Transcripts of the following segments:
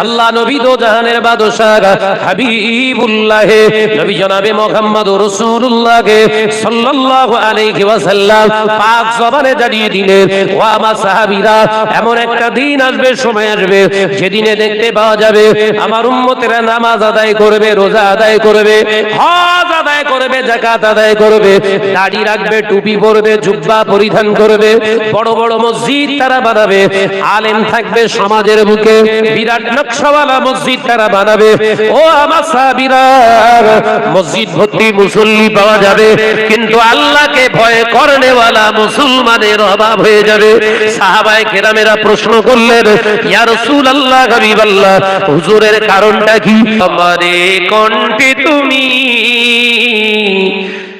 আল্লাহ নবী দো জাহানের বাদশাহ হাবিবুল্লাহ নবী জনাবে মুহাম্মদুর রাসূলুল্লাহ সাল্লাল্লাহু আলাইহি ওয়াসাল্লাম পাক জবানে জানিয়ে দিলেন, ও আমার সাহাবীরা, এমন একটা দিন আসবে, সময় আসবে, যেদিনে দেখতে পাওয়া যাবে আমার উম্মতেরা নামাজ আদায় করবে, রোজা আদায় করবে, হজ আদায় করবে, যাকাত আদায় করবে, দাড়ি রাখবে, টুপি পরবে, জুব্বা পরিধান করবে, বড় বড় মসজিদ তারা বানাবে, আলেম থাকবে সমাজের বুকে, বিরাট নকশাওয়ালা মসজিদ তারা বানাবে। ও আমার সাহাবীরা, মসজিদ ভর্তি মুসল্লি পাওয়া যাবে, কিন্তু আল্লাহকে ভয় করেওয়ালা মুসলমানের অভাব হয়ে যাবে। সাহাবায়ে কেরামেরা প্রশ্ন করলেন, ইয়া রাসূলুল্লাহ, হাবিবাল্লাহ, হুজুরের কারণটা কি? আমারে কণ্ঠে তুমি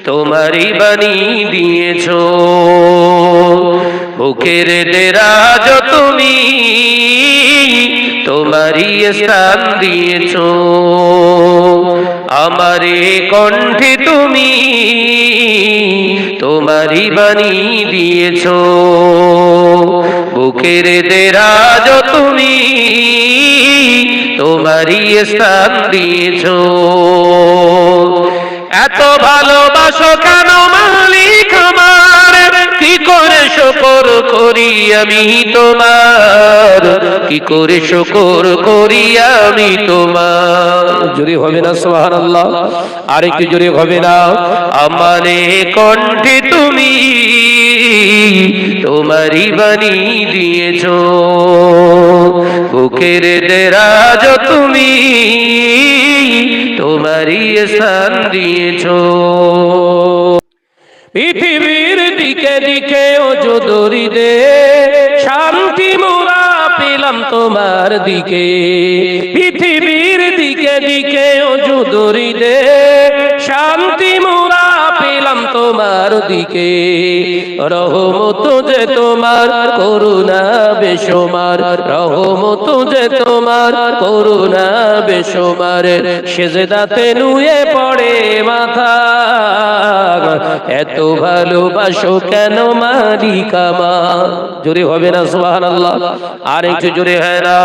তোমারই বাণী দিয়েছো, বুকের দেরাজ তুমি তোমারই স্থান দিয়েছো, আমারে কণ্ঠে তুমি তোমারই বাণী দিয়েছো, বুকের দেরাজ তুমি তোমারই স্থান দিয়েছো। এত ভালোবাসো কেন মালিক আমার, কি করে শুকর করি আমি তোমার, কি করে শুকর করি আমি তোমার। জোরে হবে না সুবহানাল্লাহ? আর একটু জোরে হবে না? আমারে কণ্ঠে তুমি তোমারই বাণী দিয়েছো, বুকের দেরাজ তুমি তোমারই স্থান দিয়েছো। পৃথিবীর দিকে দিকে ও যদুরি দে, শান্তি মোরা পেলাম তোমার দিকে, পৃথিবীর দিকে দিকে ও যদুরি দে, শান্তি মোরা পেলাম তোমার দিকে, রহমত যে তোমার, করুণা বেশুমার, রহমত যে তোমার, করুণা বেশুমার, সেজদাতে নুয়ে পড়ে মাথা, এত ভালোবাসো কেন মালিক আমার। জোরে হবে না সুবহানাল্লাহ? আর একটু জোরে হয় না?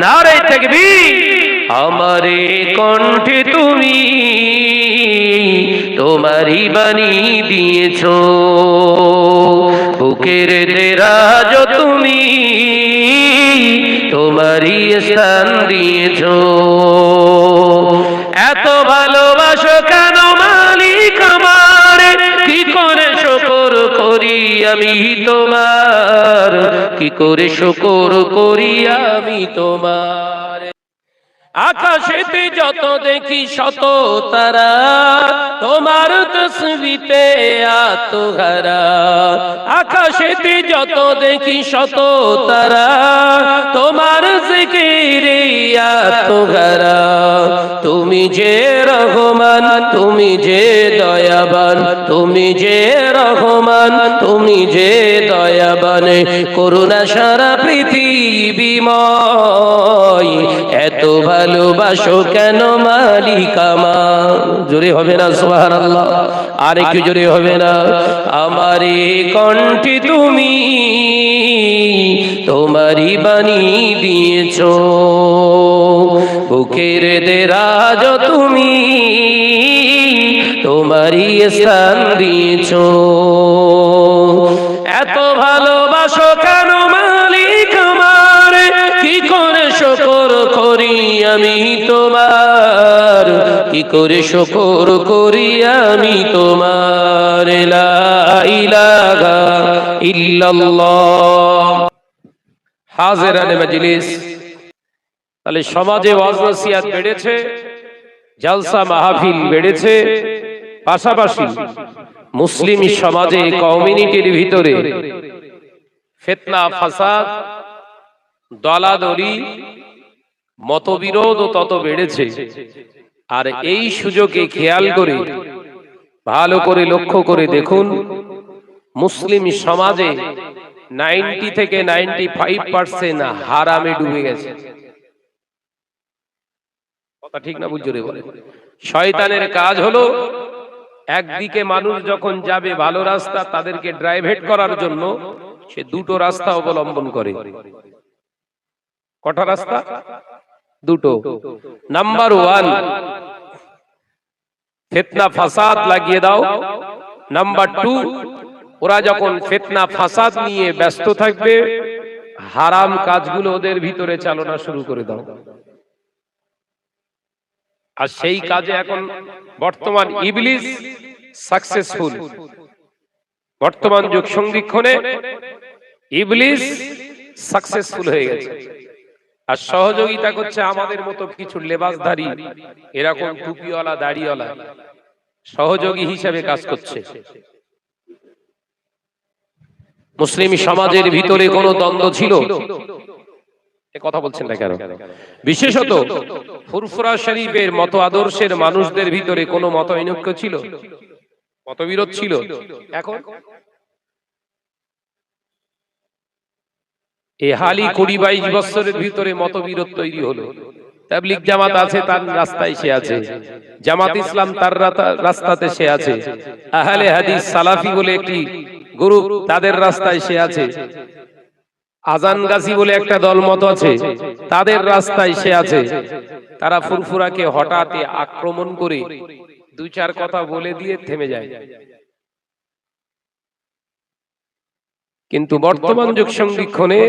নারে তাকবীর। আমারে কণ্ঠে তুমি তোমারই বাণী দিয়েছো, বুকের দেরাজ তুমি তোমারই স্থান দিয়েছো, এত ভালোবাসো কেন মালিক আমার, কি করে শুকর করি আমি তোমার, কি করে শুকর করি আমি তোমার। আকাশেতে যত দেখি শত তারা, তোমার তসবিতে আত্মহারা, আকাশেতে যত দেখি শত তারা, তোমার জিকিরে আত্মহারা, তুমি যে রহমান, তুমি যে দয়াবান, তুমি যে রহমান, তুমি যে দয়াবান, করুণা সারা পৃথিবীময়, এত ভালোবাসো কেন মালিক আমার। জোরে হবে না সুবহানাল্লাহ? আর একটু জোরে হবে না? আমারে কণ্ঠে তুমি তোমারই বাণী দিয়েছো, বুকের দেরাজ তুমি তোমারই স্থান দিয়েছো, এত ভালোবাসো কেন মালিক আমার, কি করে শুকর করি আমি তোমার, কি করে শুকর করি আমি তোমার। লা ইলাহা ইল্লাল্লাহ। হাজিরানে মজলিস, তাহলে সমাজে ওয়াজ নসিহত বেড়েছে, জলসা মাহফিল বেড়েছে, পাশাপাশি মুসলিম সমাজে কমিউনিটির ভিতরে ফিতনা ফাসাদ, দলাদলি, মতবিরোধ তত বেড়েছে। আর এই সুযোগে খেয়াল করে ভালো করে লক্ষ্য করে দেখুন, মুসলিম সমাজে 90 থেকে 95% হারামে ডুবে গেছে। কথা ঠিক না বুঝে বলে? শয়তানের কাজ হলো, একদিকে মানুষ যখন যাবে ভালো রাস্তা, তাদেরকে ড্রাইভেট করার জন্য সে দুটো রাস্তা অবলম্বন করে। কটা রাস্তা? দুটো। নাম্বার 1, ফিতনা ফাসাদ লাগিয়ে দাও। নাম্বার 2, ওরা যখন ফিতনা ফাসাদ নিয়ে ব্যস্ত থাকবে, হারাম কাজগুলো ওদের ভিতরে চালনা শুরু করে দাও। আর সেই কাজে এখন বর্তমান ইবলিস সাকসেসফুল। বর্তমান যুগ সন্ধিক্ষণে ইবলিস সাকসেসফুল হয়ে গেছে। আর সহযোগিতা করছে আমাদের মতো কিছু লেবাসধারী, এরকম টুপিওয়ালা দাড়িওয়ালা সহযোগী হিসেবে কাজ করছে। মুসলিম সমাজের ভিতরে কোনো দ্বন্দ্ব ছিল? কথা বলছেন না কেন? বিশেষত ফুরফুরা শরীফের মত আদর্শের মানুষদের ভিতরে কোনো মতৈক্য ছিল? মতবিরোধ ছিল? এখন এই হালি 20-22 বছরের ভিতরে মতবিরোধ তৈরি হলো। তাবলীগ জামাত আছে, তার রাস্তায় সে আছে। জামাত ইসলাম তার রাস্তাতে সে আছে। আহলে হাদিস সালাফি বলে একটি গ্রুপ, তাদের রাস্তায় সে আছে। আজান গাজী বলে একটা দলমত আছে, তাদের রাস্তায় সে আছে। তারা ফুরফুরাকে হঠাৎ আক্রমণ করে 2-4 কথা বলে দিয়ে থেমে যায়। কিন্তু বর্তমান যুগ সন্ধিক্ষণে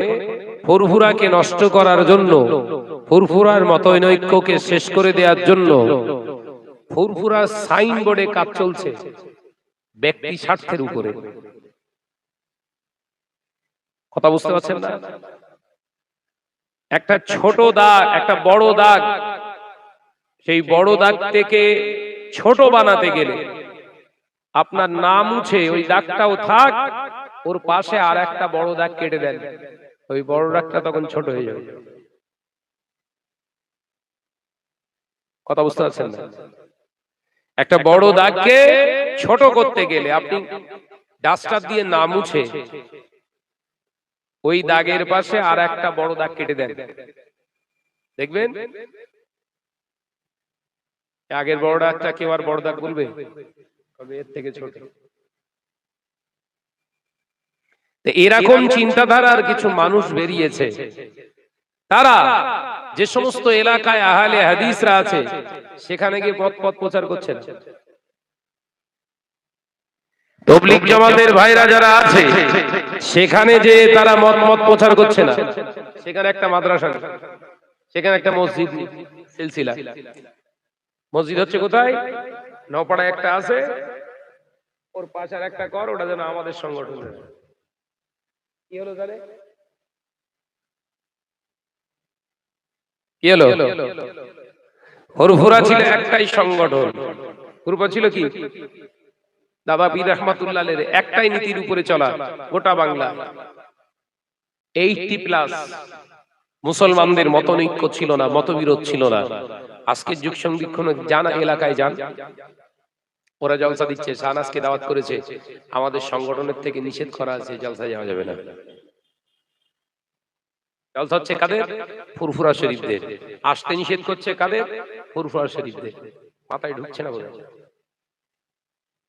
ফুরফুরাকে নষ্ট করার জন্য, ফুরফুরার মতৈক্যকে শেষ করে দেওয়ার জন্য ফুরফুরার সাইনবোর্ডে কাজ চলছে ব্যক্তি স্বার্থের উপরে। কথা বুঝতে পারছেন না? একটা ছোট দাগ, একটা বড় দাগ, সেই বড় দাগ থেকে ছোট বানাতে গেলে আপনার নাম মুছে ওই দাগটাও থাক, ওর পাশে আর একটা বড় দাগ কেটে দেন, ওই বড় দাগটা তখন ছোট হয়ে যাবে। কথা বুঝতে পারছেন না? একটা বড় দাগকে ছোট করতে গেলে আপনি ডাস্টার দিয়ে না মুছে ওই দাগের পাশে আর একটা বড় দাগ কেটে দেন, দেখবেন আগের বড় দাগটা কেউ আর বড় দাগ বলবে? এর থেকে ছোট। এরকম চিন্তাধারার কিছু মানুষ বেরিয়েছে। তারা যে সমস্ত এলাকায় আহলে হাদিসরা আছে সেখানে গিয়ে পথ প্রচার করছেন। তাবলীগ জামাতের ভাইরা যারা আছে সেখানে যে তারা মত প্রচার করছে না, সেখানে একটা মাদ্রাসা, সেখানে একটা মসজিদ সিলসিলা। মসজিদ হচ্ছে কোথায়? নওপাড়ায় একটা আছে, ওর পাশে আর একটা কর, ওটা যেন আমাদের সংগঠন। কি হলো জানে? কি হলো? ফুরফুরা ছিল একটাই সংগঠন। ফুরফুরা ছিল কি? দাদা পীর রহমাতুল্লাহের একটাই নীতির উপরে চলা গোটা বাংলা। 80+ মুসলমানদের মতৈক্য ছিল না, মতবিরোধ ছিল না। আজকের যুগ সন্ধিক্ষণে জানা এলাকায় যান, ওরা জলসা দিচ্ছে, শাহনাজকে দাওয়াত করেছে, আমাদের সংগঠনের থেকে নিষেধ করা আছে, জলসায় যাওয়া যাবে না। জলসা হচ্ছে কাদের? ফুরফুরা শরীফদের। আসতে নিষেধ করছে কাদের? ফুরফুরা শরীফদের। মাথায় ঢুকছে না বোধহয়।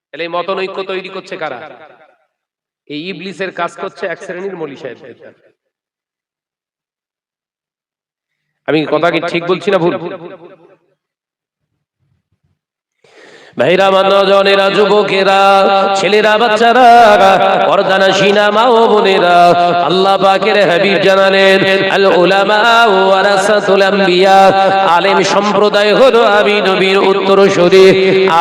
তাহলে এই মতৈক্য তৈরি করছে কারা? এই ইবলিসের কাজ করছে এক শ্রেণীর মৌলী সাহেবদের। আমি কথা কি ঠিক বলছি না ভুল? ভাইরা, নওজওয়ানেরা, যুবকেরা, ছেলেরা, বাচ্চারা, পর্দানশীনা মা ও বোনেরা, আল্লাহ পাকের হাবিব জানালেন আল উলামা ওয়ারাসাতুল আম্বিয়া, আলেম সম্প্রদায় হলো আমি নবীর উত্তরসূরি।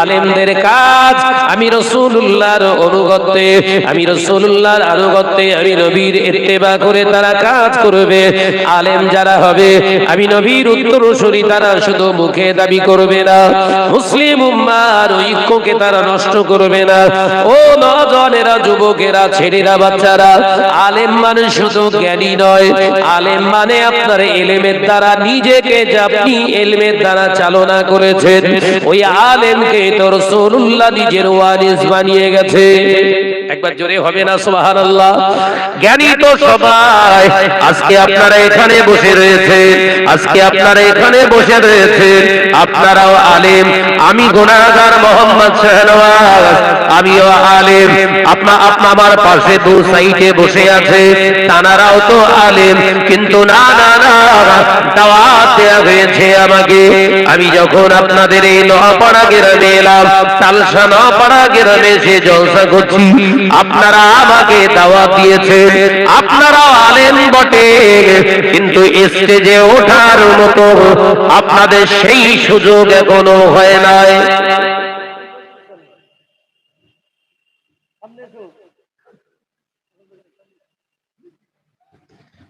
আলেমদের কাজ আমি রাসূলুল্লাহর অনুগত্যে, আমি রাসূলুল্লাহর আনুগত্যে, আমি নবীর ইত্তেবা করে তারা কাজ করবে। আলেম যারা হবে আমি নবীর উত্তরসূরি, তারা শুধু মুখে দাবি করবে না, মুসলিম উম্মাহ ঐক্যকে তারা নষ্ট করবে না। ও নওজওয়ানেরা, যুবকেরা, ছেলেরা, বাচ্চারা, আলেম মানে শুধু জ্ঞানী নয়, আলেম মানে আপনার ইলমের দ্বারা নিজেকে যে আপনি ইলমের দ্বারা চালনা করেছেন, ওই আলেমকে তো রাসূলুল্লাহ নিজের ওয়ারিস বানিয়ে গেছে। একবার জোরে হবে না সুবহানাল্লাহ? জ্ঞানী তো সবাই। আজকে আপনারা এখানে বসে রয়েছেন, আজকে আপনারা এখানে বসে রয়েছেন, আপনারাও আলেম, আমি গুনাহগার, আমার মোহাম্মদ শাহনওয়াজ, আমিও আলেম। আমার পাশে দু সাইডে বসে আছে, তানারাও তো আলেম, কিন্তু না না না, দাওয়াত দেয়া হয়েছে আমাকে। আমি যখন আপনাদের এই নোয়াপাড়া গ্রামে এলাম, তালসা নোয়াপাড়া গ্রামে এসে জলসা করছি, আপনারা আমাকে দাওয়াত দিয়েছেন। আপনারাও আলেম বটে, কিন্তু স্টেজে ওঠার মতো আপনাদের সেই সুযোগ এখনো হয় নাই।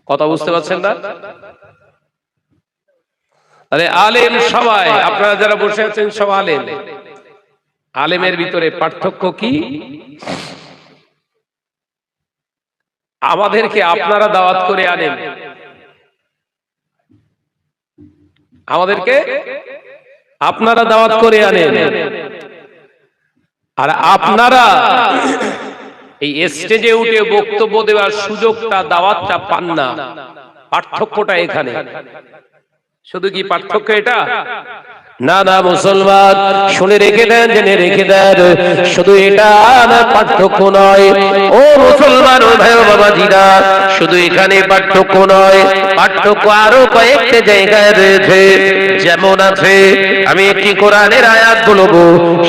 কথা বুঝতে পারছেন না? আরে আলেম সবাই, আপনারা যারা বসে আছেন সব আলেম। আলেমের ভিতরে পার্থক্য কি? আমাদেরকে আপনারা দাওয়াত করে আনেন, আমাদেরকে আপনারা দাওয়াত করে আনেন, আর আপনারা এই স্টেজে উঠে বক্তব্য দেওয়ার সুযোগটা, দাওয়াতটা পান না। পার্থক্যটা এখানে। শুধু কি পার্থক্য এটা? না না মুসলমান, শুনে রেখে দেন, জেনে রেখে দেন, শুধু এটা পার্থক্য নয়। ও মুসলমান, ও ভাই, ও বাবাজিরা, শুধু এখানে পার্থক্য নয়, পার্থক্য আরো কয়েকটা জায়গায় রয়েছে। যেমন আছে, আমি একটি কোরআনের আয়াত বলবো,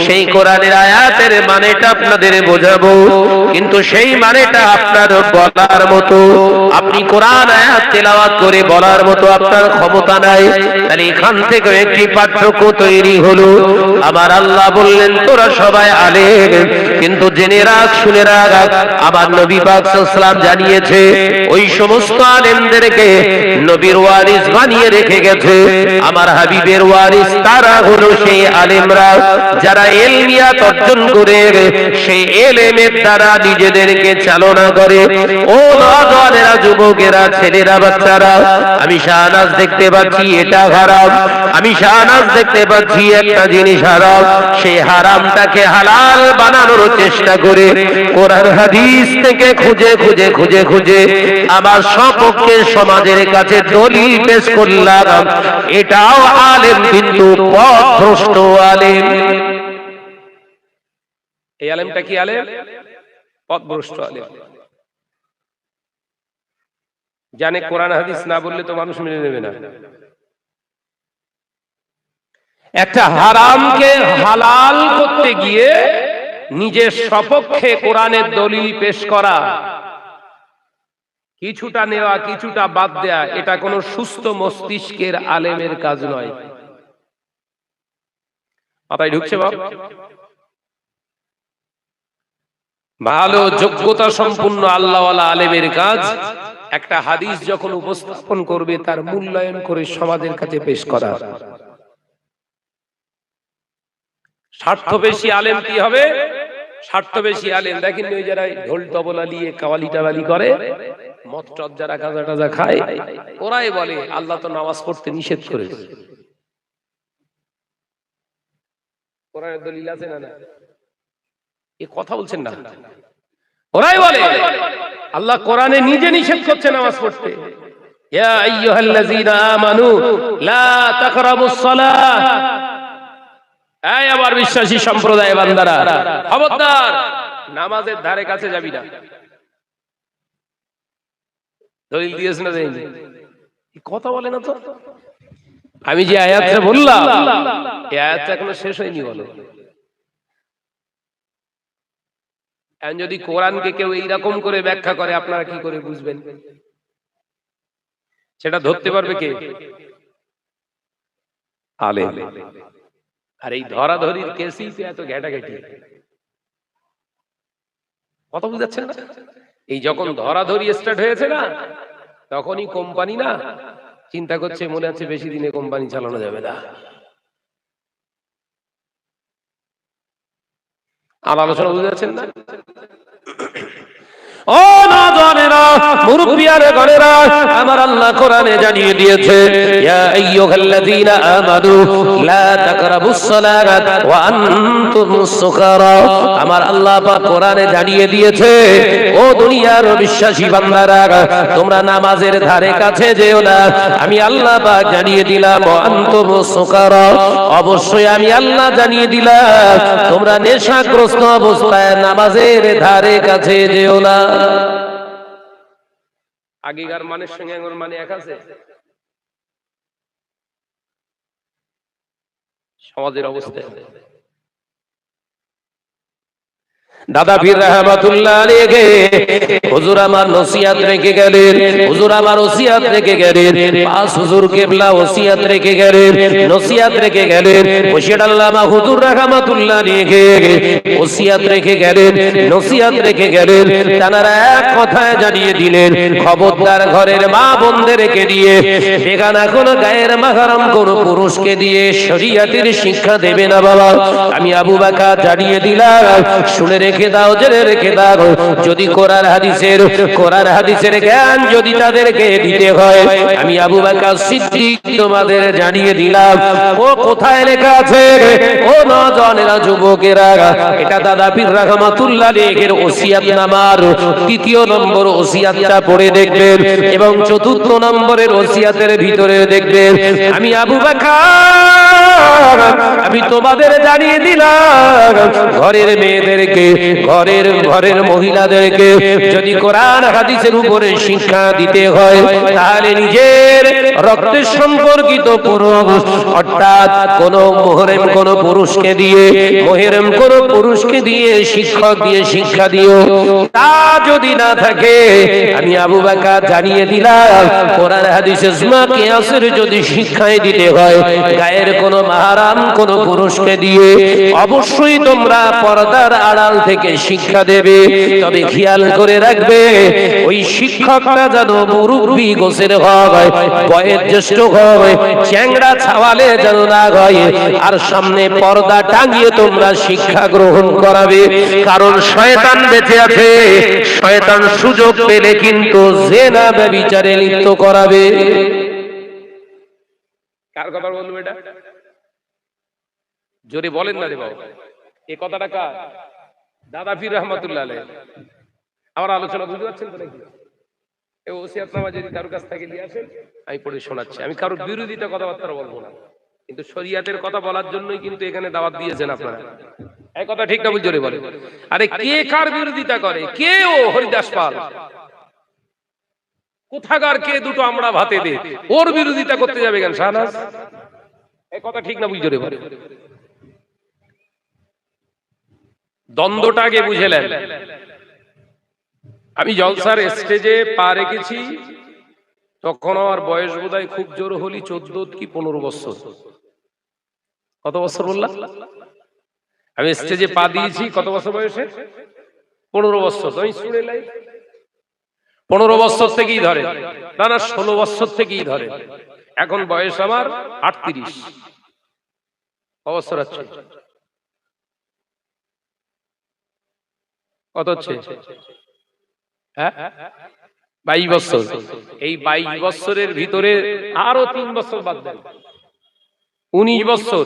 সেই কোরআনের আয়াতের মানেটা আপনাদের বোঝাবো, কিন্তু সেই মানেটা আপনার বলার মতো, আপনি কোরআন আয়াত তেলাওয়াত করে বলার মতো আপনার ক্ষমতা নাই। তাহলে এখান থেকে একটি পার্থক্য তৈরি হলো। আমার আল্লাহ বললেন তোরা সবাই আলেম, কিন্তু জেনে রাখ, শুনে রাখ, আমার নবী পাক সাল্লাল্লাহু আলাইহি ওয়াসাল্লাম জানিয়েছে ওই সমস্ত আলেমদেরকে নবীর ওয়ারিস বানিয়ে রেখে গেছে। আমার হাবিবের ওয়ারিস তারা হলো সেই আলেমরা যারা ইলমিয়াত অর্জন করে সেই ইলমের দ্বারা নিজেদেরকে চালনা করে। ও নওজওয়ানেরা, যুবকেরা, ছেলেরা, বাচ্চারা, আমি শাহনাজ দেখতে পাচ্ছি এটা হারাম, আমি শাহনাজ দেখতে পাচ্ছি একটা জিনিস হারাম, সেই হারামটাকে হালাল বানানোর চেষ্টা করে কোরআন হাদিস থেকে খুঁজে খুঁজে খুঁজে খুঁজে আমার সপক্ষে সমাজের কাছে দলিল পেশ করলাম। এটাও আলেম, কিন্তু পথভ্রষ্ট আলেম। এই আলেমটা কি আলেম? পথভ্রষ্ট আলেম। জানে কোরআন হাদিস না বললে তো মানুষ মেনে নেবে না। একটা হারামকে হালাল করতে গিয়ে নিজের সপক্ষে কোরআনের দলিল পেশ করা, কিছুটা নেওয়া কিছুটা বাদ দেয়া, এটা কোনো সুস্থ মস্তিষ্কের আলেমের কাজ নয়। মাথায় ঢুকছে বাপ? ভালো যোগ্যতা সম্পন্ন আল্লাহওয়ালা আলেমের কাজ একটা হাদিস যখন উপস্থাপন করবে তার মূল্যায়ন করে সমাজের কাছে পেশ করা। স্বার্থবেশী আলেম কি হবে? স্বার্থবেশী আলেম দেখেন ওই যারা ঢোল তবলা নিয়ে কাওয়ালি টাওয়ালি করে, মদ টদ যারা গাঁজা টাজা খায়, ওরাই বলে আল্লাহ তো নামাজ পড়তে নিষেধ করেছে। কোরআনের দলিল আছে না? না, এ কথা বলছেন না। ওরাই বলে আল্লাহ কোরআনে নিজে নিষেধ করছে নামাজ পড়তে। ইয়া আইয়ুহাল্লাযীনা আমানু লা তাকরাবুস সালাহ, এই আমার বিশ্বাসী সম্প্রদায় বান্দারা, খবরদার নামাজের ধারে কাছে যাবি না। দলিল দিয়েছে না দেয়নি? কথা বলে না তো। আমি যে আয়াতটা বললাম, এই আয়াতটা এখনো শেষ হয়নি। বলো, যদি কোরআনকে কেউ এইরকম করে ব্যাখ্যা করে আপনারা কি করে বুঝবেন? সেটা ধরতে পারবে কে? আলেম। আর এই ধরাধরির কেসই এত ঘেটাঘেটি। কথা বুঝাচ্ছেন না? এই যখন ধরাধরি স্টার্ট হয়েছে না, তখনই কোম্পানি না চিন্তা করছে, মনে আছে বেশি দিনে কোম্পানি চালানো যাবে না। আমার আলোচনা বুঝতে পারছেন না? ও নওজওয়ানেরা, মুরব্বিয়ার গণেরা, আমার আল্লাহ কোরআনে জানিয়ে দিয়েছে, ইয়া আইয়ুহাল্লাযীনা আমানু লা তাকরাবুস সালাত ওয়া আনতুম সুকারা। আমার আল্লাহ পাক কোরআনে জানিয়ে দিয়েছে, ও দুনিয়ার বিশ্বাসী বান্দারা, তোমরা নামাজের ধারে কাছে যেও না। আমি আল্লাহ পাক জানিয়ে দিলাম, ওয়া আনতুম সুকারা, অবশ্যই আমি আল্লাহ জানিয়ে দিলাম, তোমরা নেশাগ্রস্ত অবস্থায় নামাজের ধারে কাছে যেও না। আগেকার মানের সঙ্গে এখন মানে এক আছে? সমাজের অবস্থা দাদা পীর রহমাতুল্লাহ আলাইহি হুজুর আমার নসিহত রেখে গেলেন, হুজুর আমার ওসিয়ত রেখে গেলেন, পাঁচ হুজুর কেবলা ওসিয়ত রেখে গেলেন, নসিহত রেখে গেলেন। মুর্শিদ আল্লামা হুজুর রহমাতুল্লাহ আলাইহি ওসিয়ত রেখে গেলেন, নসিহত রেখে গেলেন। তারা এক কথায় জানিয়ে দিলেন, খবরদার ঘরের মা বোনদেরকে দিয়ে, বেগানা কোন গায়ের মাহরাম কোন পুরুষকে দিয়ে শরীয়তের শিক্ষা দেবে না বাবা। আমি আবু বকর জানিয়ে দিলাম, শুনে রেখে দাও, জেনে রেখে দাও, যদি কোরআন হাদিসের জ্ঞান যদি তাদেরকে দিতে হয়, আমি আবু বকর সিদ্দিক তোমাদের জানিয়ে দিলাম, ও কোথায় লেখা আছে? ও নওজওয়ানেরা, যুবকেরা, এটা দাদা পীর রহমাতুল্লাহ আলাইহির ওসিয়ত নামার ৩য় নম্বর ওসিয়তটা পড়ে দেখবেন, এবং ৪র্থ নম্বরের ওসিয়তের ভিতরে দেখবেন, আমি আবু বকর আমি তোমাদের জানিয়ে দিলাম, ঘরের মেয়েদেরকে, ঘরের মহিলাদেরকে যদি কোরআন হাদিসের উপরে শিক্ষা দিতে হয়, তাহলে নিজের রক্তের সম্পর্কিত পুরুষ, অর্থাৎ কোন মুহররম কোন পুরুষকে দিয়ে, শিক্ষক দিয়ে শিক্ষা দিও। তা যদি না থাকে, আমি আবু বকর জানিয়ে দিলাম, কোরআন হাদিসের ইজমা কিয়াসের যদি শিক্ষাই দিতে হয়, গায়ের কোন মাহরাম কোন পুরুষকে দিয়ে অবশ্যই তোমরা পর্দার আড়াল থেকে শিক্ষা দেবে। তবে খেয়াল করে রাখবে, ওই শিক্ষকটা যেন মুরব্বি গোছের হয়, বয়োজ্যেষ্ঠ হয়, চ্যাংড়া ছাওয়ালে যেন না হয়। আর সামনে পর্দা টাঙিয়ে তোমরা শিক্ষা গ্রহণ করাবে, কারণ শয়তান বেঁচে আছে, শয়তান সুযোগ পেলে কিন্তু জিনা ব্যভিচারে লিপ্ত করাবে। কার কথা বলবো এটা? জোরে বলেন না রে বাবা, এই কথাটা কার? দাদা পীর রহমাতুল্লাহ আলাইহি। আমার আলোচনা বুঝতে পারছেন তো নাকি? এই ওসিয়তনামা যদি কারোর কাছ থেকে নিয়ে আসেন, আমি পড়ে শোনাচ্ছি। আমি কারোর বিরোধিতা কথাবার্তা বলবো না, কিন্তু শরীয়তের কথা বলার জন্যই কিন্তু এখানে দাওয়াত দিয়েছেন আপনারা। এই কথা ঠিক না? বুঝে বলে, আরে কে কার বিরোধিতা করে? কে ও হরিদাস পাল? কোথাকার কে দুটো আমরা ভাতে দে, ওর বিরোধিতা করতে যাবে কেন শাহনাজ? এই কথা ঠিক না? বুঝে বলে, দ্বন্দ্বটাকে বুঝেলেন। আমি জলসার স্টেজে পা রেখেছি, তখন আমার বয়স বোধহয় খুব জোর হলি 14 কি 15 বছর। কত বছর বললাম? আমি স্টেজে পা দিয়েছি কত বছর বয়সে? 15 বছর। তুমি শুনে লাই 15 বছর থেকেই ধরে, না 16 বছর থেকেই ধরে। এখন বয়স আমার 38। বছর আছে? কত হচ্ছে? 22 বছর। এই 22 বছরের ভিতরে আরো 3 বছর বাদ দেন, 19 বছর।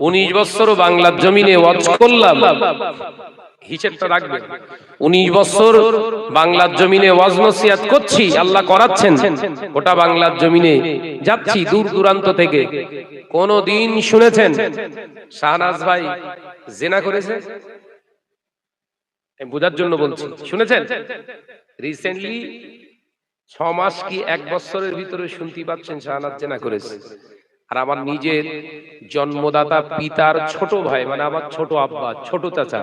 19 বছরও বাংলার জমিনে ওয়াজ করলাম, হিসেবটা রাখবেন। 19 বছর বাংলার জমিনে ওয়াজ নসিহত করছি, আল্লাহ করাচ্ছেন, ওটা বাংলার জমিনে যাচ্ছি দূর দূরান্ত থেকে। কোন দিন শুনেছেন শাহনাজ ভাই জিনা করেছে? বোঝার জন্য বলছি, শুনেছেন? রিসেন্টলি 6 মাস কি 1 বছরের ভিতরে শুনতে পাচ্ছেন শাহনাজ জিনা করেছে। আর আমার নিজের জন্মদাতা পিতার ছোট ভাই, মানে আমার ছোট আব্বা, ছোট চাচা,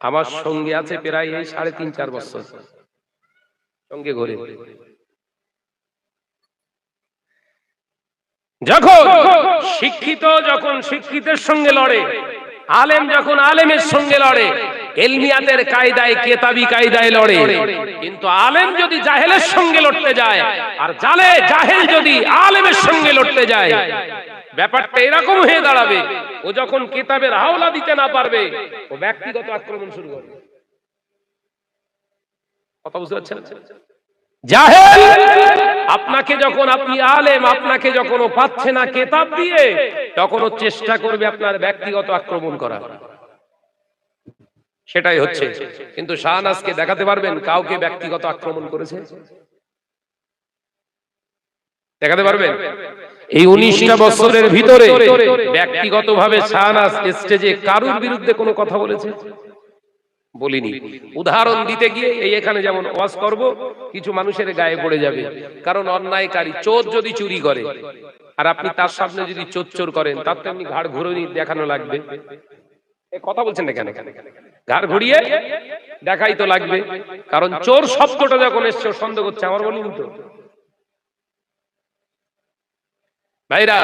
আমার সঙ্গে আছে প্রায় 3.5-4 বছর সঙ্গে ঘুরে। যখন শিক্ষিতের সঙ্গে লড়ে, আলেম যখন আলেমের সঙ্গে লড়ে, এলমিয়াতের কায়দায়, কেতাবি কায়দায় লড়ে। কিন্তু আলেম যদি জাহেলের সঙ্গে লড়তে যায়, আর জাহেল যদি আলেমের সঙ্গে লড়তে যায়, ব্যাপারটা এরকম হয়ে দাঁড়াবে, ও যখন কিতাবের হাওলা দিতে না পারবে, ও ব্যক্তিগত আক্রমণ শুরু করবে। কথা বুঝতে পারছেন? জাহেল আপনাকে যখন, আপনি আলেম, আপনাকে যখন ও পাচ্ছে না কিতাব দিয়ে, তখন ও চেষ্টা করবে আপনার ব্যক্তিগত আক্রমণ করা। সেটাই হচ্ছে। কিন্তু শাহনাজকে দেখাতে পারবেন কাউকে ব্যক্তিগত আক্রমণ করেছে? দেখাতে পারবেন? এই 19টা বছরের ভিতরে ব্যক্তিগতভাবে শাহনাজ স্টেজে কারোর বিরুদ্ধে কোনো কথা বলেছে? বলিনি। উদাহরণ দিতে গিয়ে এই এখানে যেমন ওয়াজ করব, কিছু মানুষের গায়ে পড়ে যাবে, কারণ অন্যায়কারী চোর যদি চুরি করে আর আপনি তার সামনে যদি চোর করেন, তার তো এমনি ঘাড় ঘুরিয়ে দেখানো লাগবে। কথা বলছেন না কেন? ঘাড় ঘুরিয়ে দেখাই তো লাগবে, কারণ চোর শব্দটা যখন এসছে সন্দেহ করছে। আমার বলিনি তো ভাইরা,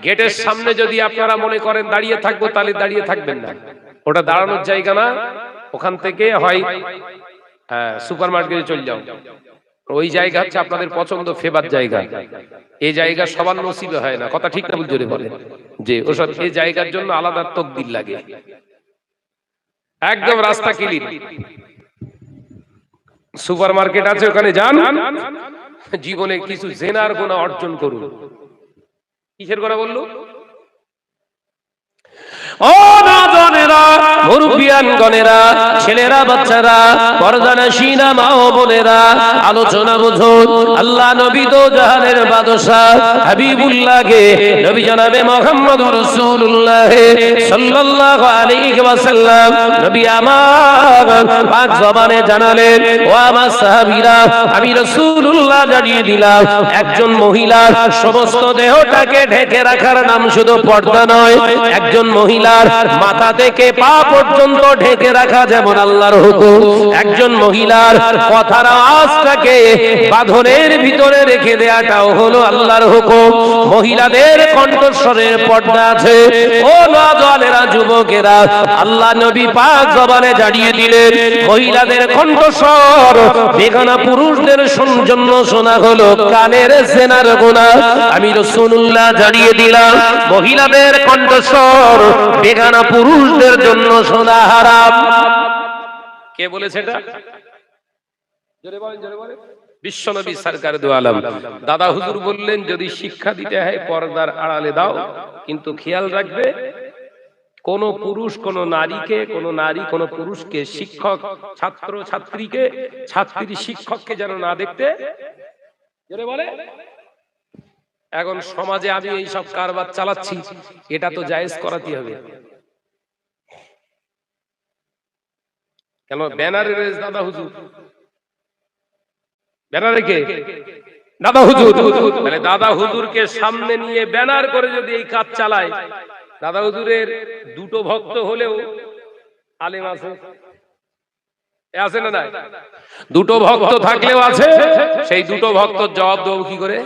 গেটের সামনে যদি আপনারা মনে করেন দাঁড়িয়ে থাকবো, তাহলে দাঁড়িয়ে থাকবেন না। ওটা দাঁড়ানোর জায়গা না, ওখান থেকে হয় সুপার মার্কেটে চলে যাও। ওই জায়গা হচ্ছে আপনাদের পছন্দ ফেভার জায়গা। এই জায়গা সবার নসিবে হয় না। কথা ঠিক না ভুল জোরে বলেন? যে ওসব এই জায়গার জন্য আলাদা তকদির লাগে। একদম রাস্তা ক্লিন, সুপার মার্কেট আছে, ওখানে যান, জীবনে কিছু জেনার গুনাহ অর্জন করুন। কিসের কথা বললো? ও নওজওয়ানেরা, মুরব্বিয়ানগণেরা, ছেলেরা, বাচ্চারা, পর্দানশীনা মা ও বোনেরা, আলোচনা বুঝুন। আল্লাহ নবী তো জাহানের বাদশা হাবিবুল্লাহকে নবী জনাবে মুহাম্মদুর রাসূলুল্লাহ সাল্লাল্লাহু আলাইহি ওয়াসাল্লাম নবী আমার পাক জবানে জানালেন, ও আমার সাহাবীরা, আমি রাসূলুল্লাহ জানিয়ে দিলাম, একজন মহিলার সমস্ত দেহটাকে ঢেকে রাখার নাম শুধু পর্দা নয়, একজন মহিলার মাথা থেকে পা পর্যন্ত ঢেকে রাখা যেমন আল্লাহর হুকুম, একজন মহিলার কথার আওয়াজটাকে বাঁধনের ভিতরে রেখে দেওয়াটাও হলো আল্লাহর হুকুম। মহিলাদের কণ্ঠস্বরের পর্দা আছে। ও নওজওয়ানেরা, যুবকেরা, আল্লাহ নবী পাক জবানে জানিয়ে দিলেন, মহিলাদের কণ্ঠস্বর বেগানা পুরুষদের জন্য শোনা হলো কানের জেনার গুনাহ। আমি রাসূলুল্লাহ জানিয়ে দিলাম, মহিলাদের কণ্ঠস্বর বেগানা পুরুষদের জন্য শোনা হারাম। কে বলেছে এটা? জোরে বলেন, জোরে বলেন। বিশ্বনবী সরকার দু আলম দাদা হুজুর বললেন, যদি শিক্ষা দিতে হয় পর্দার আড়ালে দাও, কিন্তু খেয়াল রাখবে কোন পুরুষ কোন নারীকে, কোন নারী কোন পুরুষকে, শিক্ষক ছাত্র ছাত্রীকে, ছাত্রী শিক্ষককে যেন না দেখতে। জোরে বলে। এখন সমাজে আমি এই সব কারবার চালাচ্ছি, এটা তো জায়েজ করাতে হবে। কেন? ব্যানারে রয়েছে দাদা হুজুর, ব্যানারে কে? দাদা হুজুর। তাহলে দাদা হুজুরকে সামনে নিয়ে ব্যানার করে যদি এই কাজ চালায়, দাদা হুজুরের দুটো ভক্ত হলেও আলেম আছে, আছে না? নাই? দুটো ভক্ত থাকলেও আছে। সেই দুটো ভক্ত জবাব দেবো কি করে?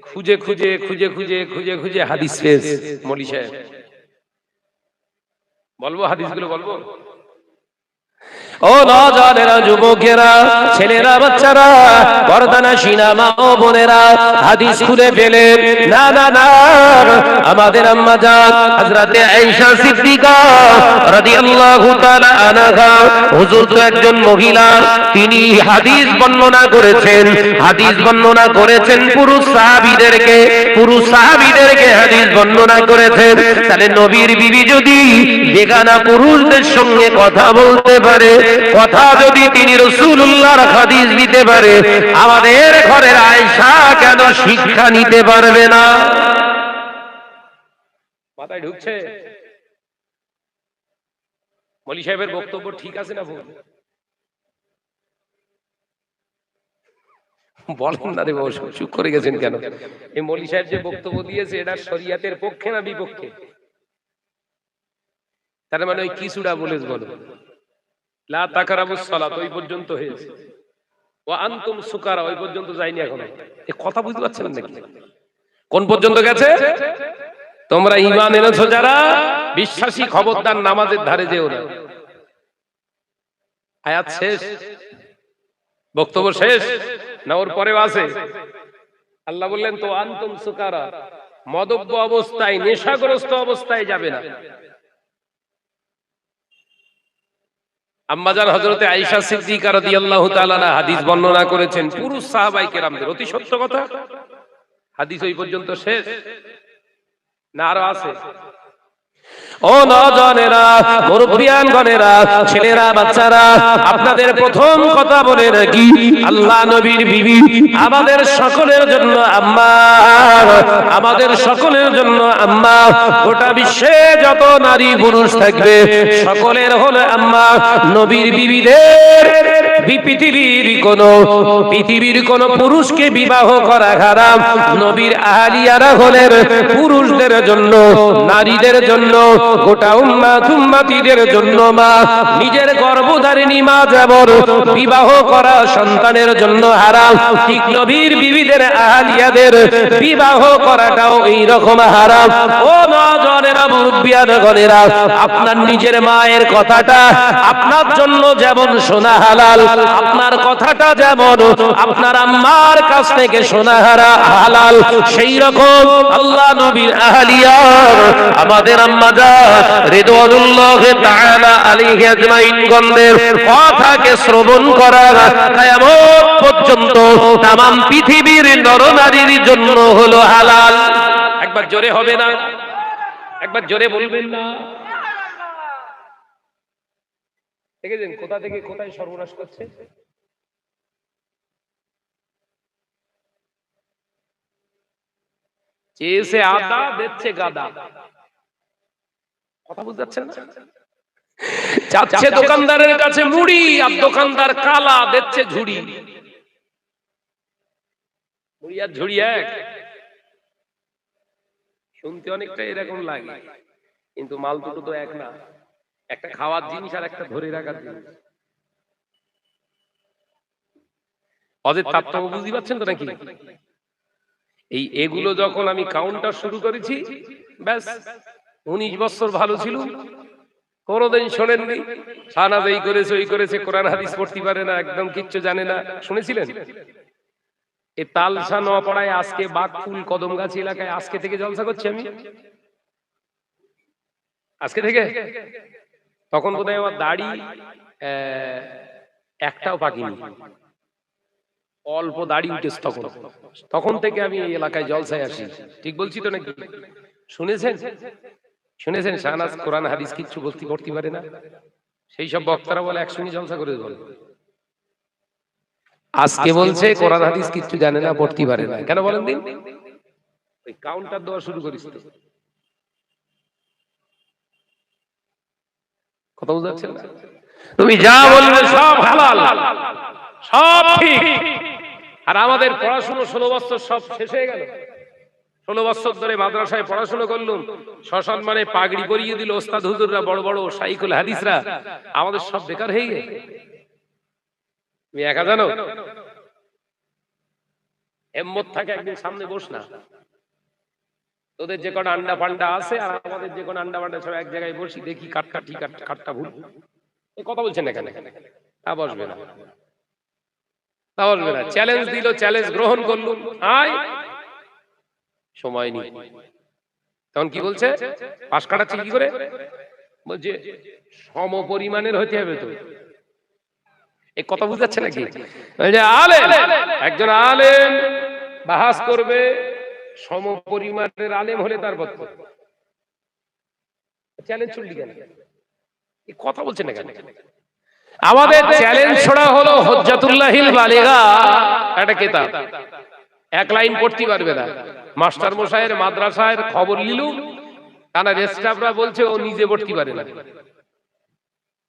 খুঁজে খুঁজে খুঁজে খুঁজে খুঁজে খুঁজে হাদিস পেশ। মৌলী সাহেব বলবো হাদিসগুলো বলবো? ও নওজওয়ানেরা, যুবকেরা, ছেলেরা, বাচ্চারা, পর্দানশীনা মা ও বোনেরা, হাদিস খুলে ফেলেন। না না না, আমাদের আম্মা জান হযরতে আয়েশা সিদ্দিকা রাদিয়াল্লাহু তাআলা আনহা, হুজুর তো একজন মহিলা, তিনি হাদিস বর্ণনা করেছেন, হাদিস বর্ণনা করেছেন পুরুষ সাহাবীদেরকে হাদিস বর্ণনা করেছেন। তাহলে নবীর বিবি যদি বেগানা পুরুষদের সঙ্গে কথা বলতে পারে, কথা যদি তিনি রাসূলুল্লাহর হাদিস দিতে পারে, আমাদের ঘরের আয়েশা কেন শিক্ষা নিতে পারবে না? মাথায় ঢুকছে? মৌলী সাহেবের বক্তব্য ঠিক আছে না ভুল? বলেন না রে বাবা, চুপ করে গেছেন কেন? এই মৌলী সাহেব যে বক্তব্য দিয়েছে, এটা শরীয়তের পক্ষে না বিপক্ষে? তার মানে ওই কিছুটা বলে বলো, লা তাকরাবুস সালাত ওই পর্যন্ত হয়েছে, ওয়া আনতুম সুকারা ওই পর্যন্ত যায়নি এখনো। এই কথা বুঝতে পারছেন নাকি? কোন পর্যন্ত গেছে? তোমরা ঈমান এনেছো যারা বিশ্বাসী, খবরদার নামাজের ধারে যেও না। আয়াত শেষ, বক্তব্য শেষ না ওর পরেও আছে? আল্লাহ বললেন তো আনতুম সুকারা, মদব্য অবস্থায়, নেশাগ্রস্ত অবস্থায় যাবে না। আম্মাজান হযরতে আয়েশা সিদ্দিকা রাদিয়াল্লাহু তাআলা আনহা হাদিস বর্ণনা করেছেন, পুরুষ সাহাবায়ে কেরামদের অতি সত্য কথা। হাদিস ওই পর্যন্ত শেষ না আরো আছে? ও নওজওয়ানেরা, মুরব্বিয়ানগণেরা, ছেলেরা, বাচ্চারা, আপনাদের প্রথম কথা বলে রাখি, আল্লাহ নবীর বিবি আমাদের সকলের জন্য আম্মা, আমাদের সকলের জন্য আম্মা। গোটা বিশ্বে যত নারী পুরুষ থাকবে সকলের হলো আম্মা। নবীর বিবিদের পৃথিবীর কোন পুরুষকে বিবাহ করা হারাম। নবীর আহলিয়ারা হলেন পুরুষদের জন্য, নারীদের জন্য, গোটা উম্মাতিদের জন্য মা। নিজের গর্ভধারিণী মা যেমন বিবাহ করা সন্তানের জন্য হারাম, ঠিক নবীর বিবিদের আহলিয়াদের বিবাহ করাটাও এই রকম হারাম। ও নওজওয়ানেরা, মুরব্বিয়ানগণেরা, আপনার নিজের মায়ের কথাটা আপনার জন্য যেমন শোনা হালাল, আপনার কথাটা যেমন আপনার আম্মার কাছ থেকে শোনা হালাল, সেই রকম আল্লাহ নবীর আহলিয়া আমাদের আম্মা রিদওয়ানুল্লাহ তাআলা আলাইহি আজমাইন গণের কথাকে শ্রবণ করা কিয়ামত পর্যন্ত तमाम পৃথিবীর নরনারীর জন্য হলো হালাল। একবার জোরে হবে না? একবার জোরে বলবেন না? দেখেছেন কোথা থেকে কোথায় সর্বনাশ করছে? চেয়েছে আদা, দিচ্ছে গাদা। কথা বুঝতে পারছেন না? যাচ্ছে দোকানদারের কাছে মুড়ি, আর দোকানদার কালা, দিচ্ছে ঝুড়ি। মুড়ি আর ঝুড়ি এক? শুনতে অনেকটা এরকম লাগে, কিন্তু মাল দুটো তো এক না। একটা খাওয়ার জিনিস আর একটা ধরে রাখার জিনিস। অজের তাত্ত্ব বুঝতে পারছেন তো নাকি? এগুলো যখন আমি কাউন্টার শুরু করেছি, ব্যাস 19 বছর ভালো ছিল, কোনদিন শোনেননি শাহনাজ এই করেছে ওই করেছে, কোরআন হাদিস পড়তে পারে না, একদম কিচ্ছু জানে না। শুনেছিলেন? এই তালসা নোয়াপাড়ায় আজকে বাগফুল কদমগাছি এলাকায় আজকে থেকে জলসা করছি আমি, আজকে থেকে। তখন বোধহয় আমার দাড়ি একটাও পাকিনি, অল্প দাড়ি উঠেছে তখন। তখন থেকে আমি এই এলাকায় জলসায় আসি। ঠিক বলছি তো নাকি? শুনেছেন? শুনেছেন শাহনাজ কোরআন হাদিস কিচ্ছু পড়তে পারে না? সেই সব বক্তারা বলে একসঙ্গে জলসা করে বলে। আজকে বলছে কোরআন হাদিস কিচ্ছু জানে না, পড়তে পারে না। কেন বলেন দিন? ওই কাউন্টার দেওয়া শুরু করিস। কথা বুঝতে পারছেন না? তুমি যা বলবে সব হালাল, সব ঠিক। আর আমাদের পড়াশোনা 16 বছর সব শেষ হয়ে গেল। 16 বছর ধরে মাদ্রাসায় পড়াশোনা করলাম, শ্মশান মানে পাগড়ি পরিয়ে দিল ওস্তাদ হুজুররা, বড় বড় শাইখুল হাদিসরা। আমাদের সব বেকার হয়ে গেছে। তুমি একা জানো? হিম্মত থাকে একদিন সামনে বস না। তোদের যে কোন আন্ডা পান্ডা আছে আর আমাদের যে কোন আন্ডা পান্ডা সব এক জায়গায় বসি, দেখি কাটটা ঠিক কাটটা ভুল। এই কথা বলছেন এখানে? তা বসবে না, তা বসবে না। চ্যালেঞ্জ দিল, চ্যালেঞ্জ গ্রহণ করলুম, আয় সময় নেই। তখন কি বলছে? পাশ কাটাচ্ছে কি করে? বলছে সম পরিমাণের হতে হবে। তো এই কথা বুঝতে পারছে নাকি? একজন আলেম বাহাস করবে, সম পরিমাণের আলেম হলে তার বক্তব্য। চ্যালেঞ্জ ছুটলি কেন? এই কথা বলছে না কেন? আমাদের চ্যালেঞ্জ ছড়া হলো হুজ্জাতুল্লাহিল বালিগা, একটা কিতাব। এক লাইন পড়তে পারবে না। মাস্টার মশাইয়ের মাদ্রাসায় খবর নিলু, কারণ রেস্টাফরা বলছে ও নিজে পড়তে পারে না।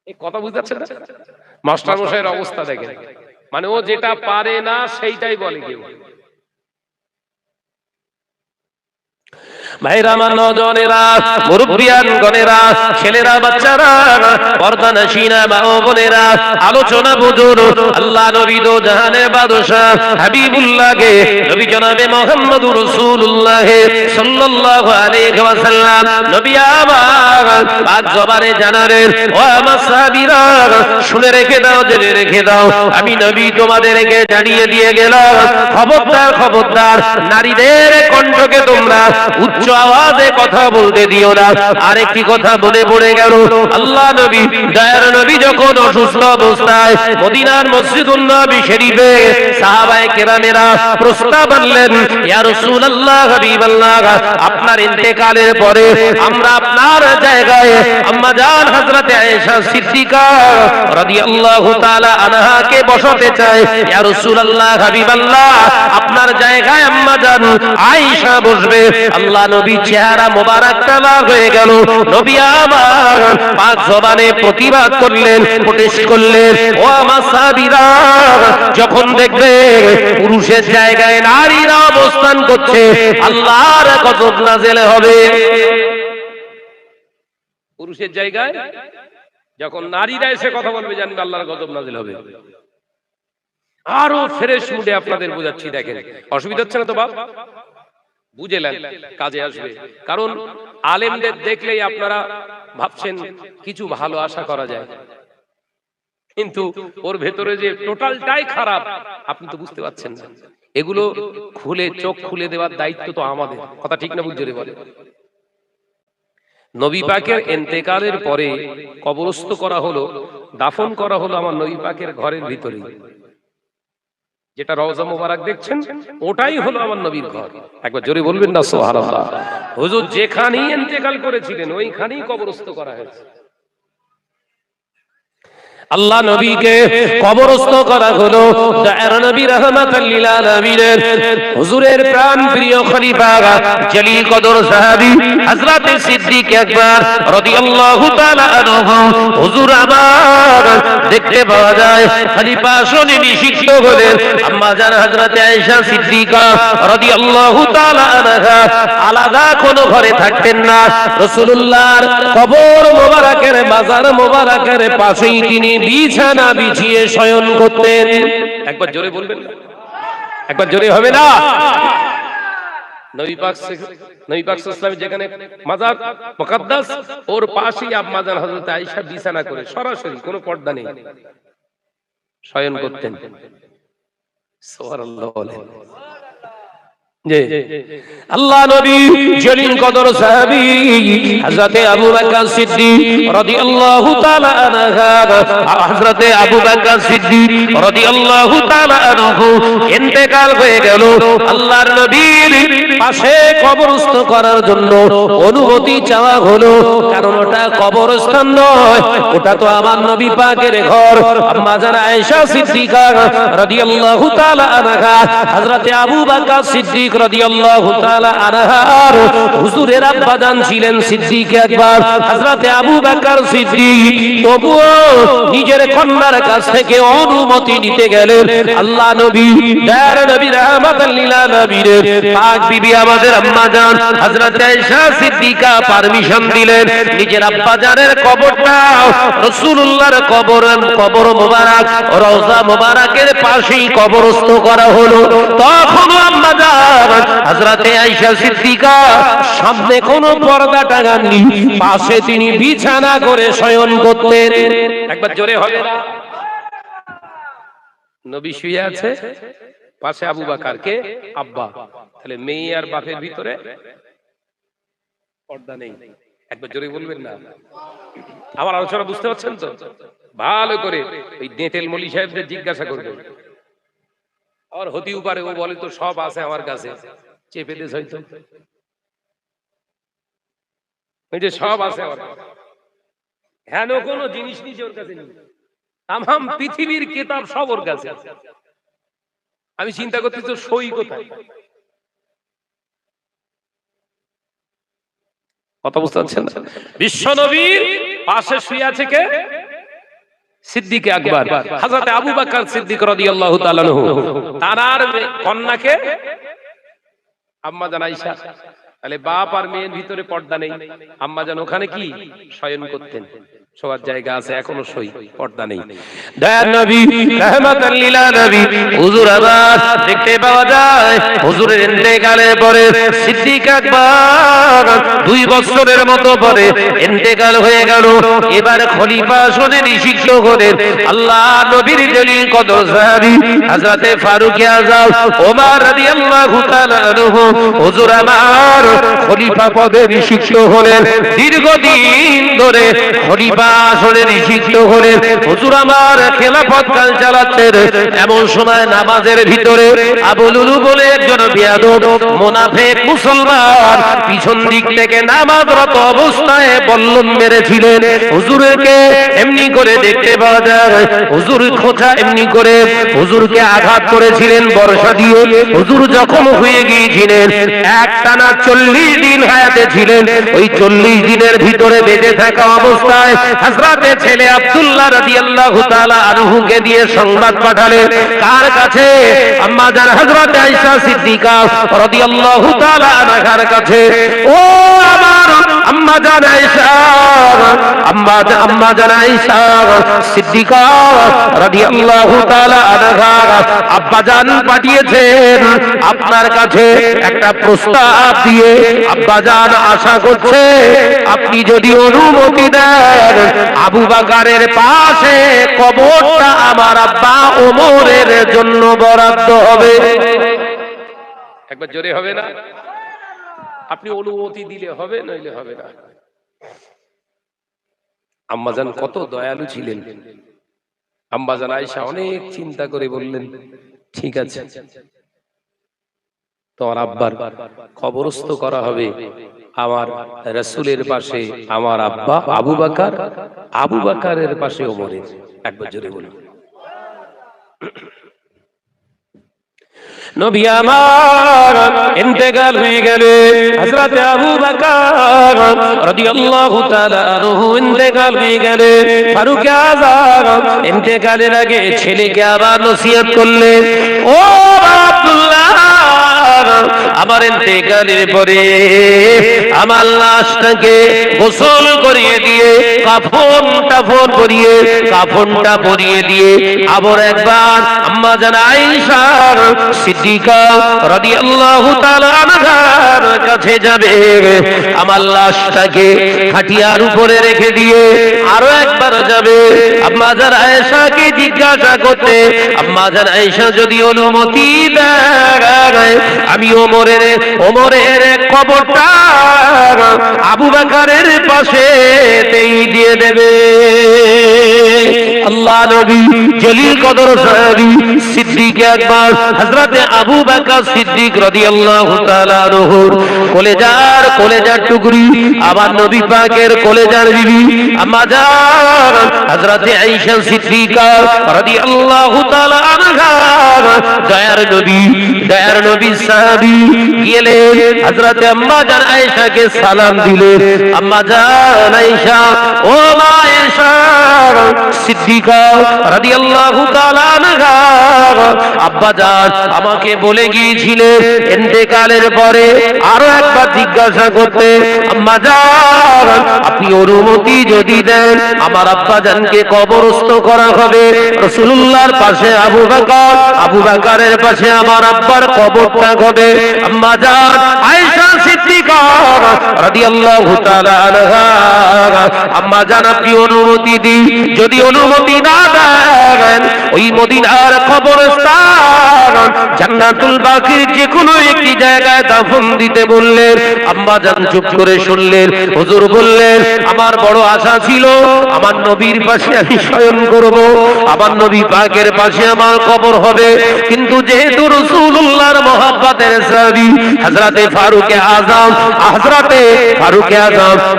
এই কথা বুঝতে পারছেন না? মাস্টার মশাইয়ের অবস্থা দেখেন, মানে ও যেটা পারে না সেইটাই বলে কেউ। ভাইরা আমার, নওজওয়ানেরা, মুরব্বিয়ানগণেরা, ছেলেরা, বাচ্চারা, পর্দানশীনা মা ও বোনেরা, আলোচনা বুঝুন। আল্লাহ নবী দো জাহানের বাদশা হাবিবুল্লাহকে, নবী জনাবে মুহাম্মদুর রাসূলুল্লাহ সাল্লাল্লাহু আলাইহি ওয়াসাল্লাম, নবী আমার পাক জবানে জানালেন, ও আমার সাহাবীরা শুনে রেখে দাও, জেনে রেখে দাও, আমি নবী তোমাদেরকে জানিয়ে দিয়ে গেলাম, খবরদার খবরদার, নারীদের কণ্ঠকে তোমরা না, উচ্চ আওয়াজে কথা বলতে দিও না। আরেকটি কথা বলে পড়ে গেল, আল্লাহ নবী দয়ার নবী যখন অসুস্থ অবস্থায় মদিনার মসজিদুন নববী শরীফে সাহাবায়ে কেরামেরা প্রস্তাব আনলেন, ইয়া রাসূলুল্লাহ হাবিবাল্লাহ, আপনার ইন্তেকালের পরে আমরা আপনার জায়গায় আম্মা জান হযরতে আয়েশা সিদ্দিকা রাদিয়াল্লাহু তাআলা আনহাকে বসাতে চাই। ইয়া রাসূলুল্লাহ হাবিবাল্লাহ, আপনার জায়গায় আম্মা জান আয়েশা বসবে। আল্লাহ নবী চেহারা মোবারক কালা হয়ে গেল। নবী আমার পাক জবানে প্রতিবাদ করলেন, প্রোটেস্ট করলেন, ও আমার সাহাবীরা, যখন দেখবে পুরুষের জায়গায় নারীরা অবস্থান করছে আল্লাহর গজব নাযিল হবে। পুরুষের জায়গায় যখন নারীরা এসে কথা বলবে জানবে আল্লাহর গজব নাযিল হবে। আরো ফ্রেশ মুডে আপনাদের বোঝাচ্ছি, দেখেন অসুবিধা হচ্ছে না তো বাপ? বুঝেলেন, কাজে আসবে। কারণ আলেমদের দেখলেই আপনারা ভাবছেন কিছু ভালো আশা করা যায়, কিন্তু ওর ভেতরে যে টোটালটাই খারাপ আপনি তো বুঝতে পারছেন না। এগুলো খুলে চোখ খুলে দেওয়ার দায়িত্ব তো আমাদের। কথা ঠিক না? বুঝতে বলে নবী পাকের ইন্তেকালের পরে কবরস্থ করা হলো, দাফন করা হলো আমার নবী পাকের ঘরের ভিতরে। যেটা রওজা মোবারক দেখছেন ওটাই হলো আমার নবীর ঘর। একবার জোরে বলবেন না সুবহানাল্লাহ। হুজুর যেখানেই ইন্তেকাল করেছিলেন ওইখানেই কবরস্থ করা হয়েছে। আল্লাহ নবীকে কবরস্থ করা হলো দয়ার নবী রাহমাতাল লিল আলামিন হুজুরের প্রাণ প্রিয় খলিফা জলিল কদর সাহাবী হযরত সিদ্দিক আকবর রাদিয়াল্লাহু তাআলা আনহু। হুজুর আমার দেখতে পাওয়া যায় খলিফা শুনে নিষিদ্ধ হলেন আম্মা জান হযরত আয়েশা সিদ্দিকা রাদিয়াল্লাহু তাআলা আনহা আলাদা কোনো ঘরে থাকতেন না। রাসূলুল্লাহর কবর মোবারকের মাজার মোবারকের পাশেই তিনি বিছানা বিছিয়ে শয়ন করতেন। একবার জোরে বলবেন না? একবার জোরে হবে না? নবী পাক সাল্লাল্লাহু আলাইহি ওয়াসাল্লাম যেখানে মাজার মুকদ্দাস ওর পাশেই আম্মা জান হযরত আয়েশা বিছানা করে সরাসরি কোনো পর্দা নেই শয়ন করতেন। সুবহানাল্লাহ বলেন। আল্লাহ নবী জলিল কদর সাহাবী হযরত আবু বকর সিদ্দিক রাদিয়াল্লাহু তাআলা আনহু, হযরত আবু বকর সিদ্দিক রাদিয়াল্লাহু তাআলা আনহু ইন্তেকাল হয়ে গেল। আল্লাহর নবীর পাশে কবরস্থ করার জন্য অনুমতি চাওয়া হলো, কারণ ওটা কবরস্থান নয়, ওটা তো আমার নবী পাকের ঘর। আম্মা জান আয়েশা সিদ্দিকা রাদিয়াল্লাহু তাআলা আনহা হযরত আবু বকর সিদ্দিক রাদিয়াল্লাহু তাআলা আনহার হুজুরের আব্বা জান ছিলেন সিদ্দিক আকবর হযরত আবু বকর সিদ্দিক। তবুও নিজের কন্যার কাছ থেকে অনুমতি নিতে গেলেন আল্লাহ নবী দয়ার নবী রাহমাতাল লিল আলামিন পাক বিবি আমাদের আম্মা জান হযরত আয়েশা সিদ্দিকা পারমিশন দিলেন নিজের আব্বা জানের কবরটা রাসূলুল্লাহর কবর মোবারক রওজা মোবারকের পাশেই কবরস্থ করা হলো। তখন আম্মা জান হযরত আয়েশা সিদ্দিকা সামনে কোনো পর্দা টাঙাননি, পাশে তিনি বিছানা করে শয়ন করতেন। একবার জোরে হবে না? নবী শুয়ে আছে, পাশে আবু বকর কে আব্বা, তাহলে মেয়ে আর বাপের ভিতরে পর্দা নেই। একবার জোরে বলবেন না? আমার আলোচনা বুঝতে পারছেন তো? ভালো করে ওই দেতেল মলি সাহেবদের জিজ্ঞাসা করবেন। আর হতেও পারে ও বলে তো সব আছে আমার কাছে, চেপে দিস হয়তো ওই যে সব আছে আমার কাছে। হ্যাঁ, কোনো জিনিস নিচে ওর কাছে নেই, তামাম পৃথিবীর কিতাব সব ওর কাছে। আমি চিন্তা করতেছি তো সই কোথায়? কথা বুঝতে পারছেন না? বিশ্ব নবীর পাশে শুয়ে আছে কে? সিদ্দিক আকবর হযরত আবু বকর সিদ্দিক রাদিয়াল্লাহু তাআলা আনহু। তার কন্যাকে আম্মা জান আয়েশা। তাহলে বাপ আর মেয়ের ভিতরে পর্দা নেই, আম্মা জান ওখানে কি শয়ন করতেন। সবার জায়গা আছে, এখনো সই পর্দা নেই। দয়ার নবী রাহমাতাল লিল আলামিন হুজুর আবার দেখতে পাওয়া যায় হুজুরের ইন্তেকালের পরে সিদ্দিক আকবর 2 বছরের মতো পরে ইন্তেকাল হয়ে গেল। এবার খলিফা আসনে নিষিদ্ধ হলেন আল্লাহ নবীর জলিল কদর সাহাবী হযরতে ফারুক আযম ওমর রাদিয়াল্লাহু তাআলা আনহু হুজুর আমার খলিফা পদে নিষিদ্ধ হলেন। দীর্ঘদিন ধরে খলিফা আসনে নিষিদ্ধ হলেন। হুজুর আমার খেলাফত কাল চালাচ্ছেন। এমন সময় নামাজের ভিতরে আবু লুলু বলে একজন বেয়াদব মুনাফিক মুসলমান পিছন দিক থেকে নামাজরত অবস্থায় বল্লম মেরেছিলেন। হুজুরকে এমনি করে দেখতে পাওয়া যায় হুজুর খোঁচা এমনি করে হুজুরকে আঘাত করেছিলেন বর্ষা দিয়ে। হুজুর জখম হয়ে গিয়েছিলেন। একটানা 40 দিন হায়াতে ছিলেন। ওই 40 দিনের ভিতরে বেঁচে থাকা অবস্থায় হযরতে ছেলে আব্দুল্লাহ রাদিয়াল্লাহু তাআলা আনহুকে দিয়ে সংবাদ পাঠালেন। কার কাছে? আম্মা জান হযরত আয়েশা সিদ্দিকা রাদিয়াল্লাহু তাআলা আনহার কাছে। ও আমার আম্মা জান আয়েশা, আম্মা জান আয়েশা সিদ্দিকা রাদিয়াল্লাহু তাআলা আনহা আব্বা জান পাঠিয়েছেন আপনার কাছে একটা প্রস্তাব দিয়ে। আব্বা জান আশা করছে আপনি যদি অনুমতি দেন আবু বকরের পাশে কবরটা আমার আব্বা ওমরের জন্য বরাদ্দ হবে। একবার জোরে হবে না? আপনি অনুমতি দিলে হবে, নইলে হবে না। আম্মাজান কত দয়ালু ছিলেন। আম্মাজান আয়েশা অনেক চিন্তা করে বললেন ঠিক আছে, তোমার আব্বার কবরস্থ করা হবে আমার রাসূলের পাশে আমার আব্বা আবু বকর, আবু বকরের পাশে ওমরের। একবার জোরে বলুন। নবী আমার ইন্তেকাল হয়ে গেলে হযরত আবু বকর রাদিয়াল্লাহু তাআলা আনহু ইন্তেকাল হয়ে গেলে ফারুক আযম ইন্তেকালের আগে ছেলেকে আবার নসিহত করলেন, ও আব্দুল্লাহ আমার ইন্তেকালের পরে আমার লাশটাকে গোসল করিয়ে দিয়ে কাফনটা পরিয়ে দিয়ে আবার একবার আম্মা জান আয়েশা সিদ্দিকা রাদিয়াল্লাহু তাআলা আনহার কাছে যাবে। আমার লাশটাকে খাটিয়ার উপরে রেখে দিয়ে আরো একবার যাবে আম্মা জান আয়েশাকে জিজ্ঞাসা করতে, আম্মা জান আয়েশা যদি অনুমতি দেয় আমি ওমরের কবরটা আবু বকরের পাশে দিয়ে দেবে। আল্লাহ নবী জলিল কদর সাহাবী সিদ্দিক আকবর হযরতে আবু বকর সিদ্দিক রাদিয়াল্লাহু তাআলা আনহুর কলেজার টুকরি আবার নবী পাকের কলেজার বিবি আম্মা জান হযরতে আয়েশা সিদ্দিকা রাদিয়াল্লাহু তাআলা আনহা দয়ার নবী সাহাবী গেলেন হযরতে আম্মা জান আয়েশাকে সালাম দিলেন। আম্মা জান আয়েশা, ও মা আয়েশা সিদ্দিকা রাদিয়াল্লাহু তাআলা আনহা আব্বা জান আমাকে বলে গিয়েছিলেন ইন্তেকালের পরে আরো একবার জিজ্ঞাসা করতে, আম্মা জান আপনি অনুমতি যদি দেন আমার আব্বা জানকে কবরস্থ করা হবে রাসূলুল্লাহর পাশে আবু বকরের পাশে আমার আব্বার কবরটা হবে। আম্মা জান আয়েশা সিদ্দিকা রাদিয়াল্লাহু তাআলা আনহা, আম্মা জান আপনি অনুমতি দিন, যদি অনুমতি না দেন ওই মদিনার কবরস্থান জান্নাতুল বাকির যে কোনো একটি জায়গায় দাফন দিতে বললেন। আম্মা জান চুপ করে শুনলেন। হুজুর বললেন আমার বড় আশা ছিল আমার নবীর পাশে আমি শয়ন করব, আমার নবী পাকের পাশে আমার কবর হবে, কিন্তু যেহেতু রাসূলুল্লাহর মহব্বতের সাহাবী হযরতে ফারুক আযম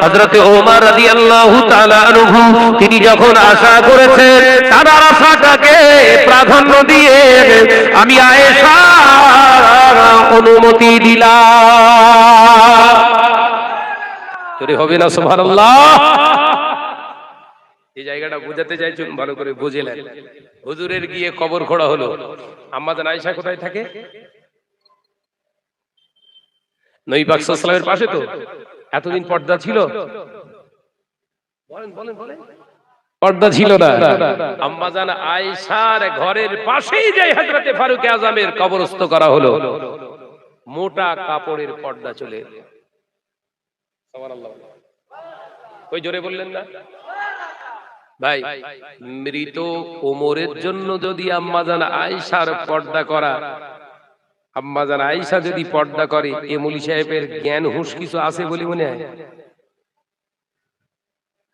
হযরতে ওমর রাদিয়াল্লাহু তাআলা আনহু তিনি যখন আশা করেছেন তার আশাটাকে প্রাধান্য দিয়ে আমি আয়েশা অনুমতি দিলাম। চুরি হবে না সুবহানাল্লাহ। এই জায়গাটা বোঝাতে চাইছেন, ভালো করে বুঝলেন। হুজুরের গিয়ে কবর খোঁড়া হলো। আম্মা জান আয়েশা কোথায় থাকে? নবী পাক সাল্লাল্লাহু আলাইহি ওয়াসাল্লামের পাশে। তো এতদিন পর্দা ছিল? বলেন পর্দা ছিল না। আম্মা জান আয়েশার ঘরের পাশেই যে হযরতে ফারুক আযমের কবরস্থ করা হলো, মোটা কাপড়ের পর্দা চলে। সুবহানাল্লাহ, ওই জোরে বললেন না ভাই? মৃত ওমরের জন্য যদি আম্মা জান আয়েশার পর্দা করা, আম্মা জান আয়েশা যদি পর্দা করে, এ মৌলী সাহেবের জ্ঞান হুঁশ কিছু আছে বলে মনে হয়?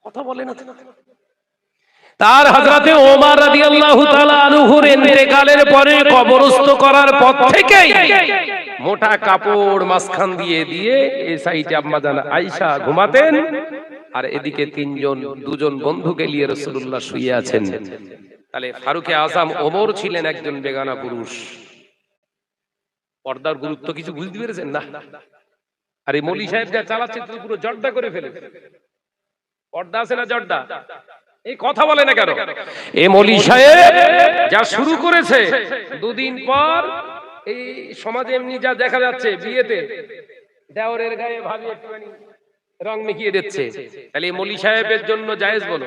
কথা বলে না। তার হযরতে ওমর রাদিয়াল্লাহু তাআলা আনহুর ইন্তেকালের পরে কবরস্থ করার পর থেকেই মোটা কাপড় মাঝখান দিয়ে দিয়ে এই সাইডে আম্মা জান আয়েশা ঘুমাতেন, আর এদিকে দুজন বন্ধুকে নিয়ে রাসূলুল্লাহ শুয়ে আছেন। তাহলে ফারুকে আযম ওমর ছিলেন একজন বেগানা পুরুষ। পর্দার গুরুত্ব কিছু বুঝতে পেরেছেন না? আর এই মৌলী সাহেব যা চালাচ্ছে পুরো জর্দা করে ফেলে। পর্দা আছে না জর্দা? এই কথা বলে না কেন? এই মৌলী সাহেব যা শুরু করেছে, দুদিন পর এই সমাজে এমনি যা দেখা যাচ্ছে, বিয়েতে দেওরের গায়ে ভাবি একটুখানি রং মিশিয়ে দিচ্ছে, তাহলে এই মৌলী সাহেবের জন্য জায়েজ বলো?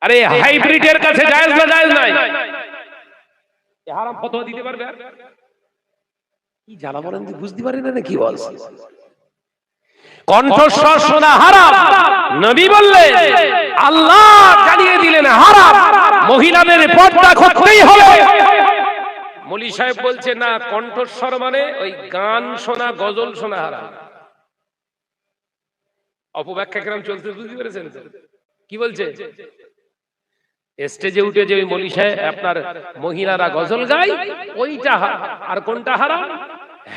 আরে হাইব্রিডের কাছে জায়েজ না জায়েজ নাই? হারাম ফতোয়া দিতে পারবে? কি জ্বালা বলেন, বুঝতে পারি না কি বলছে? কণ্ঠস্বর শোনা হারাম, নবী বললেন, আল্লাহ জানিয়ে দিলেন হারাম, মহিলাদের পর্দা করতেই হবে। মৌলী সাহেব বলছে না, কণ্ঠস্বর মানে ওই গান শোনা, গজল শোনা হারাম। অপব্যাখ্যা কেমন চলছে বুঝতে পেরেছেন? কি বলছে? স্টেজে উঠে যে ওই মৌলী সাহেব আপনার মহিলারা গজল গায়, ওইটা আর কোনটা হারাম?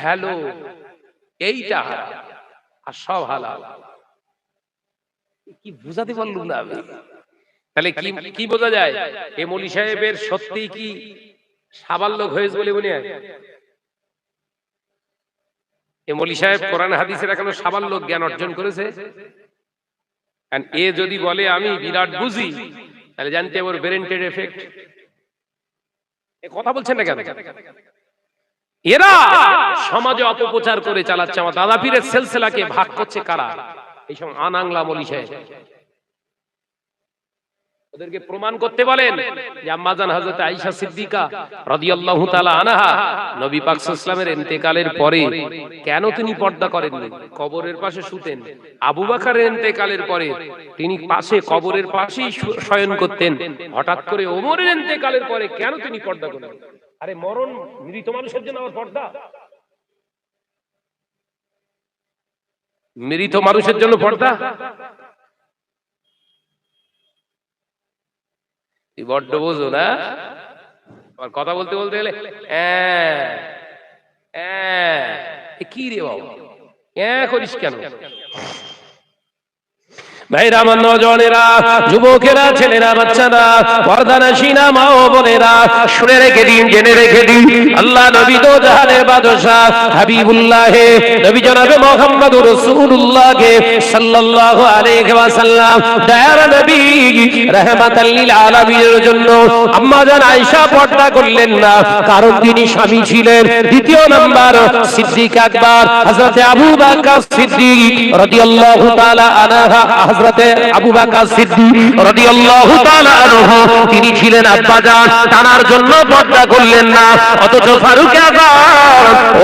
হ্যালো, এইটা হারাম, আর সব হালাল। কি বুঝাতে পারলুম না আমি? তাহলে কি বোঝা যায়? এই মৌলী সাহেবের সত্যি কি সাবাল্যক হয়েছে বলে মনে হয়? এই মৌলী সাহেব কোরআন হাদিসের এখনো সাবাল্যক জ্ঞান অর্জন করেছে। এ যদি বলে আমি বিরাট বুঝি, তাহলে জানতে ওর ব্রেন এফেক্ট। এ কথা বলছেন না কেন? এরা সমাজে অপপ্রচার করে চালাচ্ছে। আমার দাদা পীরের সিলসিলাকে ভাগ করছে কারা? এই সব আনাংলা মৌলী সাহেব। ওদেরকে প্রমাণ করতে বলেন যে আম্মা জান হযরত আয়েশা সিদ্দিকা রাদিয়াল্লাহু তাআলা আনহা নবী পাক সাল্লাল্লাহু আলাইহি ওয়াসাল্লামের ইন্তেকালের পরে কেন তিনি পর্দা করেননি? কবরের পাশে শুতেন। আবু বকরের ইন্তেকালের পরে তিনি পাশে কবরের পাশেই শয়ন করতেন। হঠাৎ করে ওমরের ইন্তেকালের পরে কেন তিনি পর্দা করলেন? আরে মরণ মৃত মানুষের জন্য আবার পর্দা? মৃত মানুষের জন্য পর্দা? বড্ড বোঝো না? আর কথা বলতে বলতে গেলে কি রে বাবা করিস কেন? ভাইরা, আমার নওজওয়ানেরা, যুবকেরা, ছেলেরা, বাচ্চারা, পর্দানশীনা মা ও বোনেরা, শুনে রেখে দিন, জেনে রেখে দিন, আল্লাহ নবী দো জাহানের বাদশা হাবিবুল্লাহ নবী জনাবে মুহাম্মদুর রাসূলুল্লাহ সাল্লাল্লাহু আলাইহি ওয়াসাল্লাম দয়ার নবী রাহমাতাল লিল আলামিনের জন্য আম্মা জান আয়েশা পর্দা করলেন না, কারণ তিনি স্বামী ছিলেন। দ্বিতীয় নাম্বার, সিদ্দিক আকবর হযরত আবু বকর সিদ্দিক রাদিয়াল্লাহু তাআলা আনহা, হযরতে আবু বকর সিদ্দিক রাদিয়াল্লাহু তাআলা আনহু, তিনি ছিলেন আব্বাজান, তানার জন্য পর্দা করলেন না। অথচ ফারুক আযম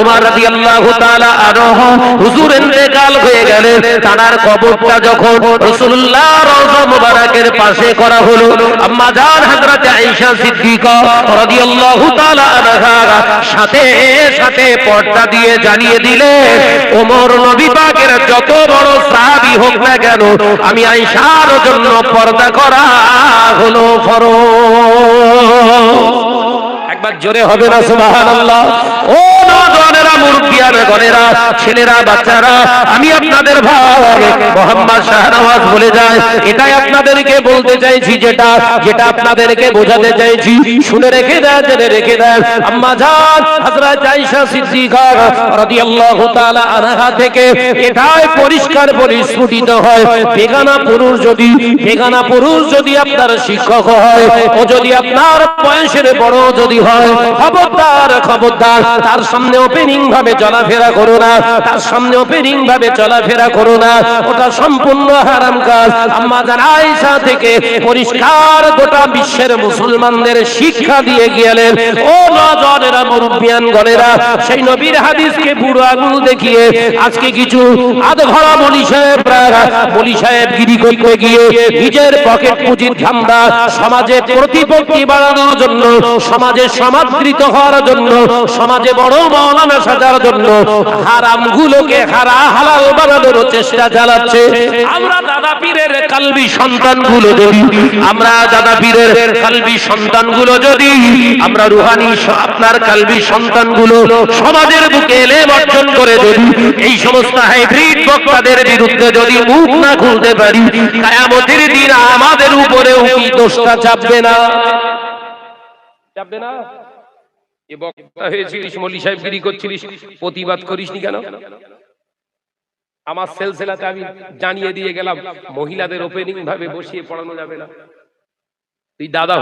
ওমর রাদিয়াল্লাহু তাআলা আনহু হুজুর ইন্তেকাল হয়ে গেলেন, তানার কবরটা যখন রাসূলুল্লাহ রওজা মুবারকের পাশে করা হলো, আম্মা জান হযরতে আয়েশা সিদ্দিকা রাদিয়াল্লাহু তাআলা আনহা সাথে সাথে পর্দা দিয়ে জানিয়ে দিলেন, ওমর নবী পাকের যত বড় সাহাবী হোক না কেন, আমি আয়েশার জন্য পর্দা করা হলো ফরজ। একবার জোরে হবে না সুবহানাল্লাহ? ও নওজওয়ানেরা, মুরব্বিয়ারা, গণেরা, ছেলেরা, বাচ্চারা, আমি আপনাদের ভাই মোহাম্মদ শাহনওয়াজ বলে যায়, এটাই আপনাদেরকে বলতে চাইছি, যেটা আপনাদেরকে বোঝাতে চাইছি। শুনে রেখে দেন, জেনে রেখে দেন, আম্মা জান হযরত আয়েশা সিদ্দিকা রাদিয়াল্লাহু তাআলা আনহা থেকে এটাই পরিষ্কার পরিস্ফুটিত হয়, বেগানা পুরুষ যদি আপনার শিক্ষক হয়, ও যদি আপনার বয়সের বড় যদি হয়, খবরদার তার সামনে ওপেনিং ভাবে চলাফেরা করো না, তার সামনে ওপেনিং ভাবে চলাফেরা করো না, ওটা সম্পূর্ণ হারাম কাজ। আম্মা জান আয়েশা থেকে পরিষ্কার গোটা বিশ্বের মুসলমানদের শিক্ষা দিয়ে গেলেন। ও নজরেরা, মুরব্বিয়ান গণেরা, সেই নবীর হাদিসকে বুড়ো আঙুল দেখিয়ে আজকে কিছু আধঘরা মলি সাহেব গিরি করতে গিয়ে নিজের পকেট পুঁজির ধান্দা, সমাজে প্রতিপত্তি বাড়ানোর জন্য, সমাজে সমাদৃত হওয়ার জন্য, সমাজে বড় মাওলানা সাজার জন্য হারামগুলোকে হালাল বানানোর চেষ্টা চালাচ্ছে। আমরা দাদা পীরের কালবি সন্তানগুলো যদি, আমরা দাদা পীরের কালবি সন্তানগুলো যদি, আমরা রুহানি আপনার কালবি সন্তানগুলো সমাজের বুকে এলেম অর্জন করে যদি এই সমস্ত হাইব্রিড বক্তাদের বিরুদ্ধে যদি মুখ না খুলতে পারি, কিয়ামতের দিন আমাদের উপরেও কি দোষটা চাপবে না? চাপবে না? এ বক্তা হয়েছিলিস, মৌলী সাহেবগিরি করছিলিস, প্রতিবাদ করিসনি কেন? আমার সিলসিলাতে আমি জানিয়ে দিয়ে গেলাম মহিলাদের ওপেনিং ভাবে বসিয়ে পড়ানো যাবে না। তুই দাদা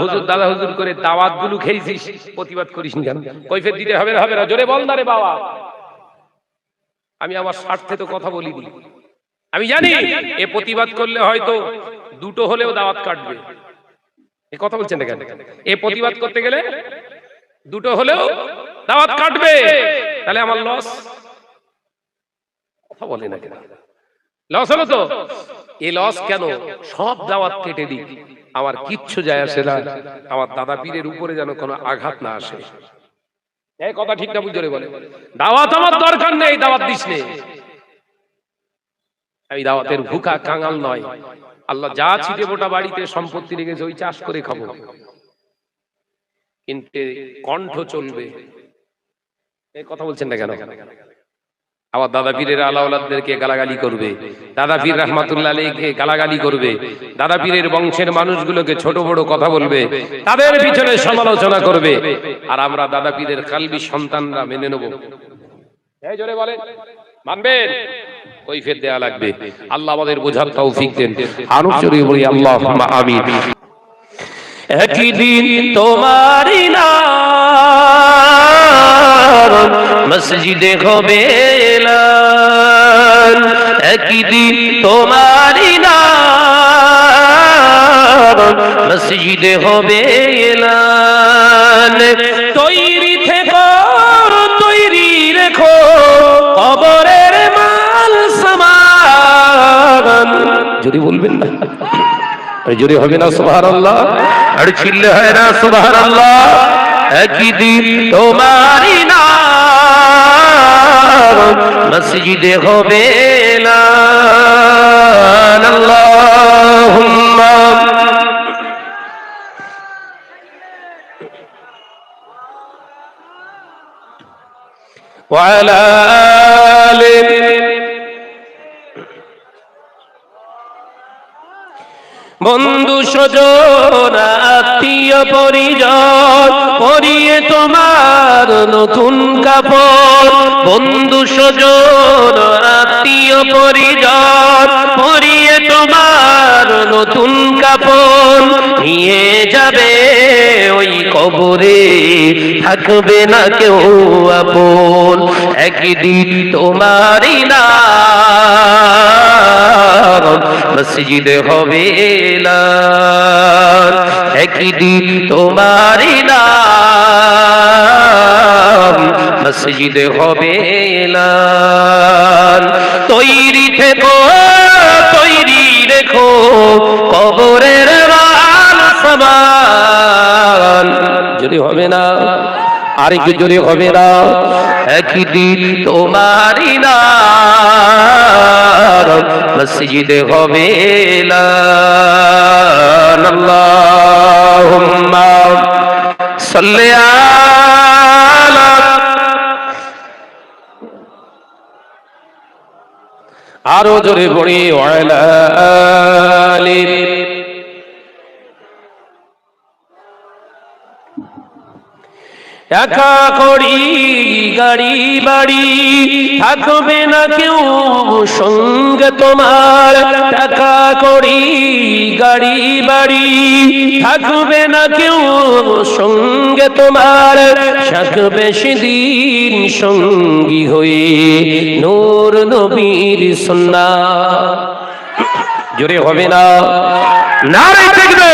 হুজুর করে দাওয়াত গুলো খেয়েছিস, প্রতিবাদ করিসনি কেন? কৈফিয়ত দিতে হবে না, হবে না, জোরে বল না রে বাবা। আমি আমার স্বার্থে তো কথা বলিনি। আমি জানি এ প্রতিবাদ করলে হয়তো দুটো হলেও দাওয়াত কাটবে। এ কথা বলছেন না কেন? এ প্রতিবাদ করতে গেলে দুটো হলেও দাওয়াত কাটবে, তাহলে আমার লস। কথা বলে না কেন? লস হলো তো। এই লস কেন? সব দাওয়াত কেটে দিই, আমার কিচ্ছু যায় আসে না, আমার দাদা পীরের উপরে যেন কোনো আঘাত না আসে। এই কথা ঠিক না বুঝে বলে, দাওয়াত আমার দরকার নেই, দাওয়াত দিস নে। আমি দাওয়াতের ভুকা কাঙাল নয়। আল্লাহ যা ছিটে মোটা বাড়িতে সম্পত্তি রেখেছে ওই চাষ করে খাবো, কিন্তু কণ্ঠ চলবে। এই কথা বলছেন না কেন? আবার দাদা পীরের আলাওলাদদেরকে গালাগালি করবে, দাদা পীর রহমাতুল্লাহ আলাইহিকে গালাগালি করবে, দাদা পীরের বংশের মানুষগুলোকে ছোট বড় কথা বলবে, তাদের পিছনে সমালোচনা করবে, আর আমরা দাদা পীরের কালবি সন্তানরা মেনে নেব? এই জোরে বলেন, মানবেন? কৈফিয়ত দেয়া লাগবে। আল্লাহ আমাদের বোঝার তৌফিক দেন। আরো জোরে বলি আল্লাহুম্মা আমিন। একদিন তোমারই নাম মসজিদে হবে এলান, একদিন তোমারই নাম মসজিদে হবে এলান। তৈরি থেকো, তৈরি রেখো কবরের মাল সামান। যদি বলবেন না জোরে হবে না সুবহানাল্লাহ? আর চিল্লে হয় না সুবহানাল্লাহ? একদিন তোমারই নাম মসজিদে হবে এলান। আল্লাহুম্মা ওয়া আলা আলিহি। বন্ধু স্বজন আত্মীয় পরিজন পরিয়ে তোমার নতুন কাপড়, বন্ধু স্বজন আত্মীয় পরিজন পরিয়ে তোমার নতুন কাপড় নিয়ে যাবে ওই কবরে, থাকবে না কেউ আপন। একদিন তোমারই নাম মসজিদে হবে এলান, একদিন তোমারই নাম মসজিদে হবে এলান। তৈরি থেকো, তৈরি রেখো কবরের মাল সামান। যদি হবে না আর একটু জোরে হবে না? একদিন তোমারই নাম মসজিদে হবে এলান। আল্লাহুম্মা সাল্লি আলা। আরো জোরে পড়ি ওয়ালা আলিহি। একা করি গাড়ি বাড়ি, থাকবে না কেউ সঙ্গে তোমার। টাকা করি গাড়ি বাড়ি, থাকবে না কেউ সঙ্গে তোমার। থাকবে সেদিন সঙ্গী হয়ে নূর নবীর সুন্নাত। জোরে হবে না? নারে দেখবে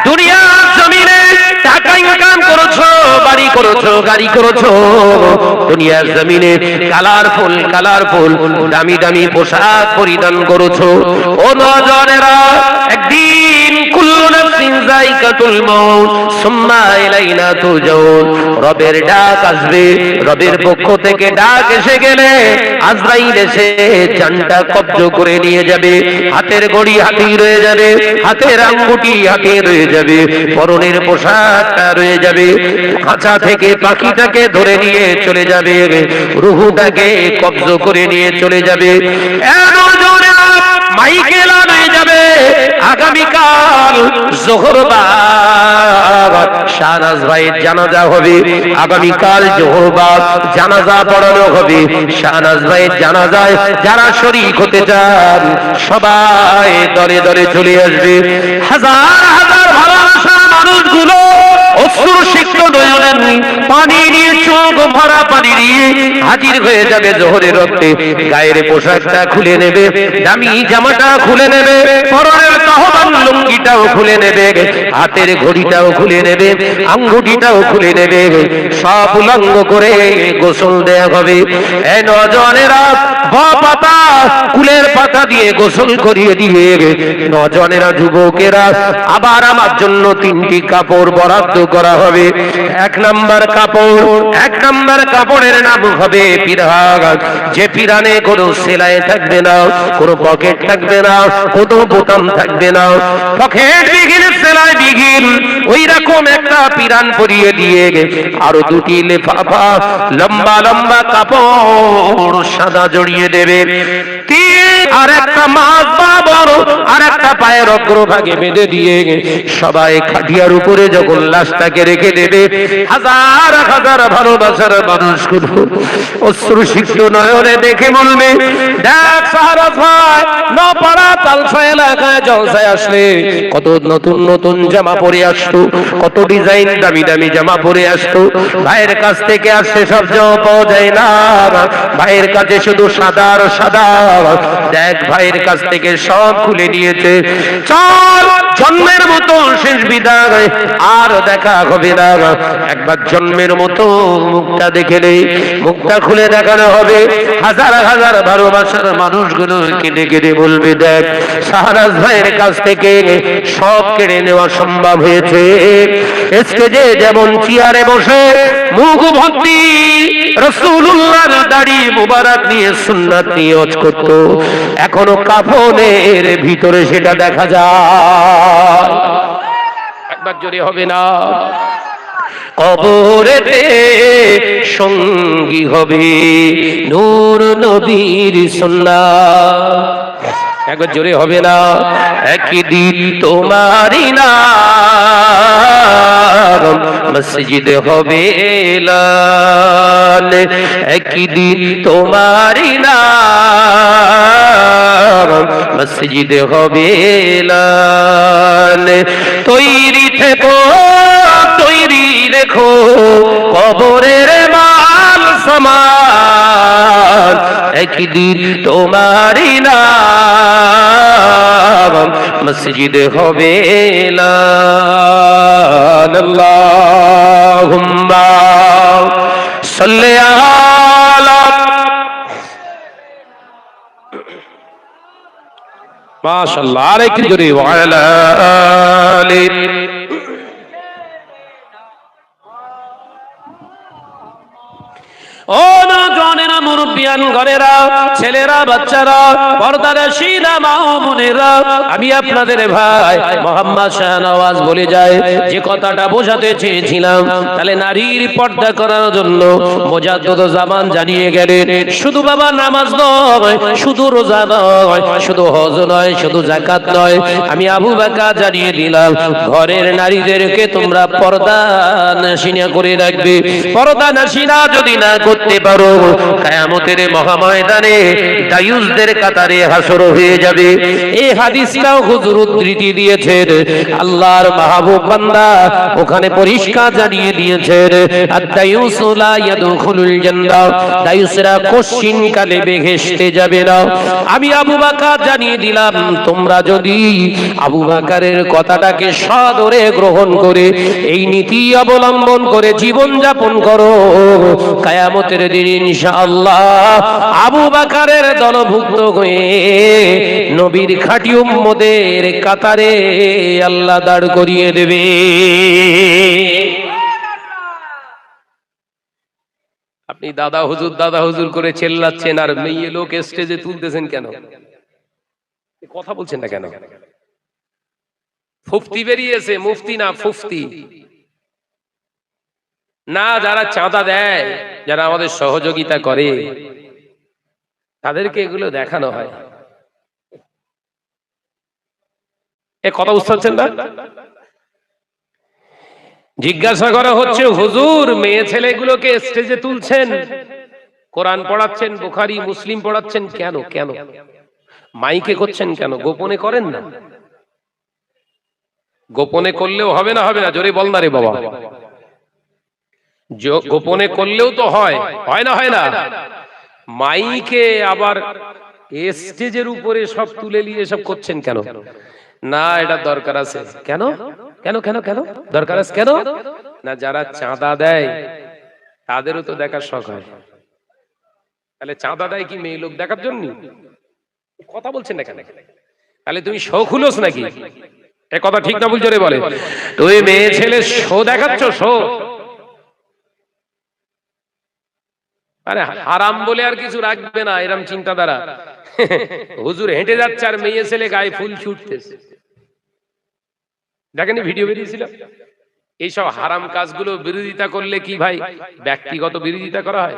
দুনিয়া জমিনে টাকা ইনকাম করেছো, বাড়ি করেছো, গাড়ি করেছো, দুনিয়ার জমিনে কালারফুল দামি দামি পোশাক পরিধান করেছো। ও নওজওয়ানেরা, একদিন কুল্লু নাফসিন যায়কাতুল মাউত সুম্মা ইলাইনা তুরজাউন। রবের ডাক আসবে, রবের পক্ষ থেকে ডাক এসে গেলে আজরাইল এসে জানটা কব্জ করে নিয়ে যাবে। হাতের ঘড়ি হাতেই রয়ে যাবে, হাতের আঙ্গুটি হাতে রয়ে যাবে, পরনের পোশাকটা রয়ে যাবে। খাঁচা থেকে পাখিটাকে ধরে নিয়ে চলে যাবে, রুহুটাকে কব্জ করে নিয়ে চলে যাবে। মাইকে লাগানো যাবে। আগামীকাল জোহর বাদ শাহনাজ ভাইয়ের জানাজা হবে। আগামীকাল জোহর বাদ জানাজা পড়ানো হবে। শাহনাজ ভাইয়ের জানাজায় যারা শরীক হতে চান সবাই দলে দলে চলে আসবে। হাজার হাজার ভালোবাসার মানুষগুলো অশ্রুসিক্ত নয়নের পানি নিয়ে, চোখ ভরা পানি নিয়ে হাজির হয়ে যাবে জোহরের রক্তে। গায়ের পোশাকটা খুলে নেবে, দামি জামাটা খুলে নেবে, পরনের তহবান লুঙ্গিটাও খুলে নেবে, হাতের ঘড়িটাও খুলে নেবে, আঙ্গুটিটাও খুলে নেবে। সব উলঙ্গ করে গোসল দেয়া হবে। এই নওজওয়ানেরা পাতা কুলের পাতা দিয়ে গোসল করিয়ে দিয়ে নওজওয়ানেরা যুবকেরা আবার আমার জন্য 3টি কাপড় বরাদ্দ করা হবে। এক নাম্বার কাপড়ের নাম হবে পিরান। যে পিরানে কোনো সেলাই থাকবে না, কোনো পকেট থাকবে না, কোনো বোতাম থাকবে না, পকেট বিঘিন সেলাই বিঘিন ওই রকম একটা পিরান পরিয়ে দিয়ে আরো 2টি লিফাফা লম্বা লম্বা কাপড় সাদা জড়িয়ে দেবে। আর একটা মাছ বা বড় আর একটা পায়ের অগ্রভাগে বেঁধে দিয়ে সবাই খাটিয়ার উপরে যখন লাশটাকে রেখে দেবে, হাজার হাজার ভালোবাসার মানুষগুলো অশ্রুসিক্ত নয়নে দেখে বলবে, দেখ সাহারাত ভাই, নপাড়া তালসা এলাকায় জলসায় আসলে কত নতুন নতুন জামা পরে আসতো, কত ডিজাইন দামি দামি জামা পরে আসতো। ভাইয়ের কাছ থেকে আর সেসব জামা পাওয়া যায় না, ভাইয়ের কাছে শুধু সাদা আর সাদা। দেখ ভাইয়ের কাছ থেকে সব খুলে নিয়েছে। চল জন্মের মতো শেষ বিদায়, আর দেখা হবে না। একবার জন্মের মতো মুখটা দেখে নেই, মুখটা খুলে দেখানো হবে। হাজার হাজার ভালোবাসার মানুষগুলো কেঁদে কেঁদে বলবে, দেখ শাহনাজ ভাইয়ের কাছ থেকে সব কেড়ে নেওয়া সম্ভব হয়েছে। স্টেজে যেমন চেয়ারে বসে মুখ ভর্তি রাসূলুল্লাহর দাড়ি মুবারক নিয়ে সুন্নাত নিয়ত করত, এখনো কাফনের ভিতরে সেটা দেখা যায়। একবার জোরে হবে না? কবরেতে সঙ্গী হবে নূর নবীর সুন্নাত। একবার জোরে হবে না? একদিন তোমারই নাম মসজিদ হবে এলান, একদিন তোমারই নাম মসজিদ হবে এলান। তৈরি থেকো, তৈরি রেখো কবরের মাল সামান, একদিন তোমারই নাম মসজিদ হবে এলান। আল্লাহুম্মা সাল্লি আলা মাশাআল্লাহ আলাইহি জোরে ওয়া আলা আলি। ও নওজওয়ানেরা, মুরব্বি মুসলিয়ান ঘরেরা, ছেলেরা, বাচ্চারা, পর্দানশীল মা ও বোনেরা, আমি আপনাদের ভাই মোহাম্মদ শাহনওয়াজ বলে যায় যে কথাটা বোঝাতে চেয়েছিলাম। তাহলে নারীর পর্দা করার জন্য মুজাদ্দিদ জামান জানিয়ে গেলেন, শুধু বাবা নামাজ নয়, শুধু রোজা নয়, শুধু হজ নয়, শুধু যাকাত নয়, আমি আবু বকর জানিয়ে দিলাম ঘরের নারীদেরকে তোমরা পর্দা নাশিনা করে রাখবে। পর্দা নাশিনা যদি না করতে পারো, কিয়ামতের মহাময়দানে দায়ুসদের কাতারে হাসর হয়ে যাবে। এই হাদিসটাও হুজুর উদ্ধৃতি দিয়েছেন, আল্লাহর মাহবুব বান্দা ওখানে পরিষ্কার জানিয়ে দিয়েছেন, আদ-দায়ুসু লা ইয়াদখুলুল জান্নাহ, দায়ুসরা কোশ্চিন কালে বেহেশতে যাবে না। আমি আবু বকর জানিয়ে দিলাম, তোমরা যদি আবু বকরের কথাটাকে সাদরে গ্রহণ করে এই নীতি অবলম্বন করে জীবন যাপন করো, কিয়ামতের দিন ইনশাআল্লাহ আবু বকরের দলভুক্ত হয়ে নবীর খাঁটি উম্মতের কাতারে আল্লাহ দাঁড় করিয়ে দেবে। আপনি দাদা হুজুর করে চেল্লাচ্ছেন আর মেয়ে লোক স্টেজে তুলতেছেন কেন? কথা বলছেন না কেন? ফুফতি বেরিয়েছে, মুফতি না ফুফতি না। যারা চাঁদা দেয়, যারা আমাদের সহযোগিতা করে, তাদেরকে এগুলো দেখানো হয়। এ কথা বুঝতে পারছেন না? জিজ্ঞাসা করা হচ্ছে, হুজুর মেয়ে ছেলেগুলোকে স্টেজে তুলছেন, কোরআন পড়াচ্ছেন, বুখারী মুসলিম পড়াচ্ছেন, কেন? কেন মাইকে করছেন কেন? গোপনে করেন না? গোপনে করলেও হবে না? হবে না? জোরে বল না রে বাবা। গোপনে করলেও তো হয়, হয় না? হয় না? মাইকে আবার স্টেজের উপরে সব তুলে নিয়ে সব করছেন কেন? না, এটা দরকার আছে। কেন কেন কেন কেন দরকার আছে কেন? না, যারা চাঁদা দেয় তাদেরও তো দেখার শখ হয়। তাহলে চাঁদা দেয় কি মেয়ে লোক দেখার জন্য? কথা বলছেন না কেন? তাহলে তুমি শখ হুলস নাকি? এ কথা ঠিক না ভুল জোরে বলে। তুমি মেয়ে ছেলে শো দেখাচ্ছ, শো? আরে হারাম বলে আর কিছু রাখবে না, এরকম চিন্তাধারা। হুজুর হেঁটে যাচ্ছে আর মেয়ে ছেলে গায়ে ফুল ছুটতেছে, দেখেনি ভিডিও বেরিয়েছিল? এইসব হারাম কাজগুলো বিরোধিতা করলে কি ভাই ব্যক্তিগত বিরোধিতা করা হয়?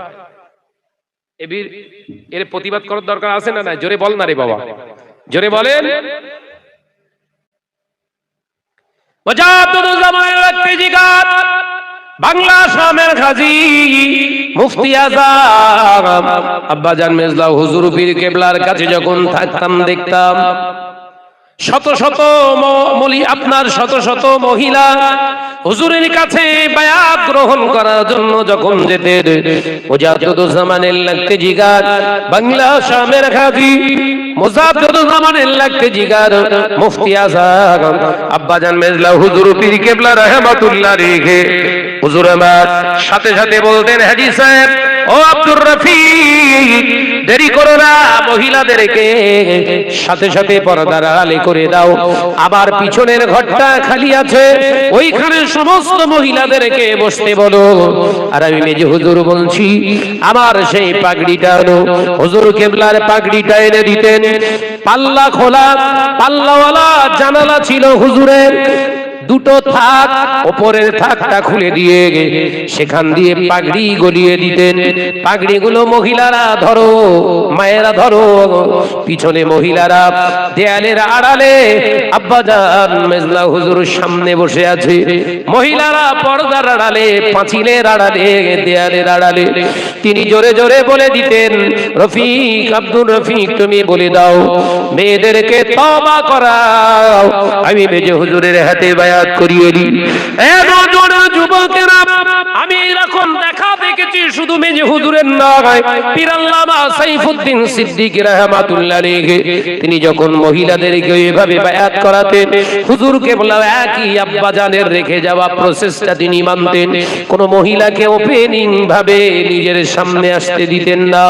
এর প্রতিবাদ করার দরকার আছে না? না, জোরে বল না রে বাবা, জোরে বলেন। বাংলা শামের গাজী মুফতি আজম আব্বাজান মেজলা হুজুর পীর কেবলার কাছে যখন থাকতাম, দেখতাম শত শত মহিলা হুজুরের কাছে বায়াত গ্রহণ করার জন্য যখন যেতেন, মুজাদ্দিদুজ্জামানের লাগতে জিগার বাংলা শামের গাজী মুজাদ্দিদুজ্জামানের লাগতে জিগার মুফতি আজম আব্বাজান মেজলা হুজুর পীর কেবলা রাহমাতুল্লাহ আলাইহি হুজুর আমার সাথে সাথে বলতেন, হাজী সাহেব, ও আব্দুর রফিক, দেরি করো না, মহিলাদেরকে সাথে সাথে পর্দার আড়ালে করে দাও। আবার পিছনের ঘরটা খালি আছে, ওইখানে সমস্ত মহিলাদেরকে বসতে বলো। আর আমি মেজে হুজুর বলছি, আমার সেই পাগড়িটা আনো। হুজুর কেবলার পাগড়িটা এনে দিতেন, পাল্লা খোলা, পাল্লাওয়ালা জানালা ছিল হুজুরের, দুটো থাক, উপরের থাকটা খুলে দিয়ে সেখান দিয়ে পাগড়ি গলিয়ে দিতেন। পাগড়িগুলো মহিলারা ধরো, মায়েরা ধরো, পিছনে মহিলারা দেয়ালের আড়ালে আব্বাজান মেজলা হুজুর সামনে বসে আছে, মহিলারা পর্দার আড়ালে, পাঁচিলের আড়ালে, দেয়ালের আড়ালে। তিনি জোরে জোরে বলে দিতেন, রফিক, আব্দুর রফিক, তুমি বলে দাও মেয়েদেরকে তওবা করাও, আমি মেজে হুজুরের হাতে বায়াত করিয়ে দিই। যুবকেরা, আমি এরকম দেখা দেখেছি, শুধু মেজে হুজুরের নয়, পীর আল্লামা সাইফুদ্দিন সিদ্দিক রাহমাতুল্লাহ আলাইহি তিনি যখন মহিলাদেরকে এভাবে বায়াত করাতেন, হুজুর কেবলা একই আব্বাজানের রেখে যাওয়া প্রসেসটা তিনি মানতেন। কোন মহিলাকে ওপেনিং ভাবে নিজের সামনে আসতে দিতেন না।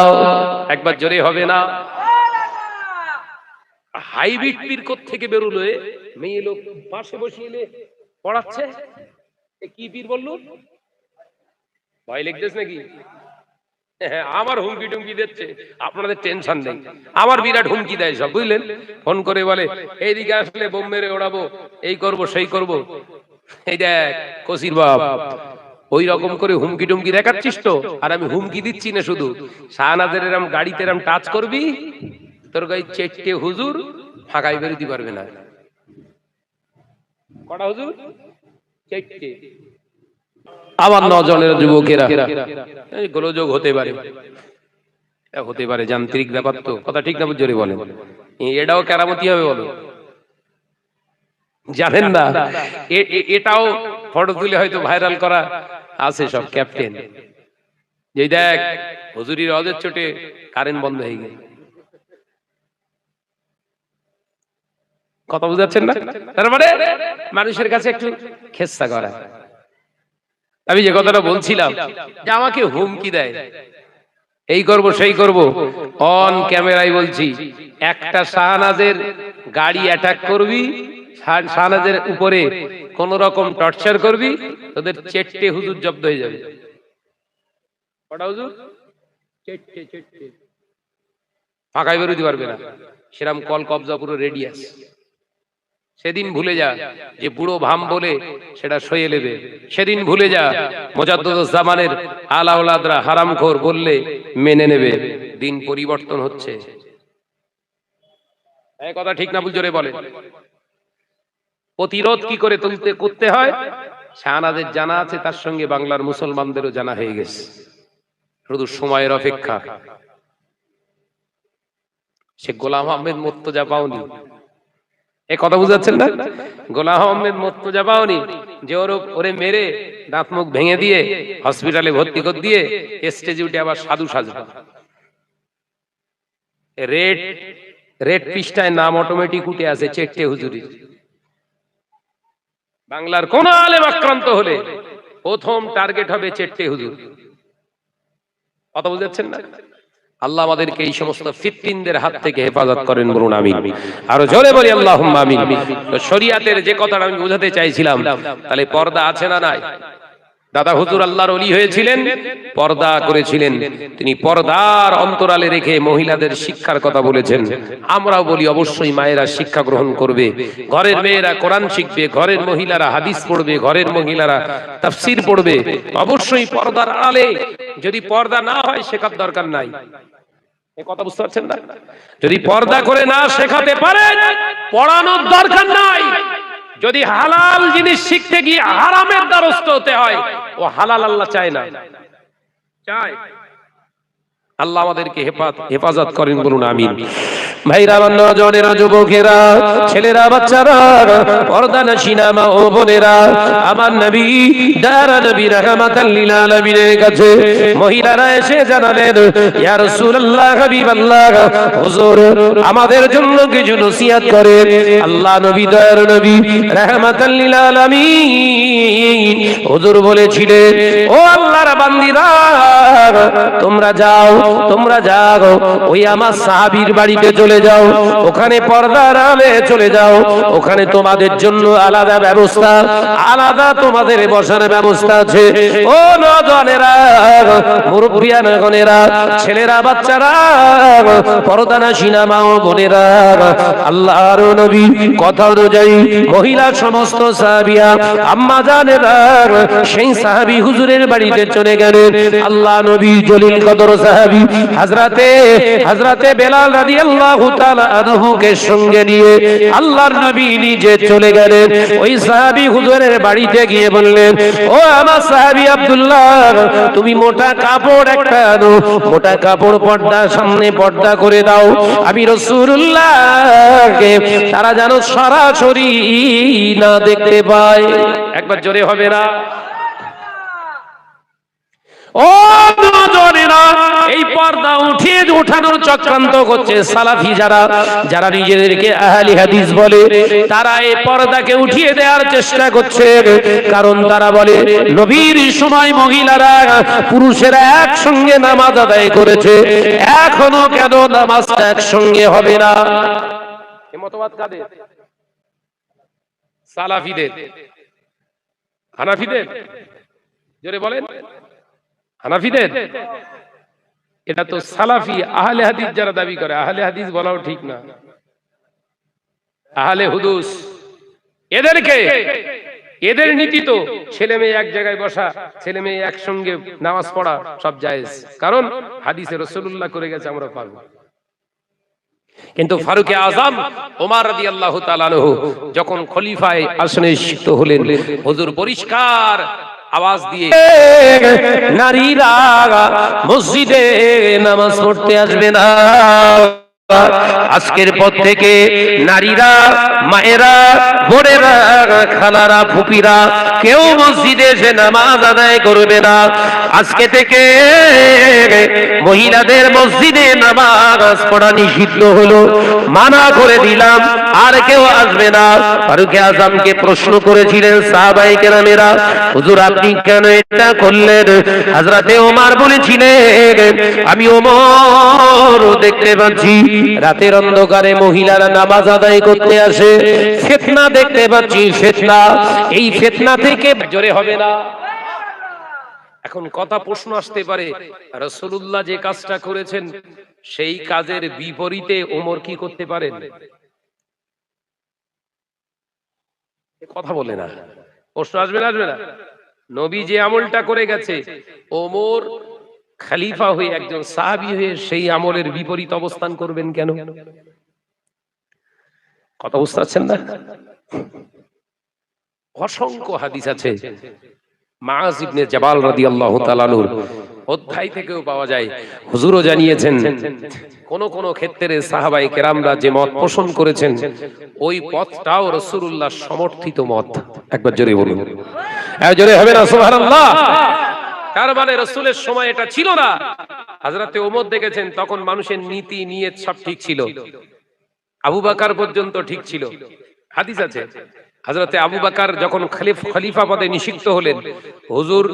একবার জোরে হবে না? হাইব্রিড পীর থেকে বেরোলো, মেয়ে লোক পাশে বসিয়ে পড়াচ্ছে। কি পীর বললো? ভয় লেগেছে নাকি? আমার হুমকি টুমকি দিচ্ছে, আপনাদের টেনশন নেই। আমার বিরাট হুমকি দেয় সব, বুঝলেন? ফোন করে বলে এইদিকে আসলে বোম মেরে ওড়াবো, এই করব সেই করব। এই দেখ কসির বাপ, ওই রকম করে হুমকি টুমকি দেখাচ্ছিস তো। আর আমি হুমকি দিচ্ছি না শুধু, শাহনাজের এরম গাড়িতে এরম টাচ করবি, তোর গায়ে চেটকে হুজুর ফাঁকাই বেরোতে পারবে না। কটা হুজুর? চেটকে। আবার 9 জনের যুবকেরা এই গোলযোগ হতে পারে, হতে পারে, যান্ত্রিক ব্যাপার তো, কথা ঠিক না বুঝে বলেন? এটাও কেরামতি হবে বলো, জানেন না? এটাও ফটো তুলে হয়তো ভাইরাল করা আছে সব ক্যাপ্টেন, যে দেখ হুজুরির অজের চোটে কারেন্ট বন্ধ হয়ে গেল। কথা বুঝাচ্ছেন না? তার মানে মানুষের কাছে একটু খেচ্ছা করা। আমি যে কথাটা বলছিলাম যে আমাকে হুমকি দেয়, এই করব সেই করব, অন ক্যামেরায় বলছি, একটা শাহনাজের গাড়ি অ্যাটাক করবি, শাহনাজের উপরে কোন রকম টর্চার করবি, তোদের চেট্টে হুজুর জব্দ হয়ে যাবে। কটা হুজুর? চেট্টে চেট্টে, ফাঁকায় বেরোতে পারবে না। সেরাম কল কবজা পুরো রেডি আছে। সেদিন ভুলে যা যে বুড়ো ভাম বলে সেটা সয়ে নেবে, সেদিন ভুলে যা মুজাদ্দিদুজ জামানের আলা ওলাদরা হারামখোর বললে মেনে নেবে। দিন পরিবর্তন হচ্ছে, এই কথা ঠিক না ভুল জোরে বলে? প্রতিরোধ কি করে করতে হয় শাহনাজের জানা আছে, তার সঙ্গে বাংলার মুসলমানদেরও জানা হয়ে গেছে, শুধু সময়ের অপেক্ষা। সে গোলাম আহমেদ মুর্তজা পাওনি, এ কথা বুঝাচ্ছেন না? গোলাম আহমেদ মুর্তজা পাওনি যে ওরে মেরে দাঁত মুখ ভেঙে দিয়ে হসপিটালে ভর্তি করে দিয়ে স্টেজে উঠে আবার সাধু সাজবা। রেড রেড পৃষ্ঠায় নাম অটোমেটিক উঠে আছে চেট্টে হুজুরি। বাংলার কোন আলেম আক্রান্ত হলে প্রথম টার্গেট হবে চেট্টে হুজুর। কথা বুঝাচ্ছেন না? আল্লাহ আমাদেরকে এই সমস্ত ফিতনাদের হাত থেকে হেফাজত করেন, বলুন আমিন। আরো জোরে বলি আল্লাহুম্মা আমিন। তো শরিয়াতের যে কথাটা আমি বোঝাতে চাইছিলাম, তাহলে পর্দা আছে না নাই? দাদা হুজুর আল্লাহর ওলি হয়েছিলেন, পর্দা করেছিলেন, তিনি পর্দার অন্তরালে রেখে মহিলাদের শিক্ষার কথা বলেছেন। আমরাও বলি অবশ্যই মায়েরা শিক্ষা গ্রহণ করবে, ঘরের মেয়েরা কোরআন শিখবে, ঘরের মহিলারা হাদিস পড়বে, ঘরের মহিলারা তাফসীর পড়বে, অবশ্যই পর্দার আড়ালে। যদি পর্দা না হয় শেখার দরকার নাই, এই কথা বুঝতে পারছেন না? যদি পর্দা করে না শেখাতে পারেন, পড়ানোর দরকার নাই। যদি হালাল জিনিস শিখতে গিয়ে হারামের দ্বারস্থ হতে হয়, ও হালাল আল্লাহ চায় না, চায়। আল্লাহ আমাদেরকে হেফাজত করেন, বলুন আমিন। ভাইরা, আমার নজনেরা, যুবকেরা, ছেলেরা, বাচ্চারা, পর্দানশীনা মা ও বোনেরা, আমার নবী দারা নবী রাহমাতাল লিল আলামিনের কাছে মহিলারা এসে জানালেন, ইয়া রাসূলুল্লাহ, হাবিবাল্লাহ, হুজুর আমাদের জন্য কিছু নসিহত করেন। আল্লাহ নবী দয়ার নবী রাহমাতাল লিল আলামিন হুজুর বলেছিলেন, ও আল্লাহর বান্দীরা, তোমরা যাও, তোমরা যাও, ওই আমার সাহাবীর বাড়িতে চলে যাও, ওখানে পর্দার আড়ালে চলে যাও, ওখানে তোমাদের জন্য আলাদা ব্যবস্থা, আলাদা তোমাদের বসার ব্যবস্থা আছে। ও নওজওয়ানেরা, মুরব্বিয়ানেরা, ছেলেরা, বাচ্চারা, পর্দানশীনা মা ও বোনেরা, আল্লাহর নবী কথা অনুযায়ী মহিলা সমস্ত সাহাবিয়া আম্মা জানেরা সেই সাহাবী হুজুরের বাড়িতে চলে গেলেন। আল্লাহ নবী জলিল কদর সাহাবী হযরতে বেলাল রাদিয়াল্লাহু তাআলা আনহুকে সঙ্গে নিয়ে আল্লাহর নবী নিজে চলে গেলেন। ওই সাহাবী হুজুরের বাড়িতে গিয়ে বললেন, ও আমার সাহাবী আব্দুল্লাহ, তুমি মোটা কাপড় একটা আনো, মোটা কাপড় পর্দা সামনে পর্দা করে দাও, আমি রাসূলুল্লাহকে তারা যেন সরাসরি না দেখতে পায়। একবার জোরে হবে না? ও নওজওয়ানেরা, এই পর্দা উঠিয়ে ওঠানোর চক্রান্ত করছে সালাফি যারা, যারা নিজেদেরকে আহলে হাদিস বলে, তারা এই পর্দাকে উঠিয়ে দেওয়ার চেষ্টা করছে। কারণ তারা বলে নবীর সময় মহিলারা পুরুষেরা একসঙ্গে নামাজ আদায় করেছে, এখনো কেন নামাজটা একসঙ্গে হবে না? এই মতবাদ কাদের? সালাফিদের, হানাফিদের? জোরে বলেন। হানাফিদের? এটা তো সালাফি আহলে হাদিস যারা দাবি করে, আহলে হাদিস বলাও ঠিক না, আহলে হুদুস। এদের নীতি তো ছেলে মেয়ে এক জায়গায় বসা, ছেলে মেয়ে একসঙ্গে নামাজ পড়া সব জায়েজ, কারণ হাদিসে রাসূলুল্লাহ করে গেছে, আমরা পারবো। কিন্তু ফারুক আযম ওমর রাদিয়াল্লাহু তাআলা আনহু যখন খলিফায়ে আসনে শিক্ষিত হলেন, হুজুর পরিষ্কার আওয়াজ দিয়ে নারীরা মসজিদে নামাজ পড়তে আসবে না, আজকের পর থেকে নারীরা, মায়েরা, বোনেরা, খালারা, ফুপিরা কেউ মসজিদে এসে নামাজ আদায় করবে না। আজকে থেকে মহিলাদের মসজিদে নামাজ পড়া নিষিদ্ধ হলো, মানা করে দিলাম, আর কেউ আসবে না। ফারুক আযমকে প্রশ্ন করেছিলেন সাহাবায়ে কেরামেরা, হুজুর আপনি কেন এটা করলেন? হযরতে ওমর বলেছিলেন, আমি ওমর দেখতে পাচ্ছি রাতের অন্ধকারে মহিলারা নামাজ আদায় করতে আসে, ফিতনা দেখতে পাচ্ছি, ফিতনা, এই ফিতনা থেকে জোরে হবে না। এখন কথা প্রশ্ন আসতে পারে, রাসূলুল্লাহ যে কাজটা করেছেন সেই কাজের বিপরীতে ওমর কি করতে পারেন? কথা বলে না, প্রশ্ন আসবে না, আসবে না? নবী যে আমলটা করে গেছে, ওমর খলিফা হয়ে, একজন সাহাবী হয়ে সেই আমলের বিপরীত অবস্থান করবেন কেন? কথা বুঝতে পারছেন না? অসংখ্য হাদিস আছে, মুআয ইবনে জাবাল রাদিয়াল্লাহু তাআলা আনহুর অধ্যায় থেকেও পাওয়া যায়। হুজুরও জানিয়েছেন, কোন কোন ক্ষেত্রে সাহাবায়ে কেরামরা যে মত পোষণ করেছেন, ওই পথটাও রাসূলুল্লাহ সমর্থিত মত। একবার জোরে বলুন, জোরে হবে না সুবহানাল্লাহ? তার মানে রাসূলের সময় এটা ছিল না। হযরতে ওমর দেখেছেন তখন মানুষের নীতি নিয়ত সব ঠিক ছিল, আবু বকর পর্যন্ত ঠিক ছিল। হাদিস আছে, হযরতে আবু বকর যখন খলিফা পদে নিষিদ্ধ হলেন, হুজুর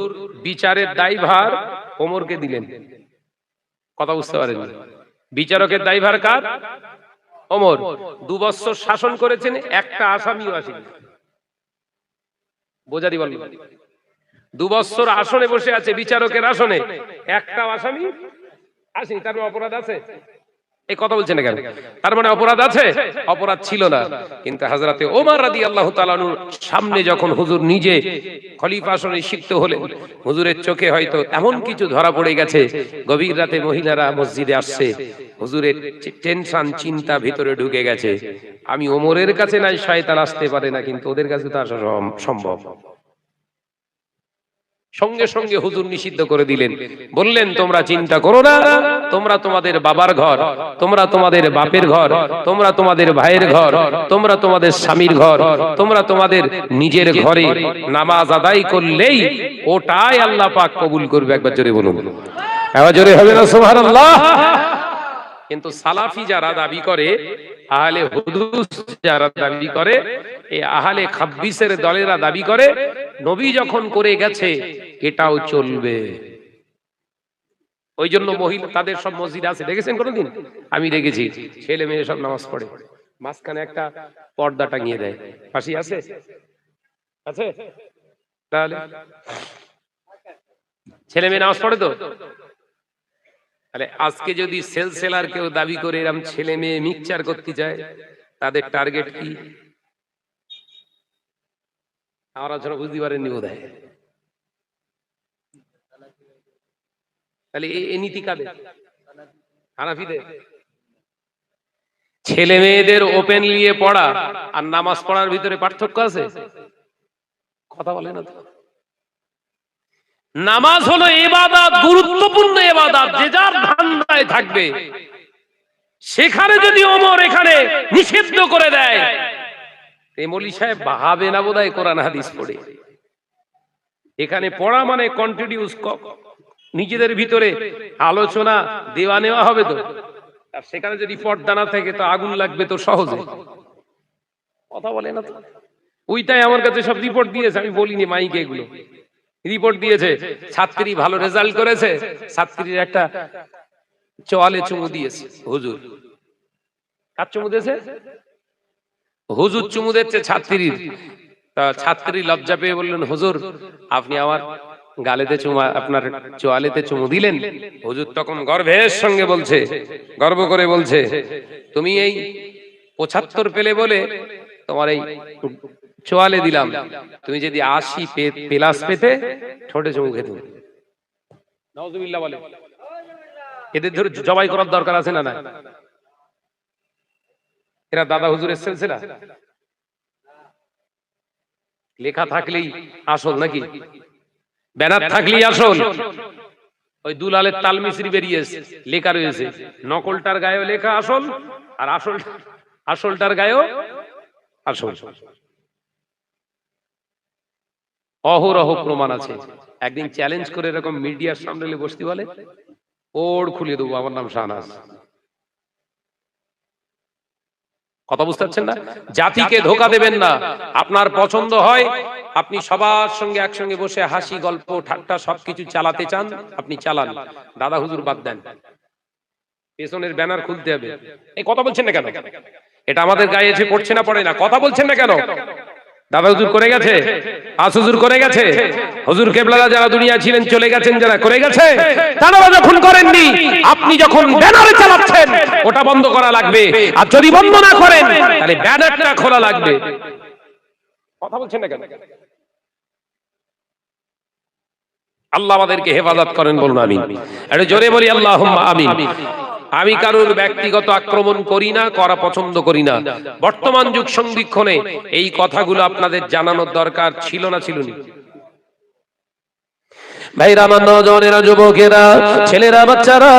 বিচারের দায়ভার ওমরকে দিলেন। কথা বুঝতে পারেন? বিচারকের দায়ভার কার? ওমর। 2 বছর শাসন করেছেন, একটা আসামিও আসেনি। বোঝারি বল, 2 বছর আসনে বসে আছে, বিচারকের আসনে, একটা আসামি আসেনি। তার মানে অপরাধ আছে? এই কথা বলছেন না কেন? তার মানে অপরাধ আছে? অপরাধ ছিল না। কিন্তু হযরতে ওমর রাদিয়াল্লাহু তাআলা আনহুর সামনে যখন হুজুর নিজে খলিফা আসনে শিক্ষিত হলেন, হুজুরের চোখে হয়তো এমন কিছু ধরা পড়ে গেছে, গভীর রাতে মহিলারা মসজিদে আসছে, হুজুরের টেনশন, চিন্তা ভিতরে ঢুকে গেছে, আমি ওমরের কাছে নাই শয়তান আসতে পারে না, কিন্তু ওদের কাছে তো আসা সম্ভব। সঙ্গে সঙ্গে হুজুর নিষিদ্ধ করে দিলেন, বললেন তোমরা চিন্তা করো না, তোমরা তোমাদের বাবার ঘর, তোমরা তোমাদের বাপের ঘর, তোমরা তোমাদের ভাইয়ের ঘর, তোমরা তোমাদের স্বামীর ঘর, তোমরা তোমাদের নিজের ঘরে নামাজ আদায় করলেই ওটাই আল্লাহ পাক কবুল করবে। একবার জোরে বলুন, একবার জোরে হবে না সুবহানাল্লাহ? কিন্তু সালাফি যারা দাবি করে, আহলে হুদুস যারা দাবি করে, এই আহলে খাব্বিসের দলেরা দাবি করে নবী যখন করে গেছে এটাও চলবে। ওই জন্য মহিলা তাদের সব মসজিদ আছে, দেখেছেন কোনদিন? আমি দেখেছি, ছেলে মেয়ে সব নামাজ পড়ে, মাঝখানে একটা পর্দা টাঙিয়ে দেয়। পাশে আছে? আছে? তাহলে ছেলে মেয়ে নামাজ পড়ে তো? তাহলে আজকে যদি সেলসেলার কেউ দাবি করে এরকম ছেলে মেয়ে মিক্সচার করতে চায়, তাদের টার্গেট কি? আমরা যেন বুঝতে পারেননি বোধহয়। তাহলে এই নীতি কাদের? হানাফিদের। ছেলে মেয়েদের ওপেন নিয়ে পড়া আর নামাজ পড়ার ভিতরে পার্থক্য আছে? কথা বলে না তো। নামাজ হলো ইবাদত, গুরুত্বপূর্ণ ইবাদত, যে যার ধান্দায় থাকবে। সেখানে যদি ওমর এখানে নিষিদ্ধ করে দেয়, এই মৌলী সাহেব ভাবে না বোধহয় কোরআন হাদিস পড়ে। এখানে পড়া মানে কন্টিনিউস, নিজেদের ভিতরে আলোচনা দেওয়া নেওয়া হবে তো। আর সেখানে যদি পর্দা না থাকে তো আগুন লাগবে তো সহজে। কথা বলে না তো। ওইটাই আমার কাছে সব রিপোর্ট দিয়েছে, আমি বলিনি মাইকে, এগুলো রিপোর্ট দিয়েছে। ছাত্রী ভালো রেজাল্ট করেছে, ছাত্রীর একটা চোয়ালে চুমু দিয়েছে হুজুর। কার চুমু দিয়েছে? হুজুর চুমু দিচ্ছে ছাত্রীর। ছাত্রী লজ্জা পেয়ে বললেন, হুজুর আপনি আমার গালেতে চুমা, আপনার চোয়ালেতে চুমু দিলেন। হুজুর তখন গর্বের সঙ্গে বলছে, গর্ব করে বলছে, তুমি এই 75 পেলে বলে তোমার এই চোয়ালে দিলাম, তুমি যদি 80 প্লাস পেতে ঠোঁটে চুমু খেতে। নাউজুবিল্লাহ বলে। এদের ধরে জবাই করার দরকার আছে না না? এরা দাদা হুজুরের সিলসিলা। লেখা থাকলেই আসল নাকি? ব্যানার থাকলেই আসল। ওই দুলালের তাল মিস্ত্রি বেরিয়েছে, লেখা রয়েছে, নকলটার গায়েও লেখা আসল, আর আসলটার গায়েও আসল। অহরহ প্রমাণ আছে। একদিন চ্যালেঞ্জ করে এরকম মিডিয়ার সামনে বসতে বলে, ওর খুলে দেবো, আমার নাম শাহনাজ। কথা বুঝতে পারছেন না? জাতিকে ধোকা দেবেন না। আপনার পছন্দ হয়, আপনি সবার সঙ্গে একসঙ্গে বসে হাসি গল্প ঠাট্টা সবকিছু চালাতে চান, আপনি চালান। দাদা হুজুর বাদ দেন, পেছনের ব্যানার খুলতে হবে। এই কথা বলছেন না কেন? এটা আমাদের গায়ে এসে পড়ছে না পড়ে না? কথা বলছেন না কেন? দাদা হুজুর করে গেছে, আস হুজুর করে গেছে, হুজুর কেবলারা যারা দুনিয়া ছিলেন চলে গেছেন যারা করে গেছে, তারা যখন করেননি, আপনি যখন ব্যানারে চালাচ্ছেন ওটা বন্ধ করা লাগবে। আর যদি বন্ধ না করেন তাহলে ব্যানারটা খোলা লাগবে। কথা বলছেন না কেন? আল্লাহ আমাদেরকে হেফাজত করেন, বলুন আমিন। একটু জোরে বলি আল্লাহুম্মা আমিন। আমি কারোর ব্যক্তিগত আক্রমণ করি না, করা পছন্দ করি না। বর্তমান যুগ সন্ধিক্ষণে এই কথাগুলো আপনাদের জানানোর দরকার ছিল না, ছিল না? ভাইরা, আমার নওজওয়ানেরা, যুবকেরা, ছেলেরা, বাচ্চারা,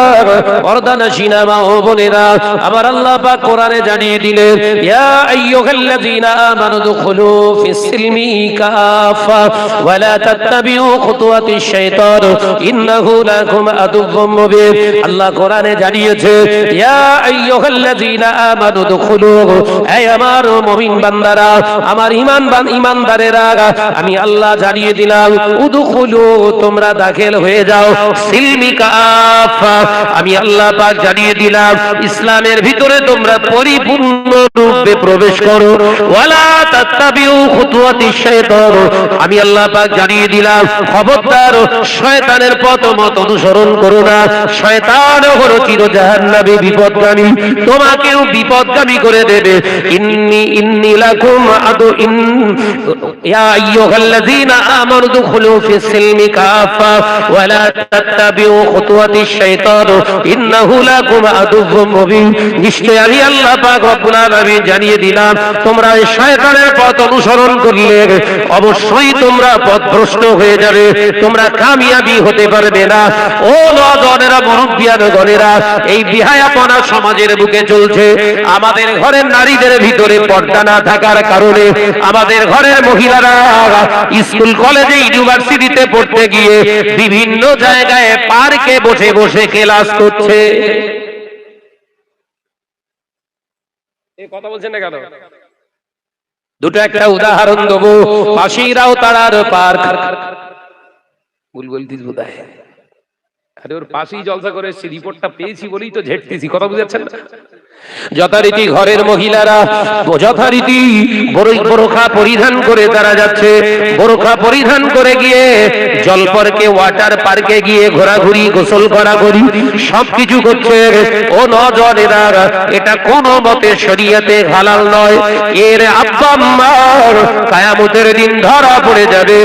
পর্দানশীনা মা ও বোনেরা, আমার আল্লাহ পাক কোরআনে জানিয়ে দিলেন, ইয়া আইয়ুহাল্লাযীনা আমানু দুখুলু ফিস সিলমি কাফা ওয়া লা তাত্তাবিউ খুতুওয়াতিশ শাইতান ইন্নাহু লাকুম আদুউম মুবিন। আল্লাহ কোরআনে জানিয়েছে, ইয়া আইয়ুহাল্লাযীনা আমানু দুখুলু, এই আমার মুমিন বান্দারা, আমার ঈমানদারেরা, আমি আল্লাহ জানিয়ে দিলাম, উদখুলু, তোমরা দাখিল হয়ে যাও, সিলমি কাফা, আমি আল্লাহ পাক জানিয়ে দিলাম, ইসলামের ভিতরে তোমরা পরিপূর্ণ রূপে প্রবেশ করো। ওয়ালা তাত্তাবিউ খুতুওয়াতিশ শাইতান, আমি আল্লাহ পাক জানিয়ে দিলাম, খবরদার শয়তানের পথ মত অনুসরণ করো না। শয়তান হলো চির জাহান্নামী বিপদগামী, তোমাকেও বিপদগামী করে দেবে। ইন্নী লাকুম আদু ইয়া আইয়ুহাল্লাযীনা আমানু দুখুলু ফিস সিলমি কাফা ওয়া লা তাত্তাবিউ খুতুওয়াতিশ শাইতান ইন্নাহু লাকুম আদুউম মুবিন। নিশ্চয় আমি আল্লাহ পাক রব্বুল আলামিন জানিয়ে দিলাম, তোমরা এই শয়তানের পথ অনুসরণ করলে অবশ্যই তোমরা পথভ্রষ্ট হয়ে যাবে, তোমরা কামিয়াবি হতে পারবে না। ও নওজওয়ানেরা, মুরব্বিয়ানগণেরা, এই বিহায়াপনা সমাজের বুকে চলছে। আমাদের ঘরের নারীদের ভিতরে পর্দা না থাকার কারণে আমাদের ঘরের মহিলারা স্কুল কলেজে ইউনিভার্সিটিতে পড়তে গিয়ে বিভিন্ন জায়গায় পার্কে বসে বসে ক্লাস করছে। এই কথা বলছেন না কেন? দুটো একটা উদাহরণ দেবো। পাশিরাও তারার পার্ক, বুলবুল দিস বোধহয়, আরে ওর পাশেই জলসা করে এসেছি, রিপোর্টটা পেয়েছি বলেই তো ঝেড়তেছি। কথা বুঝাচ্ছেন না? যথারীতি ঘরের মহিলারা যথারীতি বোরখা পরিধান করে তারা যাচ্ছে। বোরখা পরিধান করে গিয়ে জলপর্কে, ওয়াটার পার্কে গিয়ে ঘোরাঘুরি, গোসল করাঘুরি সবকিছু করছে। ও নওজওয়ানেরা, এটা কোনো মতে শরীয়তে হালাল নয়। এর আব্বা আম্মার কিয়ামতের দিন ধরা পড়ে যাবে।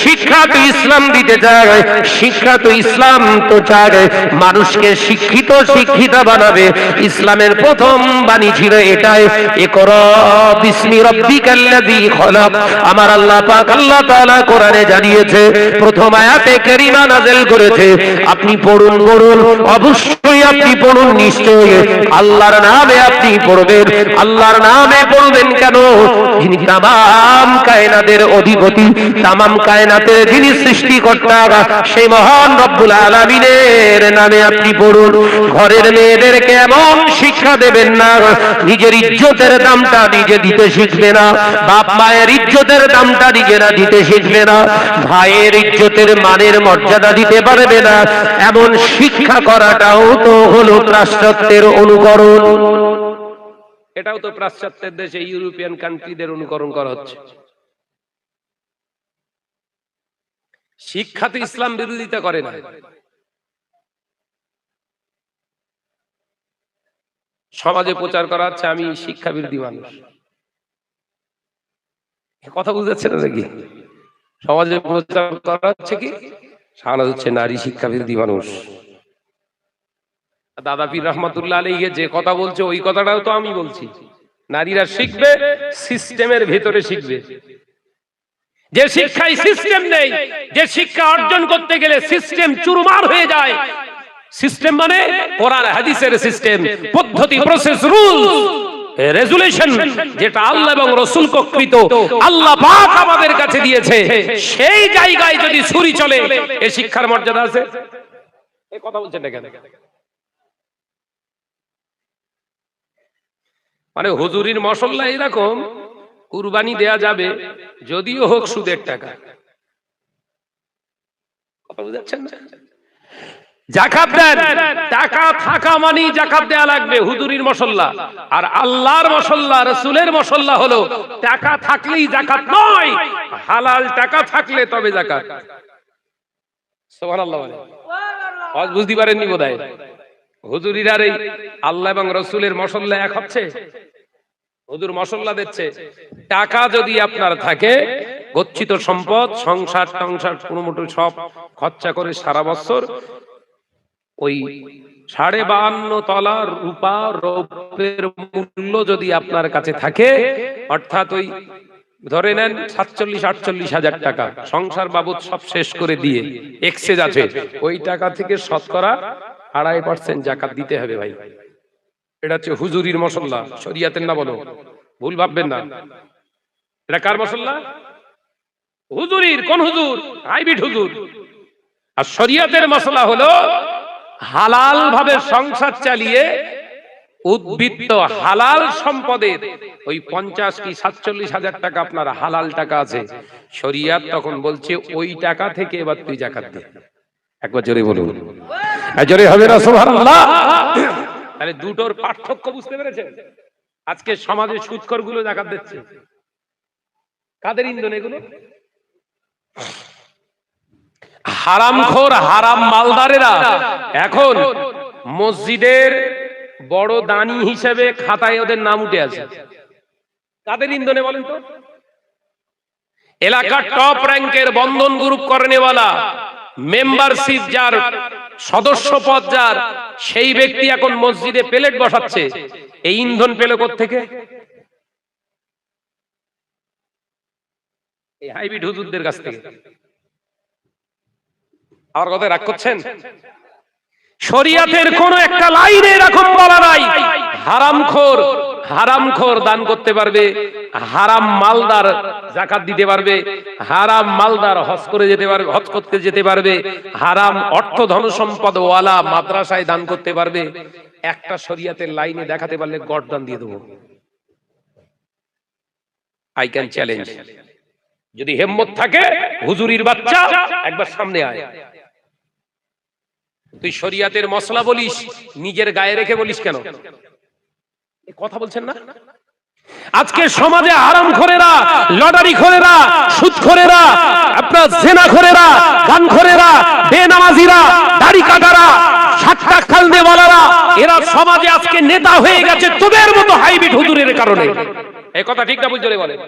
শিক্ষা তো ইসলাম দিতে চায়, শিক্ষা তো ইসলাম তো চায় মানুষকে শিক্ষিতা বানাবে। ইসলামের প্রথম বাণী ছিল এটাই, ইকরা বিসমি রাব্বিকাল্লাযী খলাক। আমার আল্লাহ পাক আল্লাহ তাআলা কোরআনে জানিয়েছে, প্রথম আয়াতে কারিমা নাযিল করেছে, আপনি পড়ুন, অবশ্যই আপনি পড়ুন, নিশ্চয়ই আল্লাহর নামে আপনি পড়বেন। আল্লাহর নামে পড়বেন কেন? যিনি তামাম কায়নাতের অধিপতি, তামাম কায়নাতের যিনি সৃষ্টিকর্তা, সেই মহান রব্বুল আলামিনের নামে আপনি পড়ুন। ঘরের মেয়েদেরকে এমন শিক্ষা দেবেন না, নিজের ইজ্জতের দামটা নিজে দিতে শিখবে না, বাপ মায়ের ইজ্জতের দামটা নিজেরা দিতে শিখবে না, ভাইয়ের ইজ্জতের মানের মর্যাদা দিতে পারবে না। এমন শিক্ষা করাটাও তো হলো পাশ্চাত্যের অনুকরণ। এটাও তো পাশ্চাত্যের দেশে, ইউরোপিয়ান কান্ট্রিদের অনুকরণ করা হচ্ছে। শিক্ষাতে ইসলাম বিরোধিতা করে না। সমাজে প্রচার করা হচ্ছে আমি শিক্ষা বিরোধী মানুষ, কথা বুঝতে পারছেন নাকি? সমাজে প্রচার করা হচ্ছে কি শাহানাজ হচ্ছে নারী শিক্ষা বিরোধী মানুষ। দাদা পীর রহমাতুল্লাহ আলাইহি যে কথা বলছে ওই কথাটাও তো আমি বলছি, নারীরা শিখবে সিস্টেমের ভেতরে শিখবে। যে শিক্ষায় সিস্টেম নেই, যে শিক্ষা অর্জন করতে গেলে সিস্টেম চুরমার হয়ে যায়, সিস্টেম মানে কোরআন হাদিসের সিস্টেম, পদ্ধতি, প্রসেস, রুল, রেজুলেশন, যেটা আল্লাহ এবং রাসূল কর্তৃক আল্লাহ পাক আমাদের কাছে দিয়েছে, সেই জায়গায় যদি ছুরি চলে এই শিক্ষার মর্যাদা আছে? এই কথা বলছেন না কেন? মানে হুজুরির মশল্লা এরকম কুরবানি দেয়া যাবে যদিও হোক সুদের টাকা, কথা বুঝাচ্ছেন না? যাকাত দেন, টাকা থাকা মানে যাকাত দেয়া লাগবে হুজুরির মশল্লা। আর আল্লাহর মশল্লা, রাসূলের মশল্লা হলো টাকা থাকলেই যাকাত নয়, হালাল টাকা থাকলে তবে যাকাত। সুবহানাল্লাহ বলেন। আজ বুঝতে পারেননি বোধহয় হুজুরির আর এই আল্লাহ এবং রাসূলের মশল্লা এক হচ্ছে। হুজুর মশল্লা দিচ্ছে টাকা যদি আপনার থাকে, গচ্ছিত সম্পদ, সংসার টংসার পুরোমুটো সব খরচা করে সারা বছর ওই 52.5 তলা রূপা রৌপ্যের মূল্য যদি আপনার কাছে থাকে, অর্থাৎ ওই ধরে নেন 47-48 হাজার টাকা সংসার বাবদ সব শেষ করে দিয়ে এক্সেস আছে, ওই টাকা থেকে শতকরা 2.5% যাকাত দিতে হবে ভাই। এটা হচ্ছে হুজুরির মশল্লা, শরিয়াতের না, বলো ভুল ভাববেন না। এটা কার মশল্লা? হুজুরির। কোন হুজুর? হাইব্রিড হুজুর। আর শরিয়াতের মশলা হলো হালাল ভাবে সংসার চালিয়ে উদ্বৃত্ত হালাল সম্পদের ওই 50 কি 47 হাজার টাকা আপনার হালাল টাকা আছে, শরিয়াত তখন বলছে ওই টাকা থেকে এবার তুই যাকাত দে। একবার জোরে বলুন, জোরে হবে না সুবহানাল্লাহ। তাহলে দুটোর পার্থক্য বুঝতে পেরেছেন? আজকে সমাজে সুদখোর গুলো যাকাত দিচ্ছে, কাদের ইন্ধন এগুলো? হারামখোর, হারাম মালদারেরা এখন মসজিদের বড় দানি হিসেবে খাতায় ওদের নাম উঠে আছে। কাদের ইন্ধনে বলেন তো? এলাকার টপ র্যাঙ্কের বন্ধন গ্রুপ করেনেওয়ালা, মেম্বারশিপ যার, সদস্য পদ যার, সেই ব্যক্তি এখন মসজিদে প্লেট বসাচ্ছে। এই ইন্ধন পেল কোত্থেকে? এই হাইব্রিড হুজুরদের কাছ থেকে। আমার কথা রাগ করছেন? শরিয়াতের কোন একটা লাইনে এরকম বলা নাই হারামখোর, হারামখোর দান করতে পারবে, হারাম মালদার যাকাত দিতে পারবে, হারাম মালদার হজ করে যেতে পারবে, হজ করতে যেতে পারবে, হারাম অর্থ ধন সম্পদ ওয়ালা মাদ্রাসায় দান করতে পারবে। একটা শরিয়াতের লাইনে দেখাতে পারলে গড দান দিয়ে দেবো। I can challenge. যদি হিম্মত থাকে হুজুরির বাচ্চা, একবার সামনে আয়। তুই শরিয়াতের মশলা বলিস, নিজের গায়ে রেখে বলিস কেন? কথা বলছেন না? আজকে সমাজে হারামখোরেরা, লটারিখোরেরা, সুদখোরেরা, আপনার জেনাখোরেরা, গানখোরেরা, বেনামাজিরা, দাড়ি কাটারা, সাতটা খালদেওয়ালারা, এরা সমাজে আজকে নেতা হয়ে গেছে তোদের মতো হাইব্রিড হুজুরের কারণে। এই কথা ঠিক না বুঝ জোরে বলেন।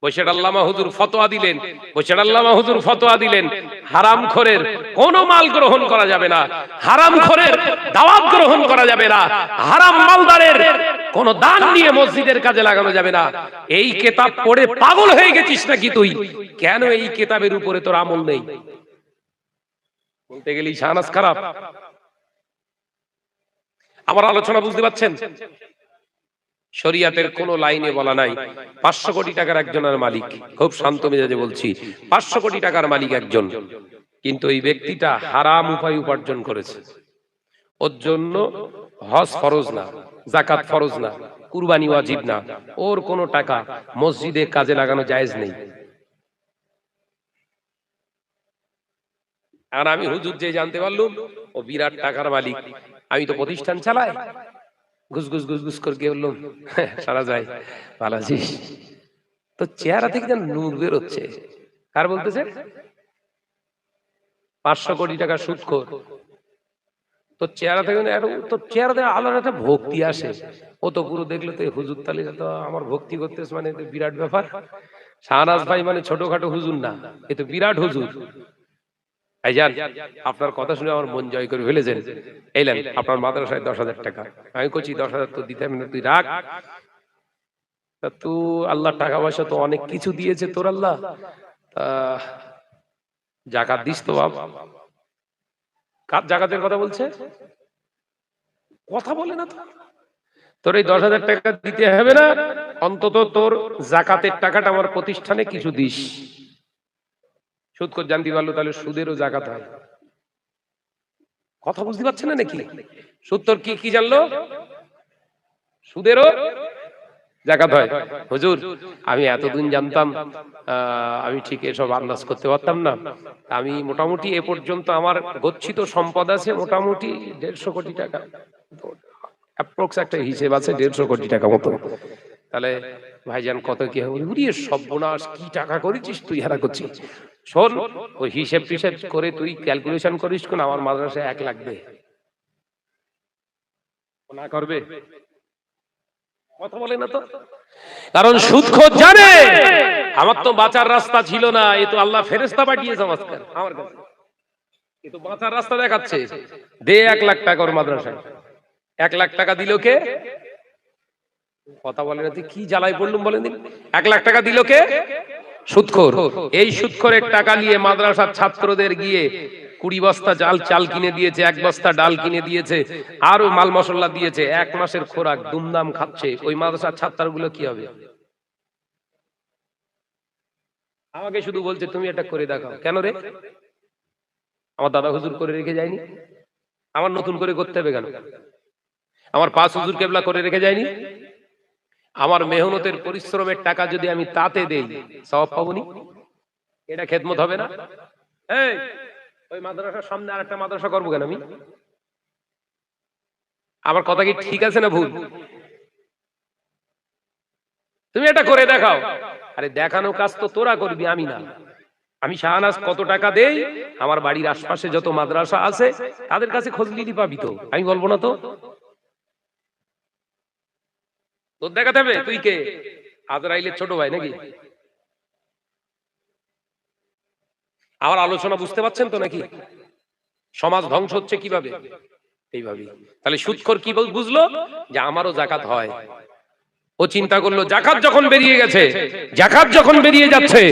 বৈশাখ আল্লামা হুজুর ফতোয়া দিলেন, বৈশাখ আল্লামা হুজুর ফতোয়া দিলেন হারামখোরের কোনো মাল গ্রহণ করা যাবে না, হারামখোরের দাওয়াত গ্রহণ করা যাবে না, হারাম মালদারের কোন দান নিয়ে মসজিদের কাজে লাগানো যাবে না। এই কিতাব পড়ে পাগল হয়ে গেছিস নাকি তুই? কেন এই কিতাবের উপরে তোর আমল নেই? বলতে গেলি শাহনাজ খারাপ। আমার আলোচনা বুঝতে পারছেন? শরিয়াতের কোন লাইনে বলা নাই 500 কোটি টাকার একজনের মালিক, খুব শান্ত মেজাজে বলছি, 500 কোটি টাকার মালিক একজন, কিন্তু এই ব্যক্তিটা হারাম উপায় উপার্জন করেছে। ওর জন্য হজ ফরজ না, যাকাত ফরজ না, কুরবানি ওয়াজিব না, ওর কোনো টাকা মসজিদে কাজে লাগানো জায়েজ নেই। আর আমি হুজুর যে জানতে পারলুম ও বিরাট টাকার মালিক, আমি তো প্রতিষ্ঠান চালাই, ঘুস ঘুস ঘুস ঘুস করে বললাম সারা যায় ভালো আছিস, তো চেহারা থেকে যেন নূর বেরোচ্ছে। কার বলতেছে? 500 কোটি টাকা সুদখোর। তো চেহারা থেকে তো চেহারা থেকে আলাদা একটা ভক্তি আসে। ও তো পুরো দেখলে তো হুজুর তালি তো আমার ভক্তি করতেছে, মানে বিরাট ব্যাপার। শাহনাজ ভাই মানে ছোটখাটো হুজুর না, এ তো বিরাট হুজুর। ভাইজান, আপনার কথা শুনে আমার মন জয় করে ফেলেছেন। এলেন আপনার মাদ্রাসায় 10,000 টাকা। আমি কইছি 10,000 তো দিতে হবে না, তুই রাখ। তা তুই আল্লাহ টাকা পয়সা তো অনেক কিছু দিয়েছে তোর আল্লাহ, জাকাত দিস তো বাপ। কার জাকাতের কথা বলছে? কথা বলে না তো। তোর এই 10,000 টাকা দিতে হবে না, অন্তত তোর জাকাতের টাকাটা আমার প্রতিষ্ঠানে কিছু দিস। সুদ করে জানতে পারলো তাহলে সুদেরও জাকাত হয়। কথা বুঝতে পারছে না নাকি? সুদ তোর কি কি জানলো? সুদেরও জাকাত হয়। হুজুর আমি এতদিন জানতাম, আমি ঠিক এসব আন্দাজ করতে পারতাম না। আমি মোটামুটি এ পর্যন্ত আমার গচ্ছিত সম্পদ আছে মোটামুটি 150 কোটি টাকা, অ্যাপ্রক্স একটা হিসেব আছে 150 কোটি টাকা মতো। তাহলে ভাইজান কত কি হবে? উড়িয়ে সর্বনাশ, কি টাকা করেছিস তুই, হারা করছিস। শোন, ওই হিসেব টিসেব করে তুই ক্যালকুলেশন করিস কোন আমার মাদ্রাসায় 1 লাখ দে। না করবে? কথা বলে না তো। কারণ সুদখোর জানে আমার তো বাঁচার রাস্তা ছিল না, এ তো আল্লাহ ফেরেশতা পাঠিয়েছে আমার কাছে, এ তো বাঁচার রাস্তা দেখাচ্ছে। দে 1 লাখ টাকা ওর মাদ্রাসায়। 1 লাখ টাকা দিল কে? কথা বলে না, তুই কি জ্বালায় পড়লুম বলেন দিন। 1 লাখ টাকা দিল কে? সুদখোর। এই সুদখোরের টাকা নিয়ে মাদ্রাসার ছাত্রদের গিয়ে 20 বস্তা চাল কিনে দিয়েছে, 1 বস্তা ডাল কিনে দিয়েছে, আরো মাল মশলা দিয়েছে। 1 মাসের খোরাক দুমদাম খাচ্ছে। ওই মাদ্রাসার ছাত্রগুলো কি হবে? আমাকে শুধু বলছে তুমি এটা করে দেখাও। কেন রে? আমার দাদা হুজুর করে রেখে যায়নি, আমার নতুন করে করতে হবে কেন? আমার 5 হুজুর কেবলা করে রেখে যায়নি। আমার মেহনতের পরিশ্রমের টাকা যদি আমি তাতে দেই, সওয়াব পাবনি? এটা খেদমত হবে না? এই ওই মাদ্রাসার সামনে আরেকটা মাদ্রাসা করবো কেন আমি? আমার কথা কি ঠিক আছে না ভুল? তুমি এটা করে দেখাও। আরে দেখানো কাজ তো তোরা করবি, আমি না। আমি শাহনাজ কত টাকা দেই, আমার বাড়ির আশপাশে যত মাদ্রাসা আছে তাদের কাছে খোঁজ নিতে পাবি তো, আমি বলবো না তো? তোর দেখাতে হবে? তুই কে? আজরাইলের ছোট ভাই নাকি? আমার আলোচনা বুঝতে পারছেন তো নাকি? সমাজ ধ্বংস হচ্ছে কিভাবে? এইভাবে। তাহলে সুদখোর কি বুঝলো? যে আমারও জাকাত হয়। ও চিন্তা করলো জাকাত যখন বেরিয়ে গেছে, জাকাত যখন বেরিয়ে যাচ্ছে,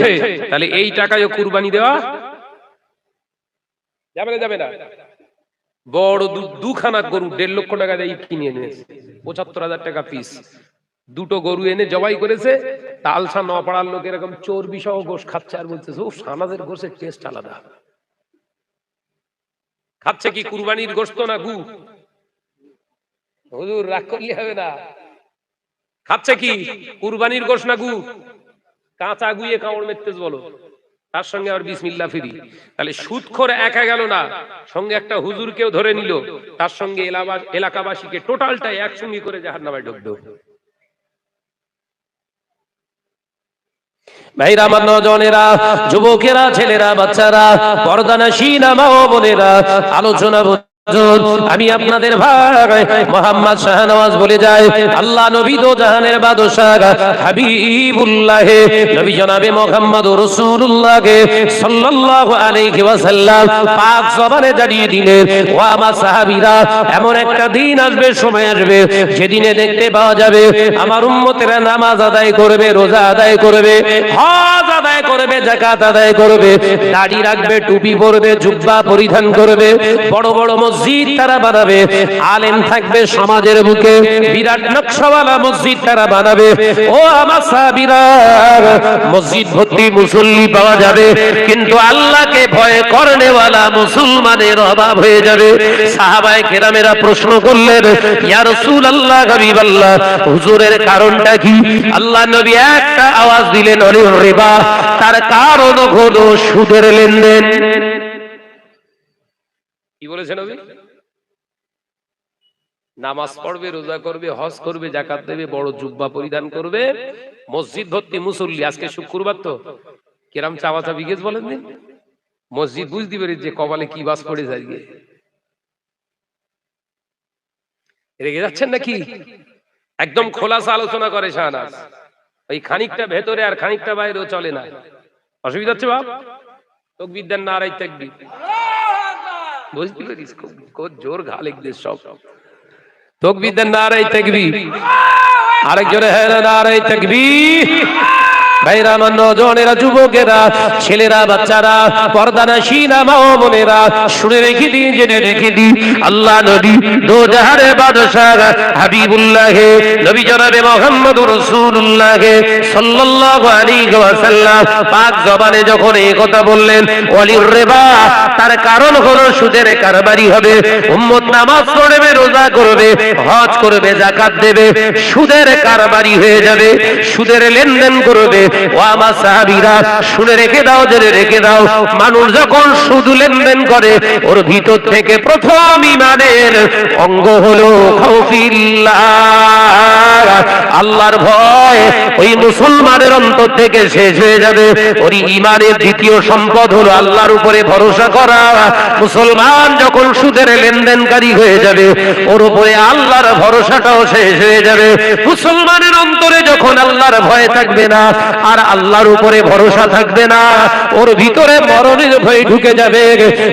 তাহলে এই টাকায় কুরবানি দেওয়া যাবে না? যাবে না। বড় দুখানা গরু 1.5 লক্ষ টাকা দিয়ে কিনে এনেছে, 75,000 টাকা পিস। দুটো গরু এনে জবাই করেছে। তালসা ন পাড়ার লোক এরকম চর্বি সহ গোশ খাচ্ছে আর বলতেছে ও সানাদের গোশের টেস্ট আলাদা। খাচ্ছে কি কুরবানির গোশত না গু? হুজুর রাগ করলে হবে না। খাচ্ছে কি কুরবানির গোশ না গু? কাঁচা গুয়ে কামড় মেরতেছ বলো, তার সঙ্গে আর বিসমিল্লাহ ফিরি। তাহলে সুদখোর একা গেল না, সঙ্গে একটা হুজুরকেও ধরে নিল, তার সঙ্গে এলাকাবাসীকে টোটালটাই একসঙ্গে করে জাহান্নামে ঢুকলো। ভাইরা, আমার নওজওয়ানেরা, যুবকেরা, ছেলেরা, বাচ্চারা, পর্দানশীন মা ও বোনেরা, আলোচনা আমি আপনাদের ভাই মোহাম্মদ শাহনওয়াজ বলে যায়, আল্লাহ নবী দো জাহানের বাদশাহ হাবিবুল্লাহ নবী জনাবে মুহাম্মদুর রাসূলুল্লাহ সাল্লাল্লাহু আলাইহি ওয়াসাল্লাম পাক জবানে জানিয়ে দিলেন, ও আমার সাহাবীরা, এমন একটা দিন আসবে, সময় আসবে, যেদিনে দেখতে পাওয়া যাবে আমার উম্মতেরা নামাজ আদায় করবে, রোজা আদায় করবে, হজ আদায় করবে, যাকাত আদায় করবে, দাড়ি রাখবে, টুপি পরবে, জুব্বা পরিধান করবে, বড় বড় মসজিদ তারা বানাবে, আলেম থাকবে সমাজের বুকে, বিরাট নকশাওয়ালা মসজিদ তারা বানাবে। ও আমার সাহাবীরা, মসজিদ ভর্তি মুসল্লি পাওয়া যাবে, কিন্তু আল্লাহকে ভয় করেওয়ালা মুসলমানের অভাব হয়ে যাবে। সাহাবায়ে কেরামেরা প্রশ্ন করলেন, ইয়া রাসূলুল্লাহ, হাবিবাল্লাহ, হুজুরের কারণটা কি? আল্লাহ নবী একটা আওয়াজ দিলেন, রিবা। তার কারণ হলো সুদের লেনদেন। কি বলেছেন নবী? নামাজ পড়বে, রোজা করবে, হজ করবে, যাকাত দেবে, বড় জুব্বা পরিধান করবে, মসজিদ ভর্তি মুসল্লি। আজকে শুক্রবার তো কিরাম চাওয়াচাবি গেছ বলেন দিন, মসজিদ বুঝতে পারি যে কপালে কি বাস পড়ে যায়, রেগে যাচ্ছেন নাকি? একদম খোলাসা আলোচনা করে শাহনাজ, ওই খানিকটা ভেতরে আর খানিকটা বাইরেও চলে না। অসুবিধা হচ্ছে বাপ? তাকবীর দেন, নারায়ে তাকবীর। বুঝতে পারিস খুব জোর ঘা লেগেছে সব। তাকবীর দেন, নারায়ে তাকবীর। আরেকজনে হ্যাঁ নারায়ে তাকবীর। ভাইরা, আমার নওজওয়ানেরা, যুবকেরা, ছেলেরা, বাচ্চারা, পর্দানশীনা মা ও বোনেরা, শুনে রেখে দিন, জেনে রেখে দিন, আল্লাহ নবী দো জাহারে বাদশাহ হাবিবুল্লাহ নবী জনাবে মুহাম্মদুর রাসূলুল্লাহ সাল্লাল্লাহু আলাইহি ওয়াসাল্লাম পাক জবানে যখন এই কথা বললেন, ওয়ালির রিবা, তার কারণ হলো সুদের কারবারি হবে। উম্মত নামাজ পড়বে, রোজা করবে, হজ করবে, যাকাত দেবে, সুদের কারবারি হয়ে যাবে, সুদের লেনদেন করবে। ও আমার সাহাবীরা, শুনে রেখে দাও, জেনে রেখে দাও, মানুষ যখন সুদ লেনদেন করে, ওর ভিতর থেকে প্রথম ঈমানের অঙ্গ হলো খাউফিল্লাহ, আল্লাহর ভয়। ওই মুসলমানের অন্তর থেকে শেষ হয়ে যাবে। ওর ঈমানের দ্বিতীয় সম্পদ হলো আল্লাহর উপরে ভরসা করা। মুসলমান যখন সুদের লেনদেনকারী হয়ে যাবে, ওর উপরে আল্লাহর ভরসাটাও শেষ হয়ে যাবে। মুসলমানের অন্তরে যখন আল্লাহর ভয় থাকবে না, আর আল্লাহর উপরে ভরসা থাকবে না, ওর ভিতরে মরণের ভয় ঢুকে যাবে।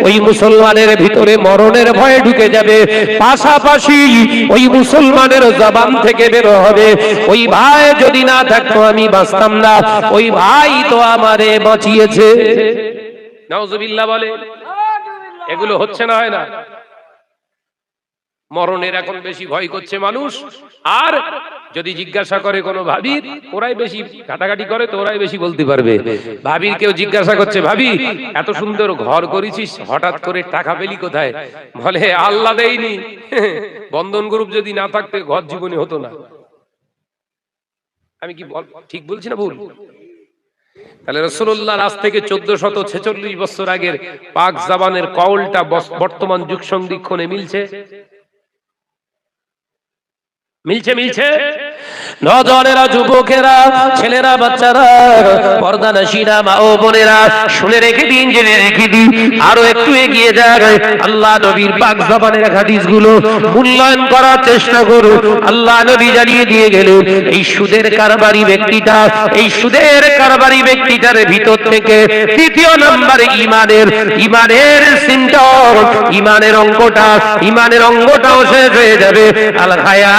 ওই মুসলমানের ভিতরে মরণের ভয় ঢুকে যাবে। পাশাপাশি ওই মুসলমানের জবান থেকে বের হবে, ওই ভাই যদি না থাকতো আমি বাঁচতাম না, ওই ভাই তো আমারে বাঁচিয়েছে। নাউজুবিল্লাহ বলে। এগুলো হচ্ছে না, হয় না? মরণের এখন বেশি ভয় করছে মানুষ। আর যদি জিজ্ঞাসা করে কোনো ভাবির, ওরাই বেশি ঘাটাঘাটি করে, তো ওরাই বেশি বলতে পারবে। ভাবির কেউ জিজ্ঞাসা করছে, ভাবি এত সুন্দর ঘর করেছিস, হঠাৎ করে টাকা পেলি কোথায়? বলে আল্লাহ দেয়নি। বন্ধন গ্রুপ যদি না থাকতে ঘর জীবনে হতো না। আমি কি ঠিক বলছি না ভুল? তাহলে রাসূলুল্লাহর আজ থেকে 1446 বছর আগের পাক জাবানের কওলটা বর্তমান যুগ সন্ধিক্ষণে মিলছে। মিলছে নওজওয়ানেরা, যুবকেরা, ছেলেরা, বাচ্চারা, পর্দানশীনা মা ও বোনেরা, শুনে রেখে দিন, জেনে রেখে দিন, আরো একটু এগিয়ে যায়। আল্লাহ নবীর পাক জবানের হাদিসগুলো মূল্যায়ন করার চেষ্টা করুন। আল্লাহ নবী জানিয়ে দিয়ে গেলেন, এই সুদের কারবারি ব্যক্তিটা, এই সুদের কারবারি ব্যক্তিটার ভিতর থেকে তৃতীয় নম্বরে ইমানের সিমটম, ইমানের অঙ্গটাও শেষ হয়ে যাবে। আল হায়া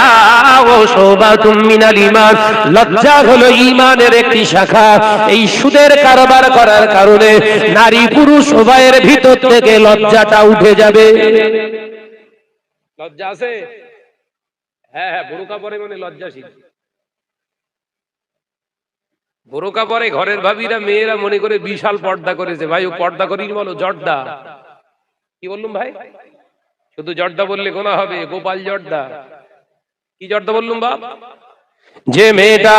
ও শোবাতুম মিনাল ঈমান, লজ্জা হলো ঈমানের একটি শাখা। এই সুদের কারবার করার কারণে নারী পুরুষ উভয়ের ভিতর থেকে লজ্জাটা উঠে যাবে। লজ্জা আছে? হ্যাঁ, বোরকা পরে মানে লজ্জাশীল। বোরকা পরে ঘরের ভাবিরা, মেয়েরা মনে করে বিশাল পর্দা করেছে। ভাই ও পর্দা করিনি বলো, জর্দা। কি বললুম ভাই? শুধু জর্দা বললে গোনা হবে? গোপাল জর্দা। কি জর্দা বললুম বাপ? যে মেয়েটা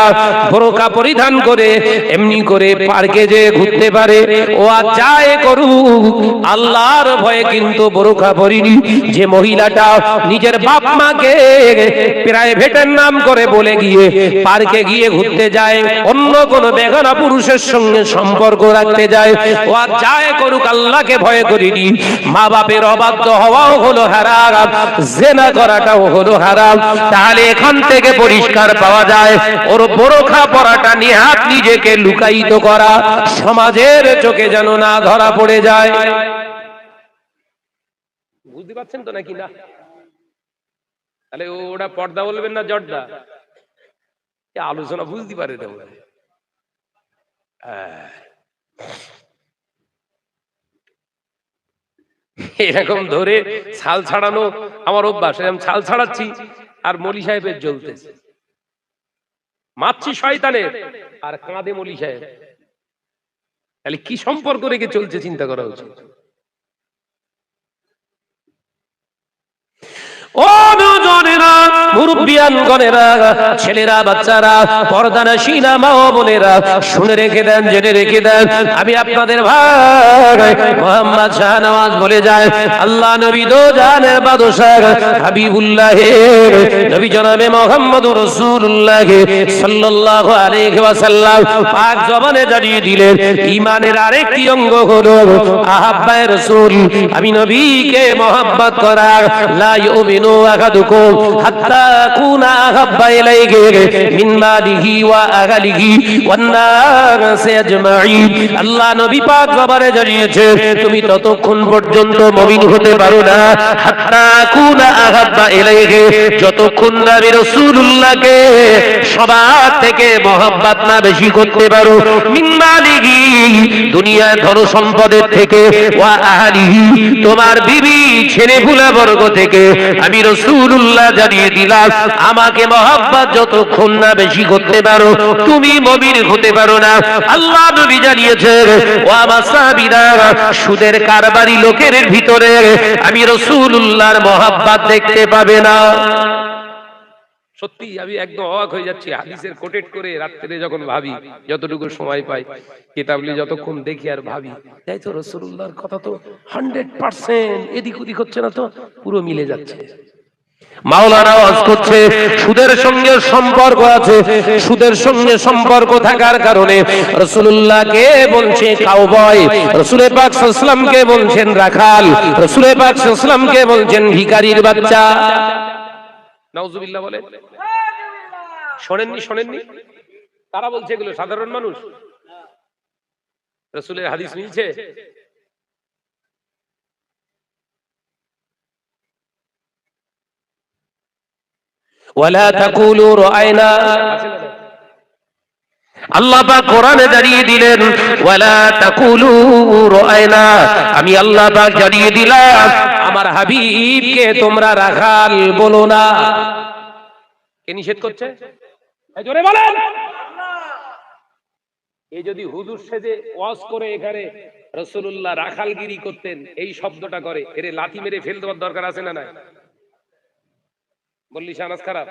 বোরকা পরিধান করে এমনি করে পার্কে যে ঘুরতে পারে, ও আর যায় করুক, আল্লাহর ভয়ে কিন্তু বোরকা পরিনি। যে মহিলাটা নিজের বাপ মাকে প্রাইভেটের নাম করে বলে গিয়ে পার্কে গিয়ে ঘুরতে যায়, অন্য কোন বেগানা পুরুষের সঙ্গে সম্পর্ক রাখতে যায়, ও আর যায় করুক, আল্লাহকে ভয় করিনি। মা বাপের অবাধ্য হওয়াও হলো হারাম, জিনা করাটাও হলো হারাম। তাহলে এখান থেকে পরিষ্কার পাওয়া যায়, ওর বোরকা পরাটা নিহাত নিজেকে লুকায়িত করা, সমাজের চোখে যেন না ধরা পড়ে যায়। বুঝতে পারছেন তো নাকি না? তাহলে ওটা পর্দা বলবেন না জর্দা? আলোচনা বুঝতে পারে না। এরকম ধরে ছাল ছাড়ানো আমার অভ্যাস। এরকম ছাল ছাড়াচ্ছি আর মলি সাহেবের জ্বলতেছে, মারছি শয়তানের আর কাঁদে মলি সাহেব। তাহলে কি সম্পর্ক রেখে চলছে চিন্তা করা উচিত। ও নওজওয়ানেরা, মুরব্বিয়ান গণেরা, ছেলেরা, বাচ্চারা, পর্দানশীলা মা ও বোনেরা, শুনে রেখে দেন, জেনে রেখে দেন, আমি আপনাদের ভাই মোহাম্মদ শাহনওয়াজ বলে যায়, আল্লাহ নবী দো জানের বাদশাহ হাবিবুল্লাহ নবী জনাবে মুহাম্মদুর রাসূলুল্লাহ সাল্লাল্লাহু আলাইহি ওয়াসাল্লাম পাক জবানে জানিয়ে দিলেন, ঈমানের আরেকটি অঙ্গ হলো আহাব্বায়ে রাসূল, আমি নবীকে মহব্বত করা। লা ইউমিনু আহাদুকুম হাত্তা কুনা আহাব্বা ইলাইহি মিন মালিহি ওয়া আহলিহি ওয়ান নাসি আজমাইন। আল্লাহ নবী পাক জবানে জানিয়েছে, তুমি ততক্ষণ পর্যন্ত মুমিন হতে পারো না হাত্তা কুনা আহাব্বা ইলাইহি, যতক্ষণ না আমি রাসূলুল্লাহকে সবার থেকে মহব্বত না বেশি করতে পারো, মিন মালিহি, দুনিয়ার ধন সম্পদের থেকে, ওয়া আহলিহি, তোমার বিবি ছেলে ফুলা বর্গ থেকে। আমি রাসূলুল্লাহ জানিয়ে দিলাম, আমাকে মহব্বত যতক্ষণ না বেশি করতে পারো, তুমি মুমিন হতে পারো না। আল্লাহ নবী জানিয়েছেন, ওয়া মাসাবিরা, সুদের কারবারি লোকের ভিতরে আমি রাসূলুল্লাহর মহব্বত দেখতে পাবে না। সত্যি আমি একদম অবাক হয়ে যাচ্ছি, হাদিসের কোটেট করে রাত্রে যখন ভাবি, যতটুকু সময় পাই কিতাবলি যতক্ষণ দেখি আর ভাবি, তাই তো রাসূলুল্লাহর কথা তো 100% এদিক ওদিক হচ্ছে না, তো পুরো মিলে যাচ্ছে। মাওলানা ওয়াজ করছে, সুদের সঙ্গে সম্পর্ক আছে, সুদের সঙ্গে সম্পর্ক থাকার কারণে রাসূলুল্লাহকে বলছে কাউবয়, রাসূল পাক সাল্লাল্লাহু আলাইহি ওয়াসাল্লামকে বলছেন রাখাল, রাসূল পাক সাল্লাল্লাহু আলাইহি ওয়াসাল্লামকে বলছেন ভিখারির বাচ্চা। নাউজুবিল্লাহ বলে, শোনেননি? তারা বলছে এগুলো সাধারণ মানুষ। রাসূলের হাদিস মিলছে? ওয়ালা তাকুলু রাআইনা, আল্লাহ পাক কোরআনে জানিয়ে দিলেন, ওয়ালা তাকুলু রাআইনা, আমি আল্লাহ পাক জানিয়ে দিলাম, আমার হাবিবকে তোমরা রাখাল বলো না। কে নিষেধ করছে? জোরে বলেন। এই যদি হুজুর সেজে ওয়াজ করে এখানে রাসূলুল্লাহ রাখালগিরি করতেন, এই শব্দটা করে, এরে লাথি মেরে ফেল দেওয়ার দরকার আছে না নাই? বললি শাহনাজ খারাপ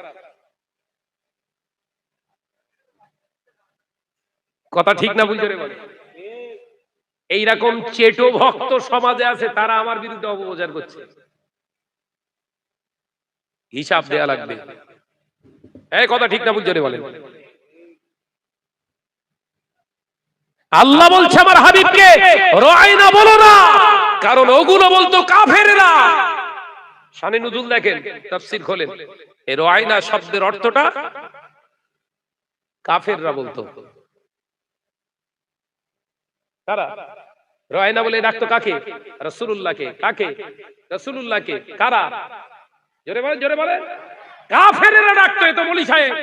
কথা, ঠিক না ভুল? জোরে বলে। এইরকম চেটো ভক্ত সমাজে আছে, তারা আমার বিরুদ্ধে অপপ্রচার করছে, হিসাব দেয়া লাগবে। এই কথা ঠিক না ভুল? জোরে বলেন। আল্লাহ বলছে আমার হাবিবকে রাআইনা বলো না, কারণ ওগুলো বলতো কাফেররা। শানে নুজুল দেখেন, তাফসীর খোলেন, এই রাআইনা শব্দের অর্থটা কাফেররা বলতো। কারা রাআইনা বলে ডাকতো? কাকে? রাসূলুল্লাহকে। কাকে? রাসূলুল্লাহকে। কারা? জোরে বলেন। কাফেররা ডাকতো। এ তো বলি সাহেব,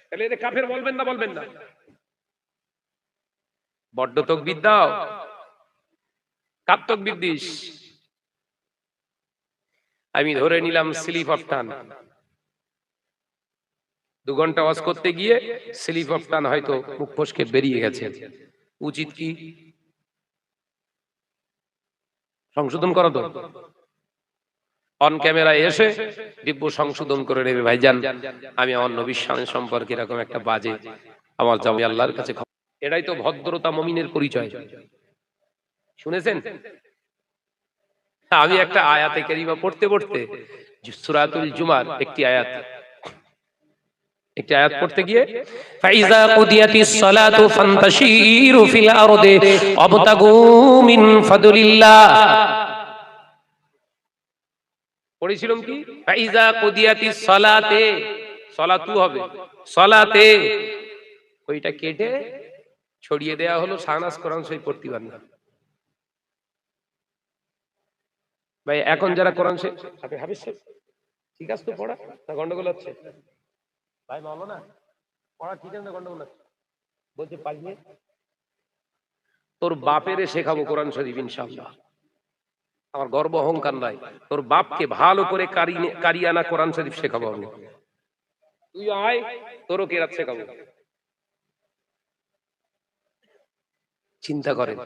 তাহলে এদের কাফের বলবেন না? বলবেন না? বড্ড তাকবীর দাও, কার তাকবীর দিস? আমি ধরে নিলাম স্লিপ অফ টান, 2 ঘন্টা ওয়াজ করতে গিয়ে স্লিপ অফ টান হয়তো মুখ ফসকে বেরিয়ে গেছে। উচিত কি সংশোধন করা? তো অন ক্যামেরায় এসে দিব্য সংশোধন করে নেবে, ভাইজান আমি আমার নবীর শান সম্পর্কে এরকম একটা বাজে আমার জামি আল্লাহর কাছে। এটাই তো ভদ্রতা, মুমিনের পরিচয়। শুনেছেন? আমি একটা আয়াতে কারিমা পড়তে সূরাতুল জুমার একটি আয়াত পড়তে গিয়ে, ফাইজা কুদিয়াতিস সালাতু ফান্তাশিরু ফিল আরদি ওয়াবতাগু মিন ফাদলিল্লাহ। পড়েছিলাম কি? ফাইজা কুদিয়াতিস সালাতে, সালাতু হবে, সালাতে, ওইটা কেটে ছড়িয়ে দেয়া হলো। শাহনাজ কোরআন শরীফ পড়তে পারেন না ভাই। এখন যারা কোরআন শরীফ, আপনি হাফেজ সাহেব, ঠিক আছে তো পড়া না গন্ডগোল হচ্ছে? ভাই মাওলানা পড়া ঠিক আছে না গন্ডগোল হচ্ছে? বলছে পালিয়ে তোর বাপেরে শেখাবো কোরআন শরীফ ইনশাআল্লাহ। আমার গর্ব অহংকার নাই, তোর বাপকে ভালো করে কারিয়ানা কোরআন শরীফ শেখাবো আমি। তুই আয়, তোরও কেরাত শেখাবো। চিন্তা করেন,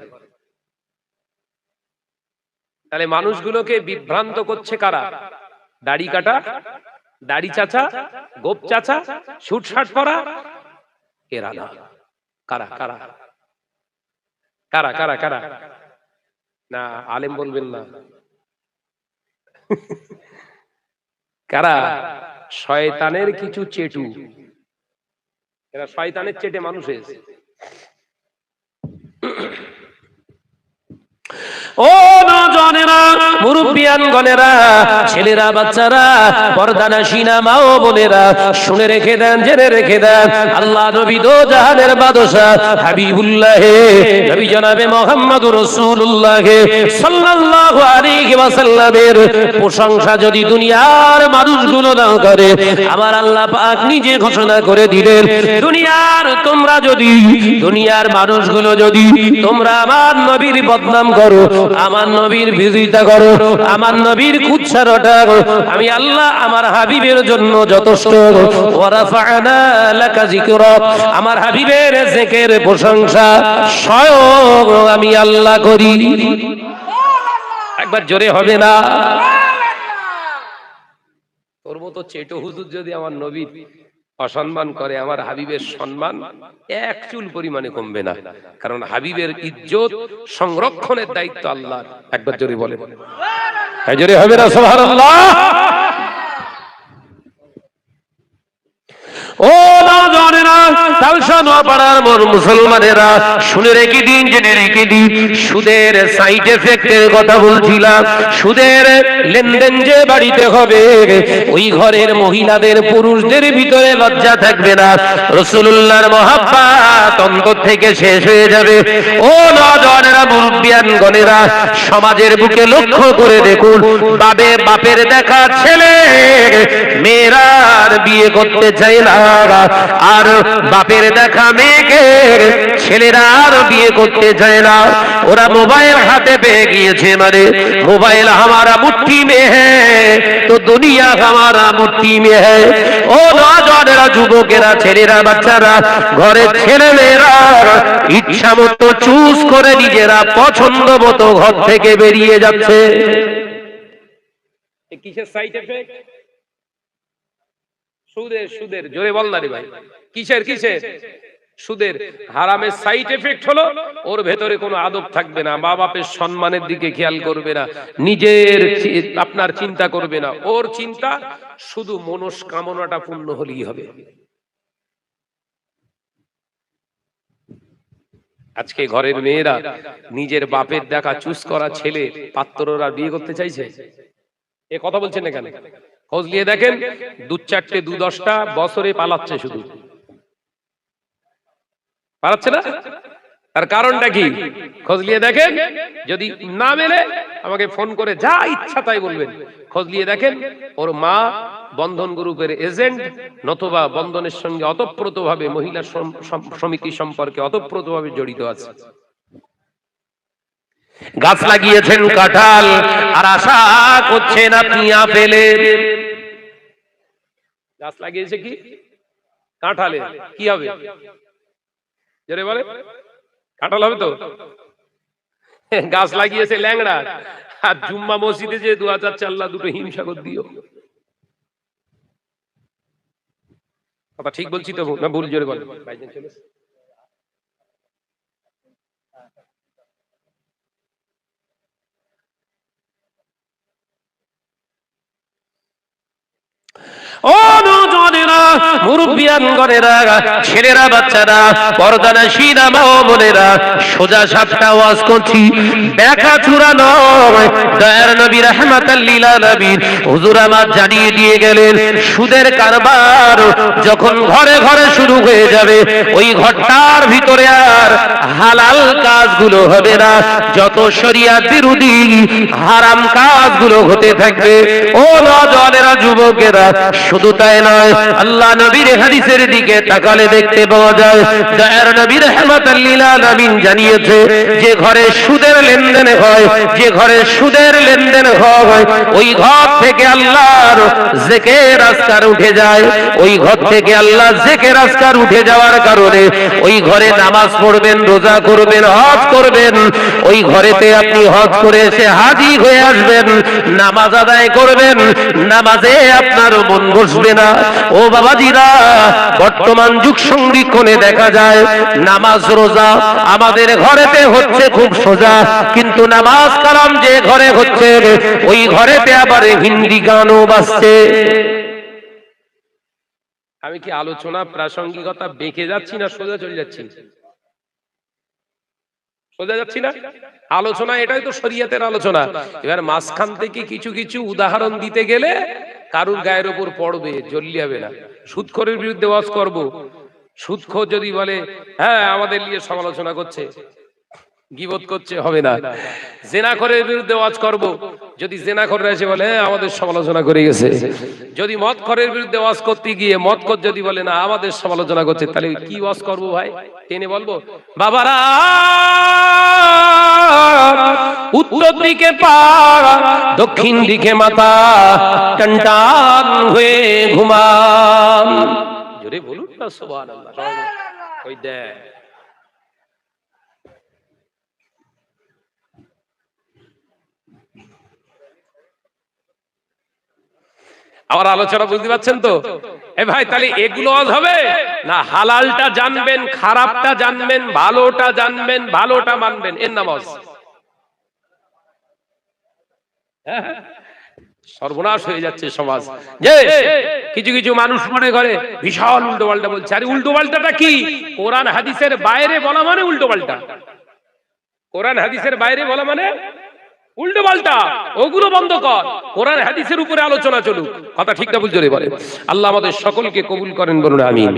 তাহলে মানুষগুলোকে বিভ্রান্ত করছে কারা? দাড়ি কাটা দাড়ি চাচা, গোপ চাচা, শুট শার্ট পরা, এরা না। কারা কারা কারা কারা কারা? না আলেম বলবেন না। কারা? শয়তানের কিছু চেটু। এরা শয়তানের চেটে মানুষ হয়েছে। ও নওজওয়ানেরা, মুরব্বিয়ান গণেরা, ছেলেরা, বাচ্চারা, পর্দানাশীনা মা ও বোনেরা, শুনে রেখে দেন, জেনে রেখে দেন, আল্লাহ নবী দো জাহানের বাদশা হাবিবুল্লাহ নবী জনাবে মুহাম্মদুর রাসূলুল্লাহ সাল্লাল্লাহু আলাইহি ওয়াসাল্লামের প্রশংসা যদি দুনিয়ার মানুষগুলো না করে, আমার আল্লাহ পাক নিজে ঘোষণা করে দিলেন, দুনিয়ার মানুষগুলো যদি তোমরা আমার নবীর বদনাম করো, আমার নবীর বিরোধিতা করো, আমার নবীর কুচ্ছারটা করো, আমি আল্লাহ আমার হাবিবের জন্য যথেষ্ট। ওয়ারাফা'না লাকা যিকরাক, আমার হাবিবের জিকির প্রশংসা স্বয়ং আমি আল্লাহ করি। একবার জোরে হবে না? তোর মতো চেটো হুজুর যদি আমার নবীর অসম্মান করে, আমার হাবিবের সম্মান এক চুল পরিমাণে কমবে না, কারণ হাবিবের ইজ্জত সংরক্ষণের দায়িত্ব আল্লাহর। একবার জোরে বলে, জোরে হবে না? সুবহানাল্লাহ। ও নওজওয়ানেরা, তালসা নোয়াপাড়ার মুসলমানেরা, শুনে রেখে দিন, জেনে রেখে দিন, সুদের সাইড এফেক্টের কথা বলছিলাম। সুদের লেনদেন যে বাড়িতে হবে, ওই ঘরের মহিলাদের, পুরুষদের ভিতরে লজ্জা থাকবে না, রাসূলুল্লাহর মহব্বত অন্তর থেকে শেষ হয়ে যাবে। ও নওজওয়ানেরা, মুরব্বিয়ান গণেরা, সমাজের বুকে লক্ষ্য করে দেখুন, বাপের দেখা ছেলে মেয়েরা বিয়ে করতে চায় না, আর বাপের দেখা মেয়েকে ছেলেরা আর বিয়ে করতে চায় না। ওরা মোবাইল হাতে পেয়ে গিয়েছে, মানে মোবাইল হামারা মুट्ठी में है তো দুনিয়া হামারা মুट्ठी में है। ও নওজওয়ানেরা, যুবকেরা, ছেলেরা, বাচ্চারা, ঘরের ছেলে মেয়েরা ইচ্ছা মতো চুজ করে নিজেরা পছন্দ মতো ঘর থেকে বেরিয়ে যাচ্ছে। কিসের সাইড এফেক্ট? সুদের। জোরে বল না রে ভাই, কিসের? সুদের। হারামের সাইড এফেক্ট হলো ওর ভেতরে কোনো আদব থাকবে না, মা বাপের সম্মানের দিকে খেয়াল করবে না, নিজের আপনার চিন্তা করবে না, ওর চিন্তা শুধু মনস্কামনাটা পূর্ণ হলেই হবে। আজকে ঘরের মেয়েরা নিজের বাপের দেখা চুজ করা ছেলে পাত্ররা বিয়ে করতে চাইছে। এ কথা বলছেন না কেন? খোঁজ নিয়ে দেখেন, 2-4টে 2-10টা বছরে পালাচ্ছে, শুধু পালাচ্ছে না। তার কারণটা কি? খোঁজ নিয়ে দেখেন, যদি না মেলে আমাকে ফোন করে যা ইচ্ছা তাই বলবেন। খোঁজ নিয়ে দেখেন, ওর মা বন্ধন গ্রুপের এজেন্ট, নতুবা বন্ধনের সঙ্গে অতপ্রতভাবে মহিলা সমিতি সম্পর্কে অতপ্রতভাবে জড়িত আছে। গাছ লাগিয়েছেন কাঁঠাল, আর আশা করছেন আপনি আপেলের। গাছ লাগিয়েছে কি? কাঁঠালে। কি হবে? জোরে বলে, কাঁঠাল হবে তো। গাছ লাগিয়েছে ল্যাংড়া, আর জুম্মা মসজিদে যে 2004 দুটো হিমসাগর দিও। কথা ঠিক বলছি তো না ভুল? জোরে বলে। ও নওজওয়ানেরা, মুরব্বিয়ান গণেরা, ছেলেরা, বাচ্চারা, পর্দানাশীনা মা ও বোনেরা, সোজা সাপটা ওয়াজ করছি, ব্যাখ্যা চূড়া নয়। দয়ার নবী রাহমাতাল লিল আলামিন হুজুর আমার জানিয়ে দিয়ে গেলেন, সুদের কারবার যখন ঘরে ঘরে শুরু হয়ে যাবে, ওই ঘরটার ভিতরে আর হালাল কাজগুলো হবে না, যত শরিয়ত বিরোধী হারাম কাজগুলো হতে থাকবে। ও নওজওয়ানেরা, যুবকেরা, শুধু তাই নয়, আল্লাহ আল্লাহ নবীর হাদিসের দিকে তাকালে দেখতে পাওয়া যায় দয়ার নবী রাহমাতাল লিল আলামিন জানিয়েছে যে ঘরে সুদের লেনদেন হয়, যে ঘরে সুদের লেনদেন হয় ওই ঘর থেকে আল্লাহর জিকির আজকার উঠে যায়। ওই ঘর থেকে আল্লাহ জিকির আজকার উঠে যাওয়ার কারণে ওই ঘরে নামাজ পড়বেন, রোজা করবেন, হজ করবেন। ওই ঘরেতে আপনি হজ করে এসে হাজির হয়ে আসবেন, নামাজ আদায় করবেন, নামাজে আপনার মন বসবে না। ও বাবাজিরা, বর্তমান যুগ সংরক্ষণে দেখা যায় নামাজ রোজা আমাদের ঘরেতে হচ্ছে খুব সোজা, কিন্তু নামাজ কালাম যে ঘরে হচ্ছে ওই ঘরেতে আবার হিন্দি গানও বাজছে। আমি কি আলোচনা প্রাসঙ্গিকতা বেঁকে যাচ্ছি না সোজা চলে যাচ্ছি? সোজা যাচ্ছি না? আলোচনা এটাই তো শরীয়তের আলোচনা। এবার মাঝখান থেকে কিছু কিছু উদাহরণ দিতে গেলে কারুর গায়ের উপর পড়বে, জ্বললি হবে না। সুদখোরের বিরুদ্ধে ওয়াজ করব, সুদখোর যদি বলে হ্যাঁ আমাদের নিয়ে সমালোচনা করছে, গীবত করছে, হবে না। জেনাখোরের বিরুদ্ধে ওয়াজ করব, যদি জেনাখোররা এসে বলে হ্যাঁ আমাদের সমালোচনা করে গেছে। যদি মদখোরের বিরুদ্ধে ওয়াজ করতে গিয়ে মদখোর যদি বলে না আমাদের সমালোচনা করছে, তাহলে কি ওয়াজ করব ভাই? টেনে বলবো বাবারা উত্তর দিকে পা দক্ষিণ দিকে মাথা টান টান হয়ে ঘুমান। জোরে বলুন না সুবহানাল্লাহ। ওই দেখ আমার আলোচনা বুঝতে পারছেন তো? এ ভাই তাহলে এগুলো হবে না? হালালটা জানবেন, খারাপটা জানবেন, ভালোটা জানবেন, ভালোটা মানবেন, এর নামাজ। সর্বনাশ হয়ে যাচ্ছে সমাজ। যে কিছু কিছু মানুষ মনে করে বিশাল উল্টো পাল্টা বলছে। আরে উল্টো পাল্টাটা কি? কোরআন হাদিসের বাইরে বলা মানে উল্টো পাল্টা। কোরআন হাদিসের বাইরে বলা মানে উল্টো পাল্টা। ওগুলো বন্ধ কর, কোরআন হাদিসের উপরে আলোচনা চলুক। কথা ঠিক না ভুল জোরে বলে। আল্লাহ আমাদের সকলকে কবুল করেন, বলুন আমিন।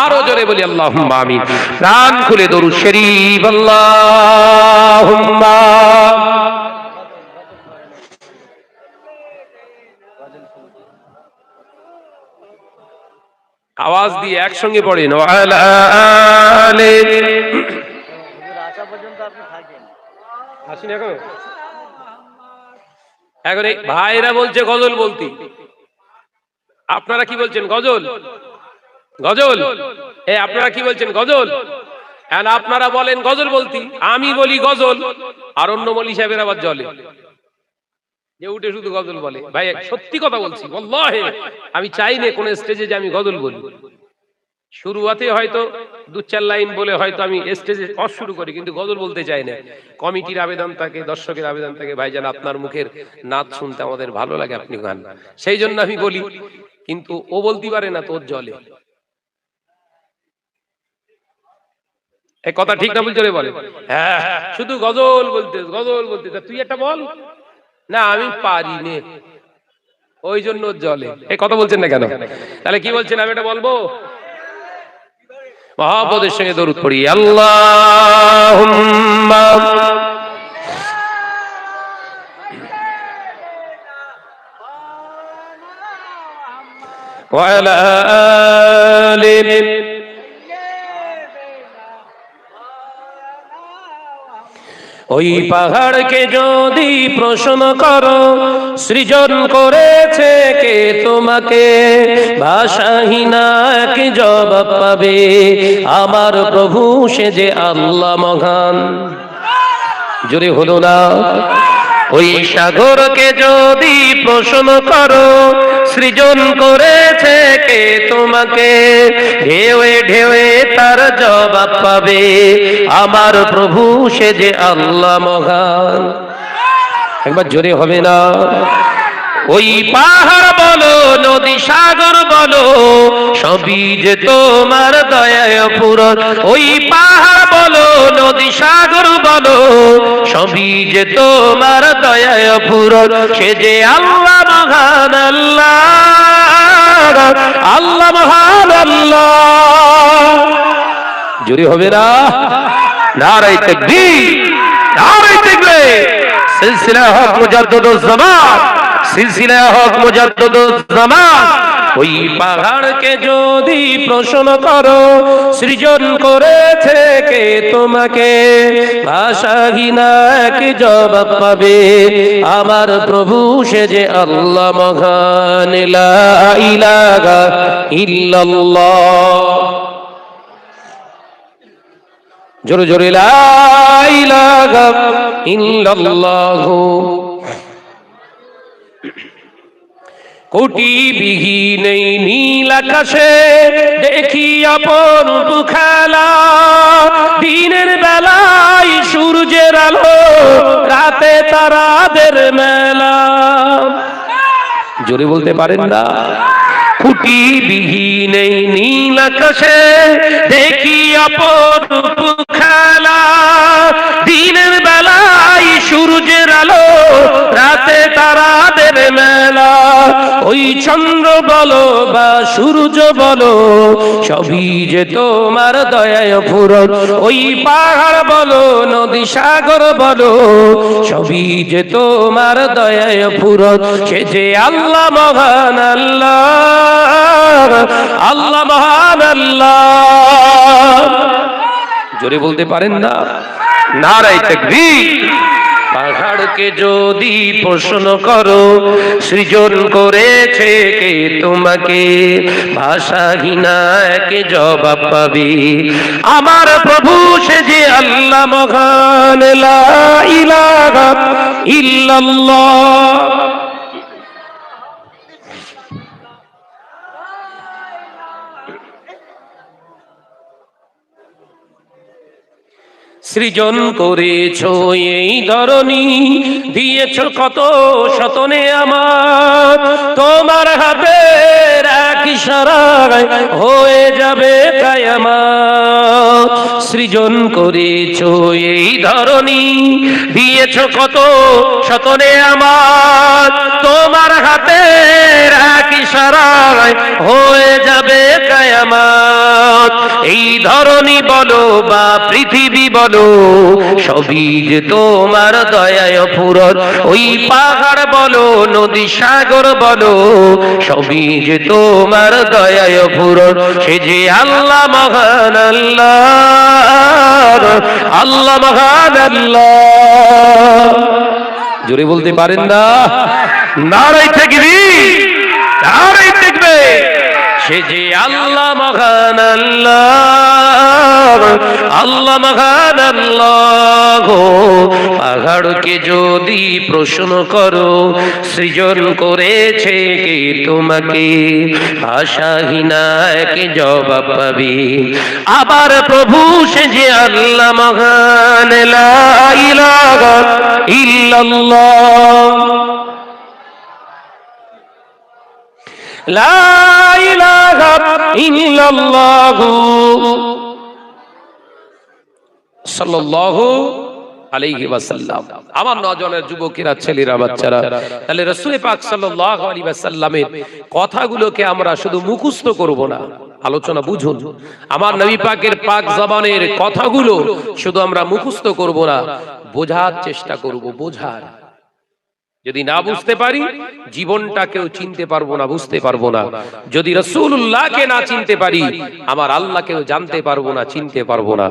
আরো জোরে বলি আল্লাহুম্মা আমিন। প্রাণ খুলে দরুদ শরীফ আল্লাহুম্মা। আওয়াজ দিয়ে একসঙ্গে পড়েন ওয়ালা আলিহি। আসা পর্যন্ত আপনি থাকেন, আসেন এখন। এখন এই ভাইরা বলছে গজল বলতি, আপনারা কি বলছেন? গজল গজল। আপনারা কি বলছেন? গজল। আপনারা বলেন গজল বলতি, আমি বলি গজল, আর অন্য মৌলী সাহেবের আবার জলে যে উঠে শুধু গজল বলে। ভাই সত্যি কথা বলছি, ওয়াল্লাহি আমি চাই না কোন স্টেজে যে আমি গজল বলি। শুরুয়াতে হয়তো দু চার লাইন বলে হয়তো আমি স্টেজে শুরু করি, কিন্তু গজল বলতে চাই না। কমিটির আবেদন থাকে, দর্শকের আবেদন থাকে, ভাইজান আপনার মুখের নাচ শুনতে আমাদের ভালো লাগে, আপনি গান, সেই জন্য আমি বলি। কিন্তু ও বলতে পারে না, তোর জলে। এই কথা ঠিক না ভুল জোরে বলে? হ্যাঁ শুধু গজল বলতে, গজল বলতে। তুই একটা বল না, আমি পারি নে, ওই জন্য জলে। এই কথা বলছেন না কেন? তাহলে কি বলছেন? আমি এটা বলবো। মহব্বতের সঙ্গে দরুদ পড়ি আল্লাহুম্মা ওয়া আলা আলিহি। ওই পাহাড়কে যদি প্রশ্ন করো সৃজন করেছে কে তোমাকে, ভাষাহীন এক জবাব পাবে, আমার প্রভু সে যে আল্লাহ মহান। জোরে হলো না? ওই সাগরকে যদি প্রশ্ন করো সৃজন করেছে কে তোমাকে, ঢেউয়ে ঢেউয়ে তার জবাব পাবে, আমার প্রভু সে যে আল্লাহ মহান। একবার জোরে হবে না? ওই পাহাড় বলো নদী সাগর বলো সবই যে তোমার দয়ায় পূরণ। ওই পাহাড় বলো নদী সাগর বলো সবই যে তোমার দয়ায় পূরণ। সে যে আল্লাহ মহান, আল্লাহ আল্লাহ মহান আল্লাহ। জোরে হবে না? নারায়ে তাকবীর, নারায়ে তাকবীর। সিলসিলা হক মুজাদ্দিদুজ জামান, সিলসিলা হক মুজাদ্দিদুজ জামান। ওই পাহাড়কে যদি প্রশ্ন করো সৃজন করেছে কে তোমাকে, ভাষাহীনা এক জবাব পাবে আমার প্রভু সে যে আল্লাহ মহান। লা ইলাহা ইল্লাল্লাহ, জোরে জোরে লা ইলাহা ইল্লাল্লাহ। কোটি বিহীন এই নীল আকাশে দেখি অপরূপ খেলা, দিনের বেলায় সূর্যের আলো, রাতে তারাদের মেলা। জোরে বলতে পারেন না? খুঁটি বিহীন এই নীল আকাশে দেখি অপরূপ খেলা, দিনের বেলায় সূর্যের আলো, রাতে তারাদের মেলা। ওই চন্দ্র বলো বা সূর্য বলো সবই যে তোমার দয়ায় পূরণ, ওই পাহাড় বলো নদী সাগর বলো সবই যে তোমার দয়ায় পূরণ। সে যে আল্লাহ মহান আল্লাহ, আল্লাহ মহান আল্লাহ। জোরে বলতে পারেন না? নারায়ে তাকবীর। পাহাড়কে যদি প্রশ্ন করো সৃজন করেছে কে তোমাকে, ভাষাহীনা এক জবাব পাবে আমার প্রভু সে যে আল্লাহ মহান। লা ইলাহা ইল্লাল্লাহ। সৃজন করেছো এই ধরনী, দিয়েছো কত শতনে আমার, তোমার হাতের এক ইশারায় হয়ে যাবে কিয়ামত। সৃজন করেছো এই ধরনী, দিয়েছো কত শতনে আমার, তোমার হাতের এক ইশারায় হয়ে যাবে কিয়ামত। এই ধরনী বলো বা পৃথিবী বলো সবই যে তোমার দয়ায় পূরণ, ওই পাহাড় বলো নদী সাগর বলো সবই যে তোমার দয়ায় পূরণ। সে যে আল্লাহ মহান আল্লাহ, আল্লাহ মহান আল্লাহ। জোরে বলতে পারেন না? নারায়ে তাকবীর, নারায়ে তাকবীর। সে যে আল্লাহ মহান আল্লাহ, আল্লাহ মহান আল্লাহ। পাহাড়কে যদি প্রশ্ন করো সৃজন করেছে কে তোমাকে, ভাষাহীনা এক জবাব পাবে আবার প্রভু সে যে আল্লাহ মহান। লা ইলাহা ইল্লাল্লাহ, লা ইলাহা ইল্লাল্লাহ সাল্লাল্লাহু আলাইহি ওয়াসাল্লাম। আমার নজনের যুবকেরা, ছেলেরা, বাচ্চারা, তাহলে রাসূল পাক সাল্লাল্লাহু আলাইহি ওয়াসাল্লামের কথাগুলোকে আমরা শুধু মুখস্থ করব না, আলোচনা বুঝুন। আমার নবী পাকের পাক জবানের কথাগুলো শুধু আমরা মুখস্থ করব না, বোঝার চেষ্টা করব। বোঝার যদি না বুঝতে পারি জীবনটাকেও চিনতে পারবো না, বুঝতে পারবো না। যদি রাসূলুল্লাহকে না চিনতে পারি আমার আল্লাহকেও জানতে পারবো না, চিনতে পারবো না।